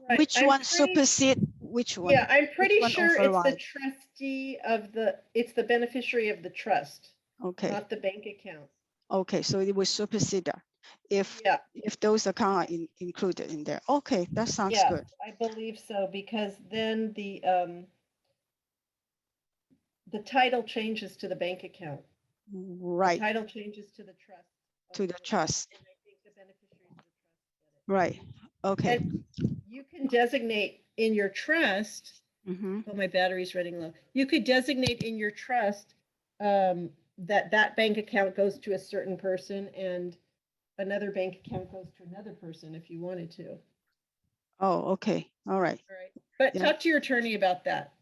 Right. Which one supersede which one? Yeah, I'm pretty sure it's the override? trustee of it's the beneficiary of the trust, not the bank account. Okay, so it will supersede that if those accounts are included in there. Okay, that sounds good. I believe so, because then the title changes to the bank account. Right. The title changes to the trust. To the trust. And I think the beneficiaries of the trust get it. Right. Okay. And you can designate in your trust. Oh, my battery's running low. You could designate in your trust that bank account goes to a certain person and another bank account goes to another person if you wanted to. Oh, okay. All right. All right. But talk to your attorney about that.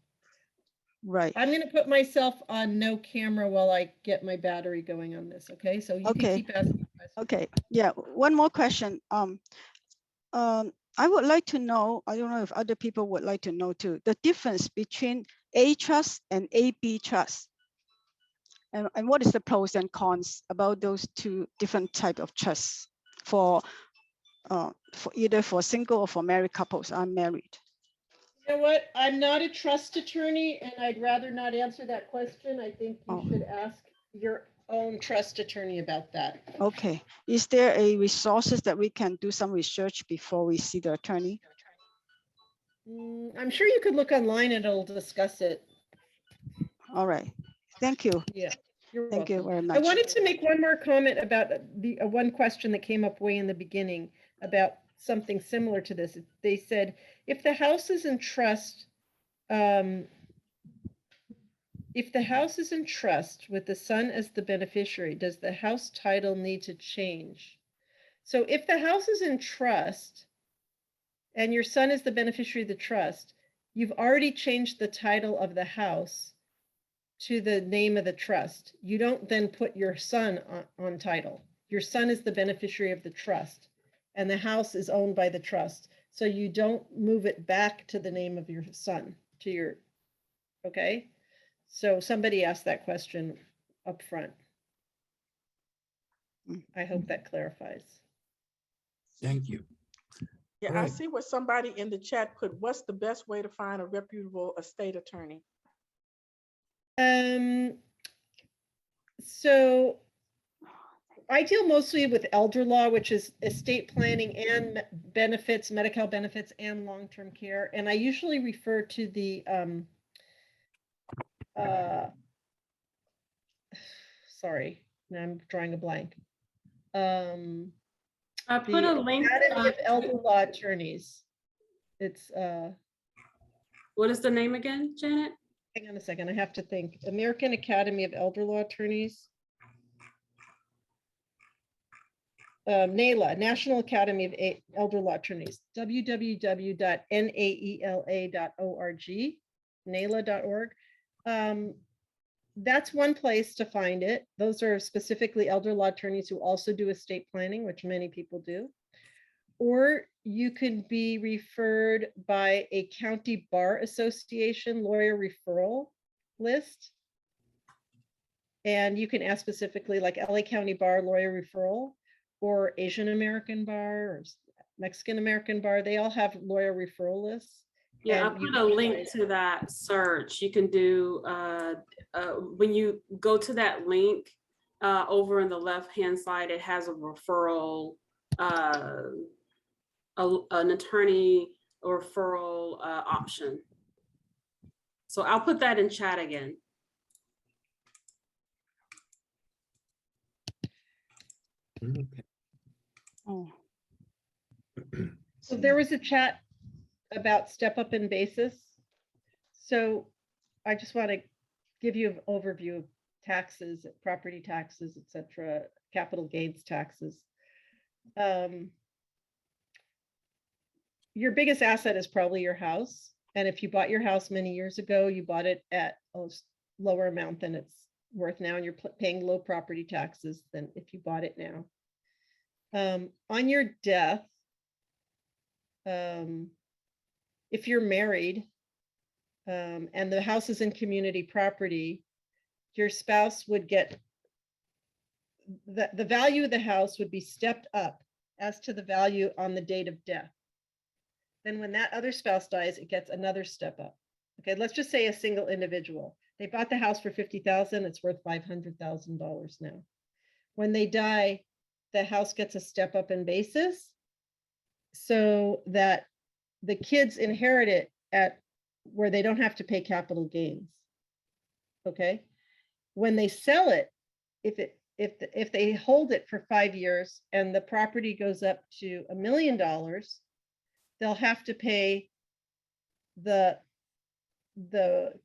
Right. I'm going to put myself on no camera while I get my battery going on this. Okay. So you can keep asking questions. Okay. Yeah. One more question. I would like to know, I don't know if other people would like to know too, the difference between A trust and AB trust. And what is the pros and cons about those two different type of trusts for either for single or for married couples? I'm married. You know what? I'm not a trust attorney, and I'd rather not answer that question. I think you should ask your own trust attorney about that. Okay. Is there a resources that we can do some research before we see the attorney? I'm sure you could look online and it'll discuss it. All right. Thank you. Yeah. Thank you very much. I wanted to make one more comment about the one question that came up way in the beginning about something similar to this. They said, if the house is in trust, with the son as the beneficiary, does the house title need to change? So if the house is in trust and your son is the beneficiary of the trust, you've already changed the title of the house to the name of the trust. You don't then put your son on title. Your son is the beneficiary of the trust and the house is owned by the trust. So you don't move it back to the name of your son, okay? So somebody asked that question up front. I hope that clarifies. Thank you. Yeah, I see what somebody in the chat put. What's the best way to find a reputable estate attorney? So I deal mostly with elder law, which is estate planning and benefits, Medi-Cal benefits and long-term care. And I usually refer to the, sorry, now I'm drawing a blank. I put a The link. Academy of Elder Law Attorneys. It's, what is the name again, Janet? hang on a second, I have to think. American Academy of Elder Law Attorneys. NAELA, National Academy of Elder Law Attorneys, www.naela.org, naela.org. That's one place to find it. Those are specifically elder law attorneys who also do estate planning, which many people do. Or you could be referred by a county bar association lawyer referral list. And you can ask specifically like LA County Bar lawyer referral, or Asian American Bar, or Mexican American Bar. They all have lawyer referral lists. Yeah, and I you put can a link find- to that search. You can do, when you go to that link, over in the left-hand side, it has a referral, an attorney referral option. So I'll put that in chat again. Oh. So there was a chat about step up in basis. So I just want to give you an overview of taxes, property taxes, etc., capital gains taxes. Your biggest asset is probably your house. And if you bought your house many years ago, you bought it at a lower amount than it's worth now, and you're paying low property taxes than if you bought it now. On your death, if you're married and the house is in community property, your spouse would get the value of the house would be stepped up as to the value on the date of death. Then when that other spouse dies, it gets another step up. Okay, let's just say a single individual. They bought the house for $50,000, it's worth $500,000 now. When they die, the house gets a step up in basis so that the kids inherit it at where they don't have to pay capital gains. Okay. When they sell it, if they hold it for 5 years and the property goes up to $1 million, they'll have to pay the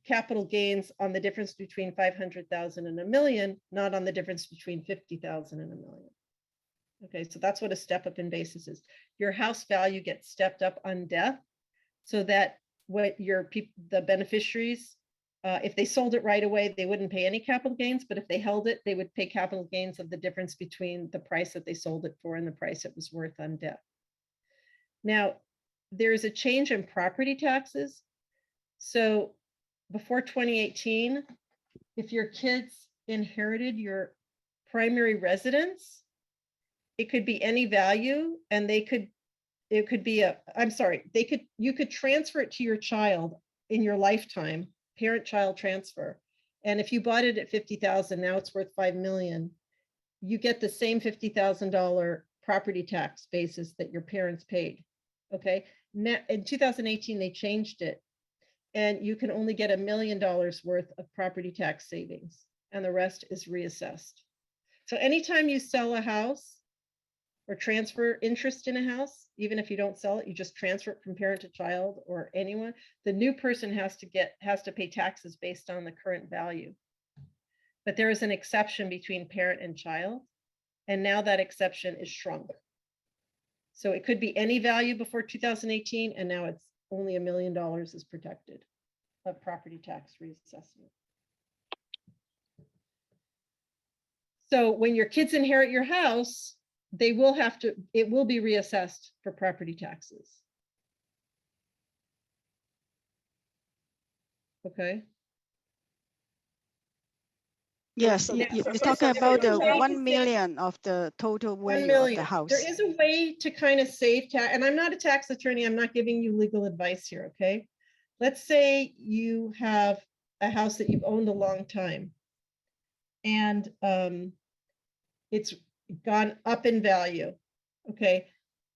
capital gains on the difference between 500,000 and $1 million, not on the difference between 50,000 and $1 million. Okay, so that's what a step up in basis is. Your house value gets stepped up on death so that what the beneficiaries, if they sold it right away, they wouldn't pay any capital gains, but if they held it, they would pay capital gains of the difference between the price that they sold it for and the price it was worth on death. Now, there's a change in property taxes. So before 2018, if your kids inherited your primary residence, it could be any value, and you could transfer it to your child in your lifetime, parent-child transfer. And if you bought it at $50,000, now it's worth $5 million, you get the same $50,000 property tax basis that your parents paid. Okay, now in 2018, they changed it, and you can only get $1 million worth of property tax savings, and the rest is reassessed. So anytime you sell a house or transfer interest in a house, even if you don't sell it, you just transfer it from parent to child or anyone, the new person has to pay taxes based on the current value. But there is an exception between parent and child, and now that exception is shrunk. So it could be any value before 2018, and now it's only $1 million is protected of property tax reassessment. So when your kids inherit your house, it will be reassessed for property taxes. Okay. Yes, you're talking about the 1 million of the total value of the house. There is a way to kind of save tax, and I'm not a tax attorney. I'm not giving you legal advice here. Okay. Let's say you have a house that you've owned a long time, and gone up in value, okay,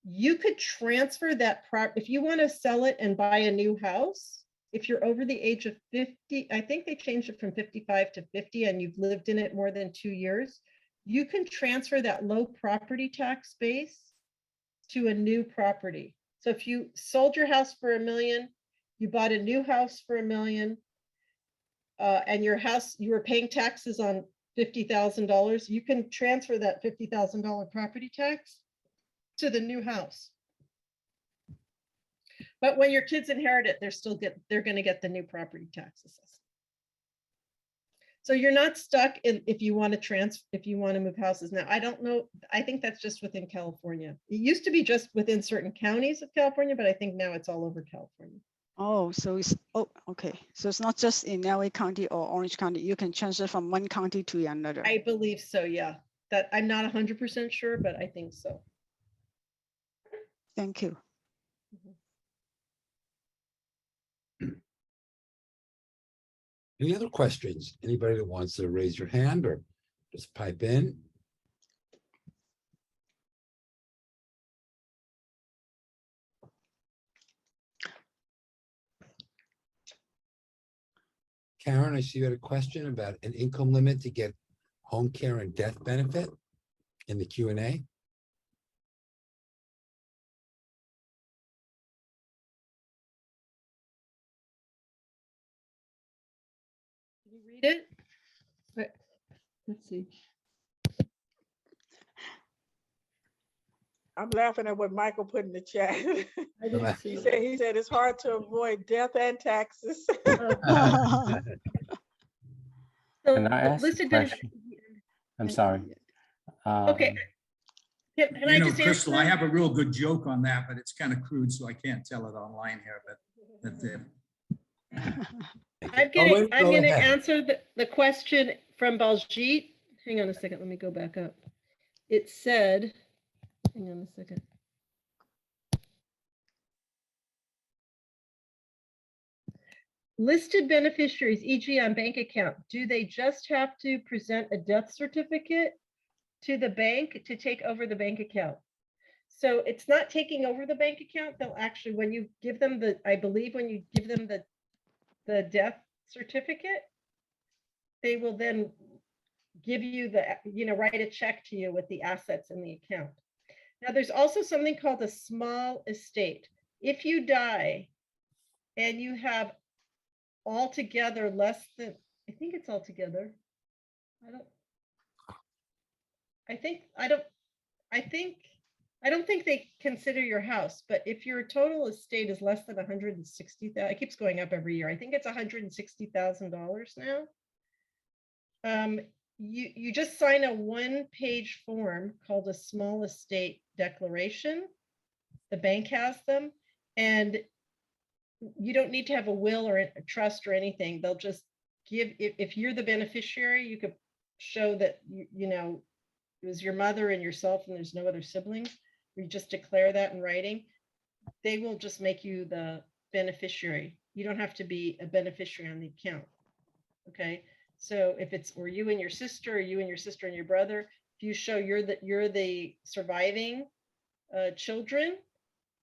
you could transfer that if you want to sell it and buy a new house, if you're over the age of 50, I think they changed it from 55 to 50 and you've lived in it more than 2 years, you can transfer that low property tax base to a new property. So if you sold your house for $1 million, you bought a new house for $1 million, and your house, you were paying taxes on $50,000, you can transfer that $50,000 property tax to the new house. But when your kids inherit it, they're going to get the new property tax assessment. So you're not stuck in if you want to move houses. Now, I don't know. I think that's just within California. It used to be just within certain counties of California, but I think now it's all over California. Oh, so it's, oh, okay. So it's not just in LA County or Orange County. You can transfer from one county to another. I believe so, yeah. That I'm not 100% sure, but I think so. Thank you. Any other questions? Anybody that wants to raise your hand or just pipe in? Karen, I see you had a question about an income limit to get home care and death benefit in the Q&A. Can you read it? Wait, let's see. I'm laughing at what Michael put in the chat. I didn't see He said it's hard to avoid death and taxes. Can I ask a listed question? I'm sorry. Okay. Can You I know, just Crystal, I answer? have a real good joke on that, but it's kind of crude, so I can't tell it online here, but I'm going to answer the question from Baljit. Hang on a second. Let me go back up. It said, hang on a second. Listed beneficiaries, e.g. on bank account, do they just have to present a death certificate to the bank to take over the bank account? So it's not taking over the bank account. They'll actually, when you give them I believe when you give them the death certificate, they will then give you write a check to you with the assets in the account. Now, there's also something called a small estate. If you die and you have altogether less than, I think it's altogether. I don't think they consider your house, but if your total estate is less than 160,000, it keeps going up every year. I think it's $160,000 now. You just sign a one-page form called a small estate declaration. The bank has them, and you don't need to have a will or a trust or anything. They'll just give, if you're the beneficiary, you could show that it was your mother and yourself and there's no other siblings. You just declare that in writing. They will just make you the beneficiary. You don't have to be a beneficiary on the account. Okay. So if it's or you and your sister, or you and your sister and your brother, if you show you're the surviving children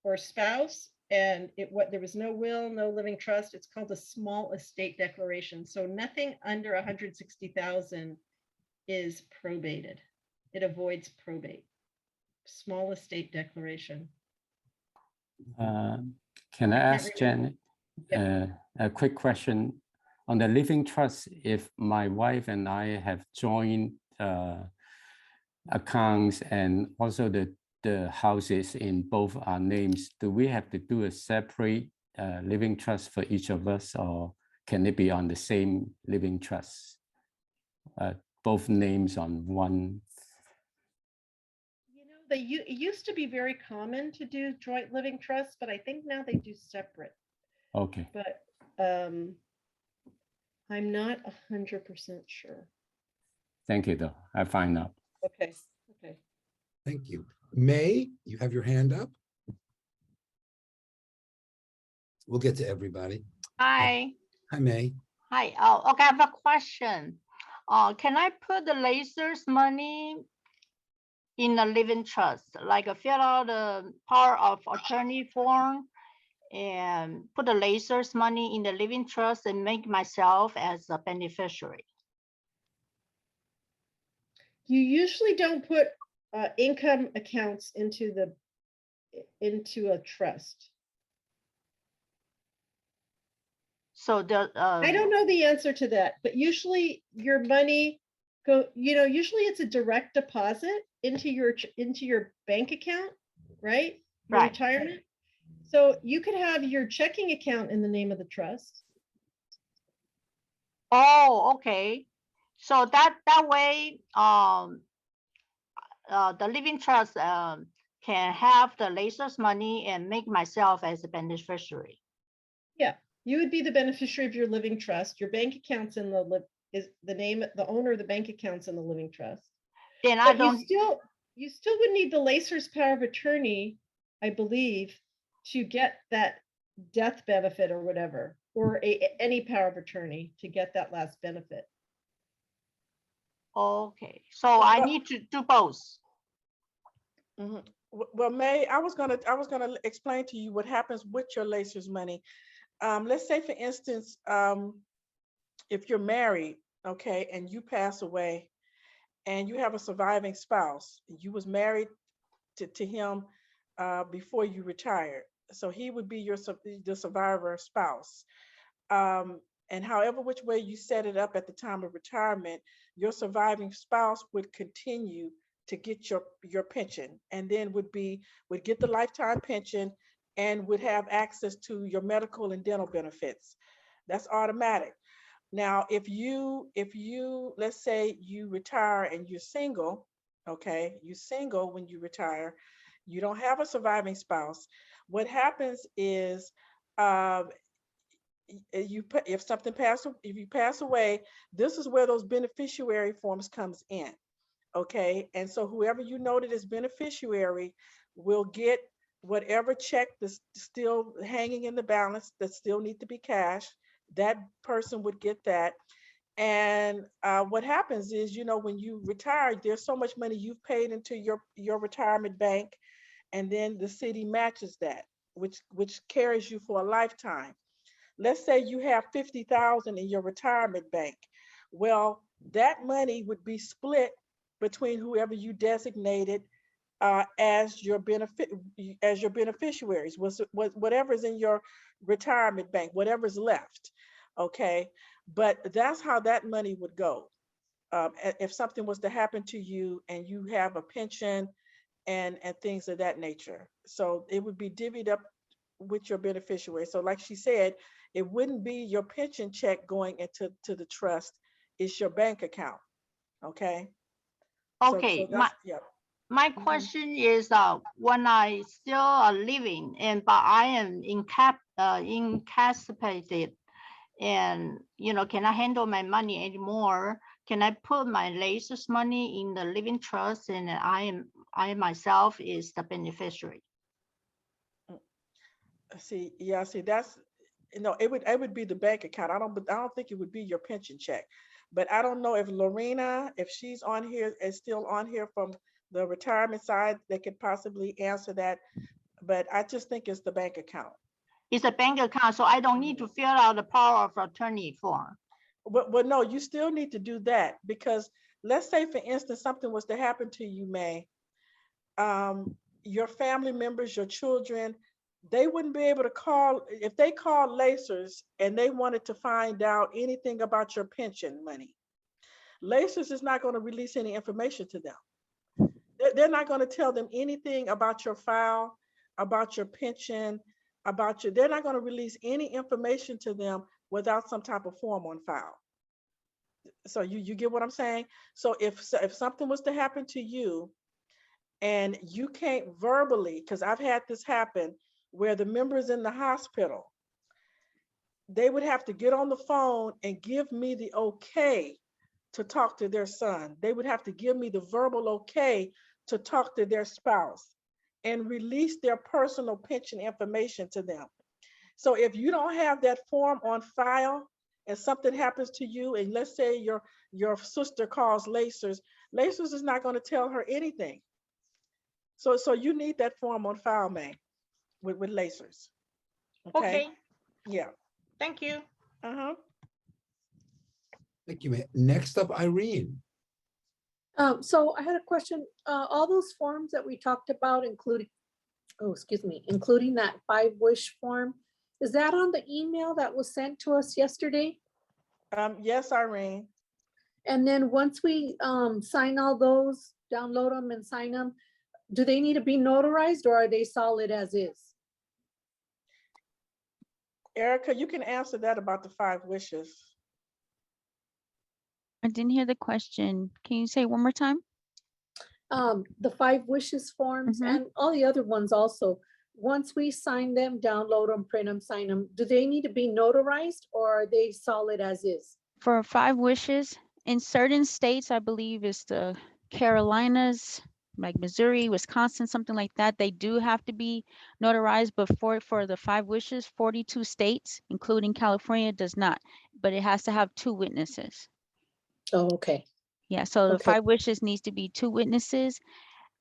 or spouse, and there was no will, no living trust, it's called a small estate declaration. So nothing under 160,000 is probated. It avoids probate. Small estate declaration. Can I ask Janet a quick question on the living trust? If my wife and I have joint accounts and also the houses in both our names, do we have to do a separate living trust for each of us, or can it be on the same living trust? Both names on one. It used to be very common to do joint living trusts, but I think now they do separate. Okay. But I'm not 100% sure. Thank you, though. I find out. Okay. Okay. Thank you. May, you have your hand up? We'll get to everybody. Hi. Hi, May. Hi. Oh, okay. I have a question. Can I put the laser's money in a living trust, like fill out the power of attorney form and put the laser's money in the living trust and make myself as a beneficiary. You usually don't put income accounts into a trust. So the I don't know the answer to that, but usually your money usually it's a direct deposit into your bank account, right? Your Right. retirement. So you could have your checking account in the name of the trust. Oh, okay. So that way, the living trust can have the laser's money and make myself as a beneficiary. Yeah, you would be the beneficiary of your living trust. Your bank account's in the owner of the bank account's in the living trust. Then But you still would need the laser's power of attorney, I believe, to get that death benefit or whatever, or any power of attorney to get that last benefit. Okay, so I need to do both. Mhm. Well, May, I was gonna explain to you what happens with your laser's money. Let's say, for instance, if you're married, okay, and you pass away, and you have a surviving spouse, you was married to him before you retired, so he would be the survivor spouse. And however which way you set it up at the time of retirement, your surviving spouse would continue to get your pension, and then would get the lifetime pension and would have access to your medical and dental benefits. That's automatic. Now, if you let's say you retire and you're single, okay, you're single when you retire, you don't have a surviving spouse. What happens is, if you pass away, this is where those beneficiary forms comes in, okay? And so whoever you noted as beneficiary will get whatever check that's still hanging in the balance that still need to be cashed. That person would get that. And what happens is, when you retire, there's so much money you've paid into your retirement bank, and then the city matches that, which carries you for a lifetime. Let's say you have 50,000 in your retirement bank. Well, that money would be split between whoever you designated as your beneficiaries, whatever's in your retirement bank, whatever's left. Okay, but that's how that money would go. If something was to happen to you and you have a pension and things of that nature, so it would be divvied up with your beneficiary. So like she said, it wouldn't be your pension check going into the trust, it's your bank account. Okay. Okay, my question is, when I still living but I am incapacitated, and can I handle my money anymore? Can I put my latest money in the living trust, and I myself is the beneficiary? See, that's, it would be the bank account. I don't think it would be your pension check. But I don't know if Lorena, if she's on here, is still on here from the retirement side, that could possibly answer that. But I just think it's the bank account. It's a bank account, so I don't need to fill out the power of attorney form. Well, no, you still need to do that, because let's say, for instance, something was to happen to you, May. Your family members, your children, they wouldn't be able to call. If they called Lacers and they wanted to find out anything about your pension money, Lacers is not going to release any information to them. They're not going to tell them anything about your file, about your pension, they're not going to release any information to them without some type of form on file. So you get what I'm saying? So if something was to happen to you and you can't verbally, because I've had this happen, where the members in the hospital, they would have to get on the phone and give me the okay to talk to their son. They would have to give me the verbal okay to talk to their spouse and release their personal pension information to them. So if you don't have that form on file and something happens to you, and let's say your sister calls Lacers is not going to tell her anything. So you need that form on file, May, with Lacers. Okay, Yeah. thank you. Thank you, ma'am. Next up, Irene. So I had a question, all those forms that we talked about, including, oh, excuse me, including that 5-wish form, is that on the email that was sent to us yesterday? Yes, Irene. And then once we sign all those, download them and sign them, do they need to be notarized or are they solid as is? Erica, you can answer that about the 5 wishes. I didn't hear the question. Can you say it one more time? The 5 wishes forms and all the other ones also. Once we sign them, download them, print them, sign them, do they need to be notarized or are they solid as is? For 5 wishes, in certain states, I believe it's the Carolinas, like Missouri, Wisconsin, something like that, they do have to be notarized, but for the 5 wishes, 42 states, including California, does not, but it has to have 2 witnesses. Oh, okay. Yeah, so the Okay. 5 wishes needs to be 2 witnesses.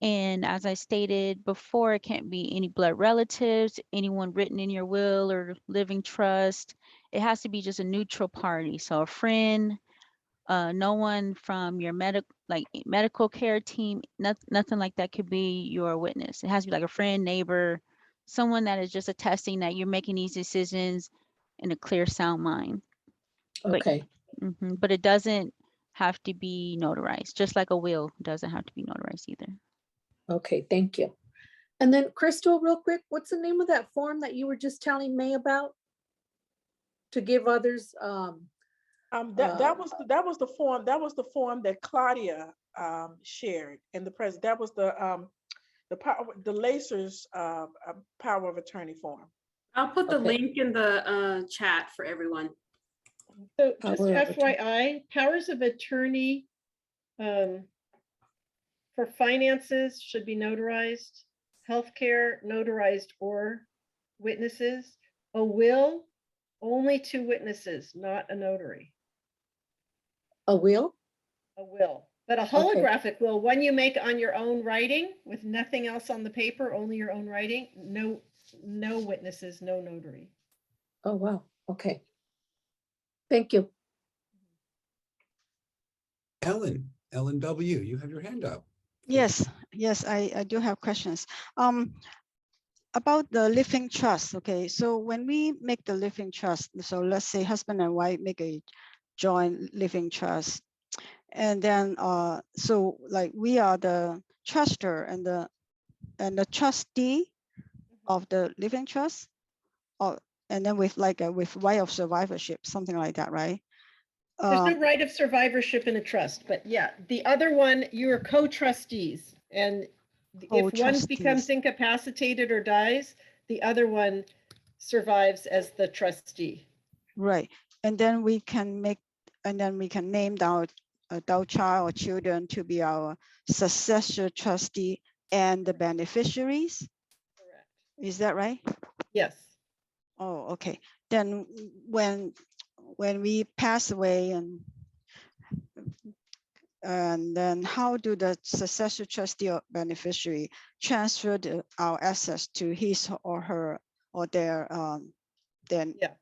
And as I stated before, it can't be any blood relatives, anyone written in your will or living trust. It has to be just a neutral party. So a friend, no one from your medical care team, nothing like that could be your witness. It has to be like a friend, neighbor, someone that is just attesting that you're making these decisions in a clear, sound mind. Okay. But it doesn't have to be notarized, just like a will doesn't have to be notarized either. Okay, thank you. And then Crystal, real quick, what's the name of that form that you were just telling May about? To give others, That was the form that Claudia shared in the present. That was the Lacers power of attorney form. I'll put the link in the chat for everyone. So just FYI, powers of attorney for finances should be notarized, healthcare notarized or witnesses. A will, only 2 witnesses, not a notary. a will? A will, but a holographic will, one you make on your own writing with nothing else on the paper, only your own writing, no witnesses, no notary. Oh, wow. Okay. Thank you. Ellen W., you have your hand up. Yes, I do have questions. About the living trust, okay, so when we make the living trust, so let's say husband and wife make a joint living trust, and then so like we are the trustor and the trustee of the living trust, or and then with like with right of survivorship, something like that, right? There's no right of survivorship in a trust, but yeah, the other one, you're co-trustees, and if one becomes incapacitated or dies, the other one survives as the trustee. Right, and then we can name our adult child or children to be our successor trustee and the beneficiaries. Correct. Is that right? Yes. Oh, okay. Then when we pass away and then how do the successor trustee or beneficiary transfer our assets to his or her or their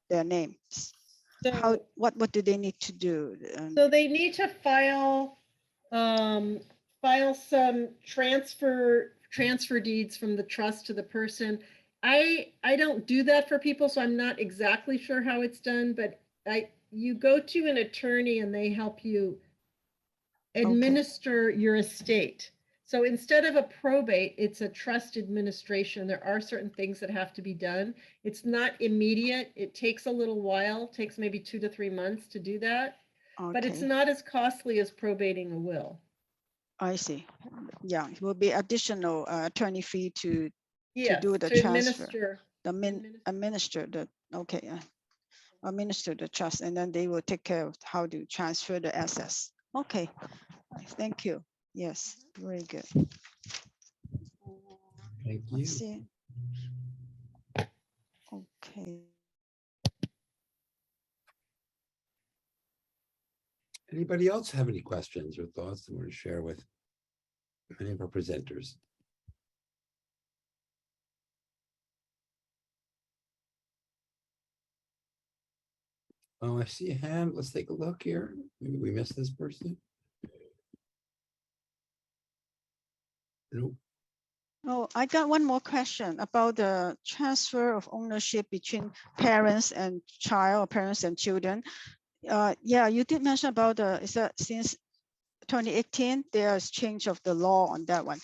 names? So what do they need to do? So they need to file some transfer deeds from the trust to the person. I don't do that for people, so I'm not exactly sure how it's done, but you go to an attorney and they help you administer your estate. So instead of a probate, it's a trust administration. There are certain things that have to be done. It's not immediate. It takes a little while, takes maybe 2 to 3 months to do that, but it's not as costly as probating a will. I see. Yeah, it will be additional attorney fee to do the to transfer. Administer the trust, and then they will take care of how to transfer the assets. Okay, thank you. Yes, very good. Thank you. Let's see. Okay. Anybody else have any questions or thoughts they want to share with any of our presenters? Oh, I see a hand. Let's take a look here. Maybe we missed this person. Nope. Oh, I got one more question about the transfer of ownership between parents and child, or parents and children. Yeah, you did mention about is that since 2018 there's change of the law on that one.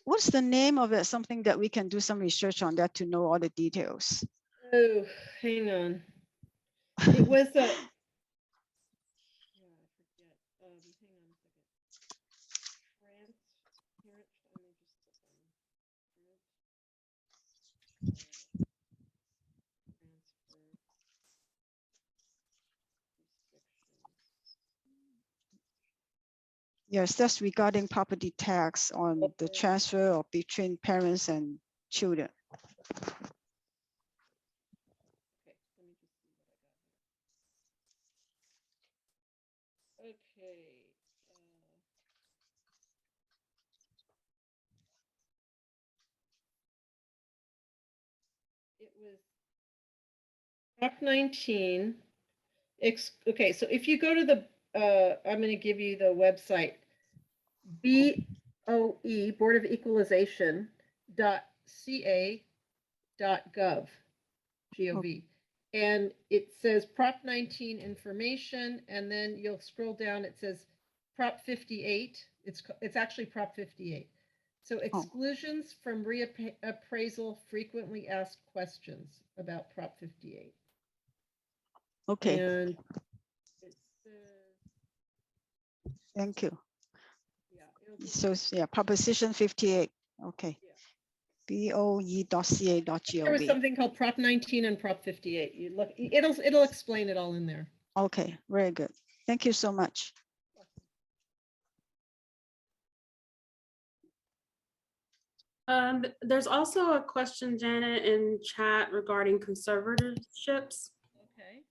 What's the name of it? Something that we can do some research on that to know all the details. Oh, hang on. It was a. Yeah, I forget. Hang on a second. France, parent, let me just look on transfer restrictions. Yes, that's regarding property tax on the transfer of between parents and children. Okay. It was Prop 19. Okay, so if you go to the, I'm going to give you the website, BOE, Board of Equalization, .ca.gov, G-O-V. And it says Prop 19 information, and then you'll scroll down, it says Prop 58. It's actually Prop 58. So exclusions from reappraisal, frequently asked questions about Prop 58. Okay. And it says, Thank you. yeah, So yeah, proposition 58. Okay. BOE.ca.gov. there was something called Prop 19 and Prop 58. You look, it'll explain it all in there. Okay, very good. Thank you so much. There's also a question, Janet, in chat regarding conservatorships. Okay.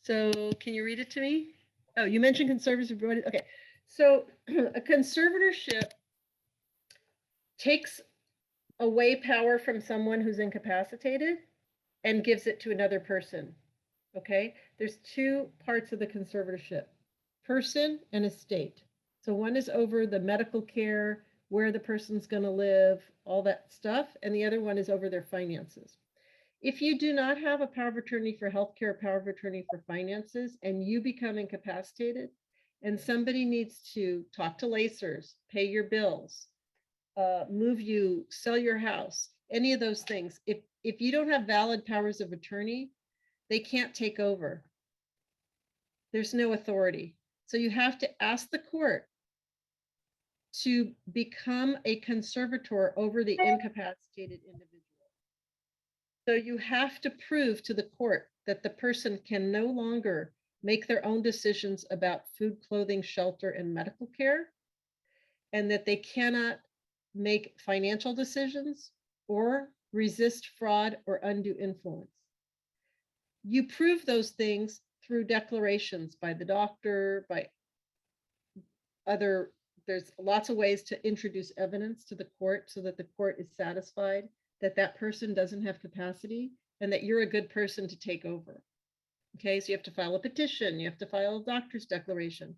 So can you read it to me? Oh, you mentioned conservative. Okay. So a conservatorship takes away power from someone who's incapacitated and gives it to another person. Okay. There's two parts of the conservatorship: person and estate. So one is over the medical care, where the person's going to live, all that stuff. And the other one is over their finances. If you do not have a power of attorney for healthcare, power of attorney for finances, and you become incapacitated, and somebody needs to talk to lacers, pay your bills, move you, sell your house, any of those things, if you don't have valid powers of attorney, they can't take over. There's no authority. So you have to ask the court to become a conservator over the incapacitated individual. So you have to prove to the court that the person can no longer make their own decisions about food, clothing, shelter, and medical care, and that they cannot make financial decisions or resist fraud or undue influence. You prove those things through declarations by the doctor, by other, there's lots of ways to introduce evidence to the court so that the court is satisfied that that person doesn't have capacity and that you're a good person to take over. Okay, so you have to file a petition, you have to file a doctor's declaration.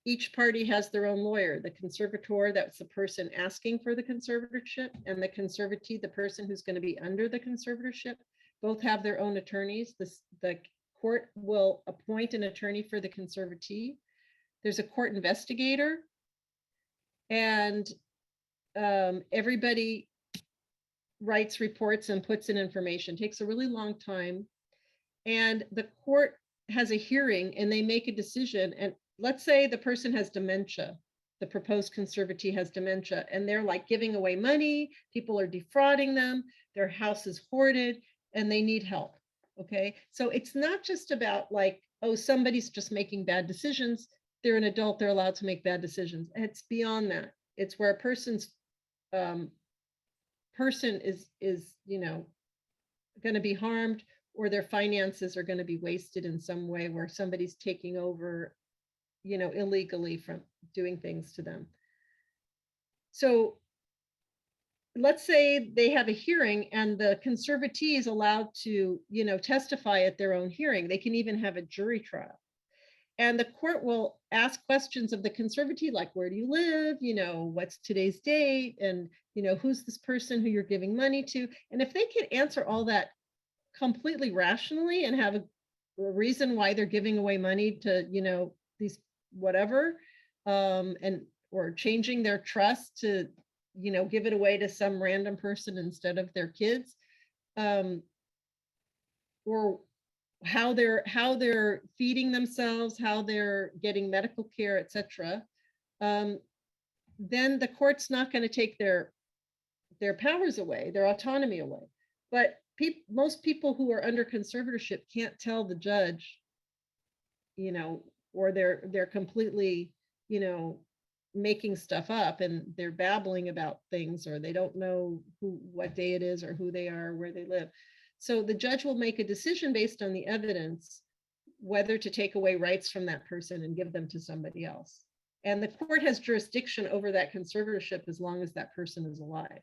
Each party has their own lawyer. The conservator, that's the person asking for the conservatorship, and the conservatee, the person who's going to be under the conservatorship, both have their own attorneys. The court will appoint an attorney for the conservatee. There's a court investigator, and everybody writes reports and puts in information. It takes a really long time. And the court has a hearing and they make a decision. And let's say the person has dementia, the proposed conservatee has dementia, and they're like giving away money, people are defrauding them, their house is hoarded, and they need help. Okay, so it's not just about like, oh, somebody's just making bad decisions. They're an adult, they're allowed to make bad decisions. It's beyond that. It's where a person's person is you know, going to be harmed, or their finances are going to be wasted in some way where somebody's taking over, you know, illegally from doing things to them. So let's say they have a hearing and the conservatee is allowed to, testify at their own hearing. They can even have a jury trial. And the court will ask questions of the conservatee, like, where do you live? What's today's date? And, who's this person who you're giving money to? And if they can answer all that completely rationally and have a reason why they're giving away money to, these whatever, or changing their trust to, give it away to some random person instead of their kids, or how they're feeding themselves, how they're getting medical care, etc., then the court's not going to take their powers away, their autonomy away. But most people who are under conservatorship can't tell the judge, or they're completely, making stuff up and they're babbling about things, or they don't know what day it is or who they are, where they live. So the judge will make a decision based on the evidence, whether to take away rights from that person and give them to somebody else. And the court has jurisdiction over that conservatorship as long as that person is alive.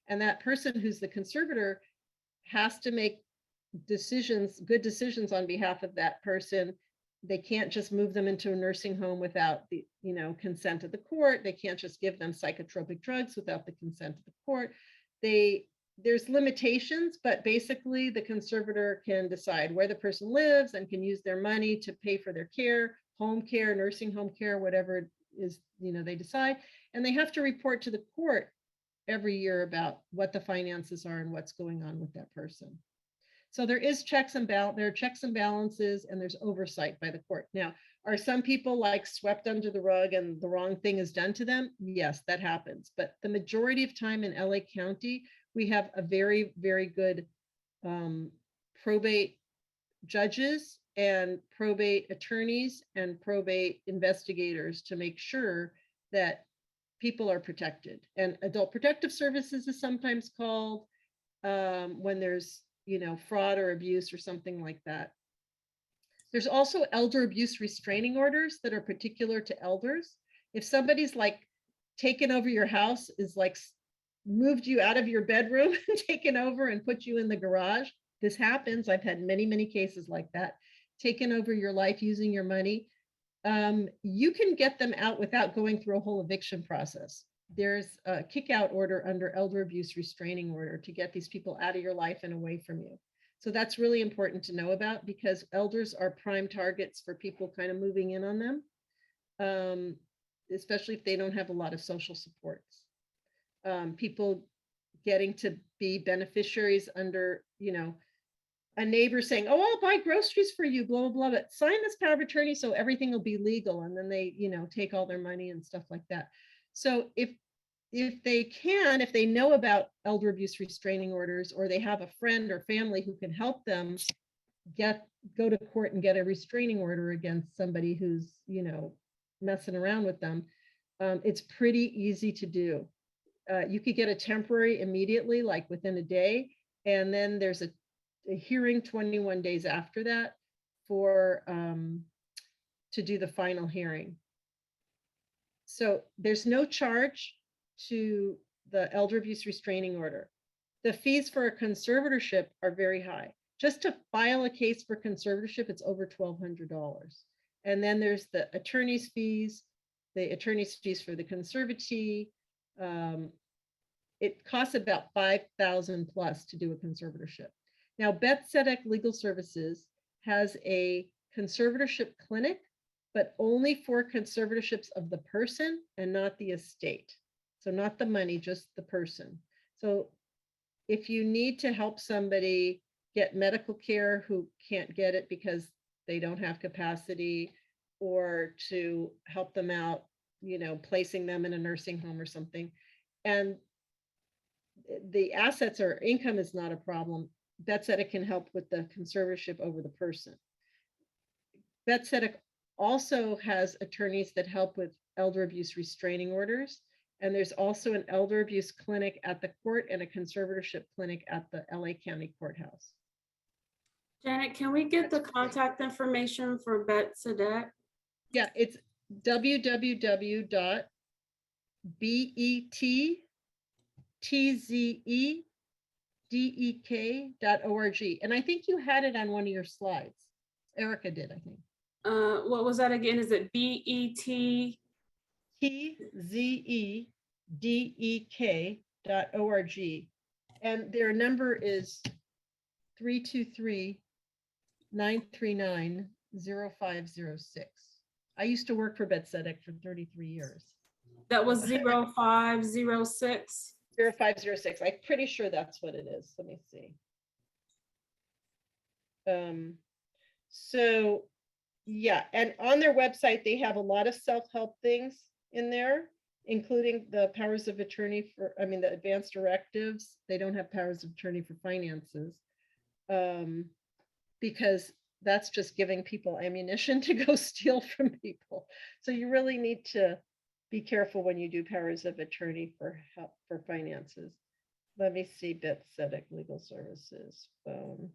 And that person who's the conservator has to make good decisions on behalf of that person. They can't just move them into a nursing home without the, consent of the court. They can't just give them psychotropic drugs without the consent of the court. There's limitations, but basically the conservator can decide where the person lives and can use their money to pay for their care, home care, nursing home care, whatever it is, they decide. And they have to report to the court every year about what the finances are and what's going on with that person. So there are checks and balances, and there's oversight by the court. Now, are some people like swept under the rug and the wrong thing is done to them? Yes, that happens. But the majority of time in LA County, we have a very, very good probate judges and probate attorneys and probate investigators to make sure that people are protected. And adult protective services is sometimes called when there's fraud or abuse or something like that. There's also elder abuse restraining orders that are particular to elders. If somebody's like taken over your house, is like moved you out of your bedroom and taken over and put you in the garage, this happens. I've had many, many cases like that, taken over your life using your money. You can get them out without going through a whole eviction process. There's a kick out order under elder abuse restraining order to get these people out of your life and away from you. So that's really important to know about, because elders are prime targets for people kind of moving in on them, especially if they don't have a lot of social supports. People getting to be beneficiaries under, a neighbor saying, oh, I'll buy groceries for you, blah, blah, blah, but sign this power of attorney so everything will be legal. And then they, take all their money and stuff like that. So if they know about elder abuse restraining orders, or they have a friend or family who can help them go to court and get a restraining order against somebody who's, messing around with them, it's pretty easy to do. You could get a temporary immediately, like within a day, and then there's a hearing 21 days after that to do the final hearing. So there's no charge to the elder abuse restraining order. The fees for a conservatorship are very high. Just to file a case for conservatorship, it's over $1,200. And then there's the attorney's fees for the conservatee. It costs about $5,000 plus to do a conservatorship. Now, Beth Sedek Legal Services has a conservatorship clinic, but only for conservatorships of the person and not the estate. So not the money, just the person. So if you need to help somebody get medical care who can't get it because they don't have capacity, or to help them out, placing them in a nursing home or something, and the assets or income is not a problem, Beth Sedek can help with the conservatorship over the person. Beth Sedek also has attorneys that help with elder abuse restraining orders. And there's also an elder abuse clinic at the court and a conservatorship clinic at the LA County Courthouse. Janet, can we get the contact information for Beth Sedek? Yeah, it's www.betsedek tzedek.org. And I think you had it on one of your slides. Erica did, I think. What was that again? Is it BET? tzedek.org. And their number is 323-939-0506. I used to work for Tzedek for 33 years. That was 0506. 0506. I'm pretty sure that's what it is. Let me see. So yeah, and on their website, they have a lot of self-help things in there, including the powers of attorney for, I mean, the advanced directives. They don't have powers of attorney for finances, because that's just giving people ammunition to go steal from people. So you really need to be careful when you do powers of attorney for help for finances. Let me see, Tzedek Legal Services phone.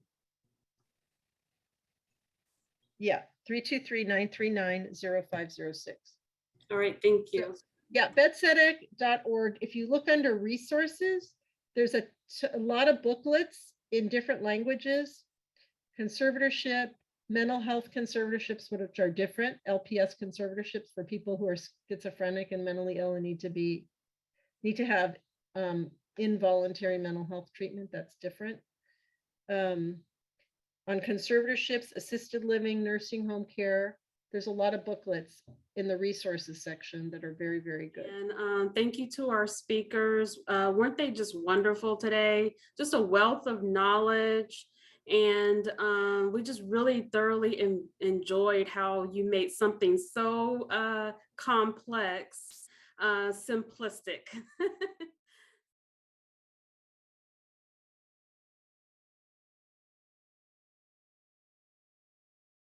Yeah, 323-939-0506. All right, thank you. Yeah, tzedek.org. If you look under resources, there's a lot of booklets in different languages. Conservatorship, mental health conservatorships, which are different. LPS conservatorships for people who are schizophrenic and mentally ill and need to have involuntary mental health treatment. That's different. On conservatorships, assisted living, nursing home care, there's a lot of booklets in the resources section that are very, very good. And thank you to our speakers. Weren't they just wonderful today? Just a wealth of knowledge. And we just really thoroughly enjoyed how you made something so complex, simplistic.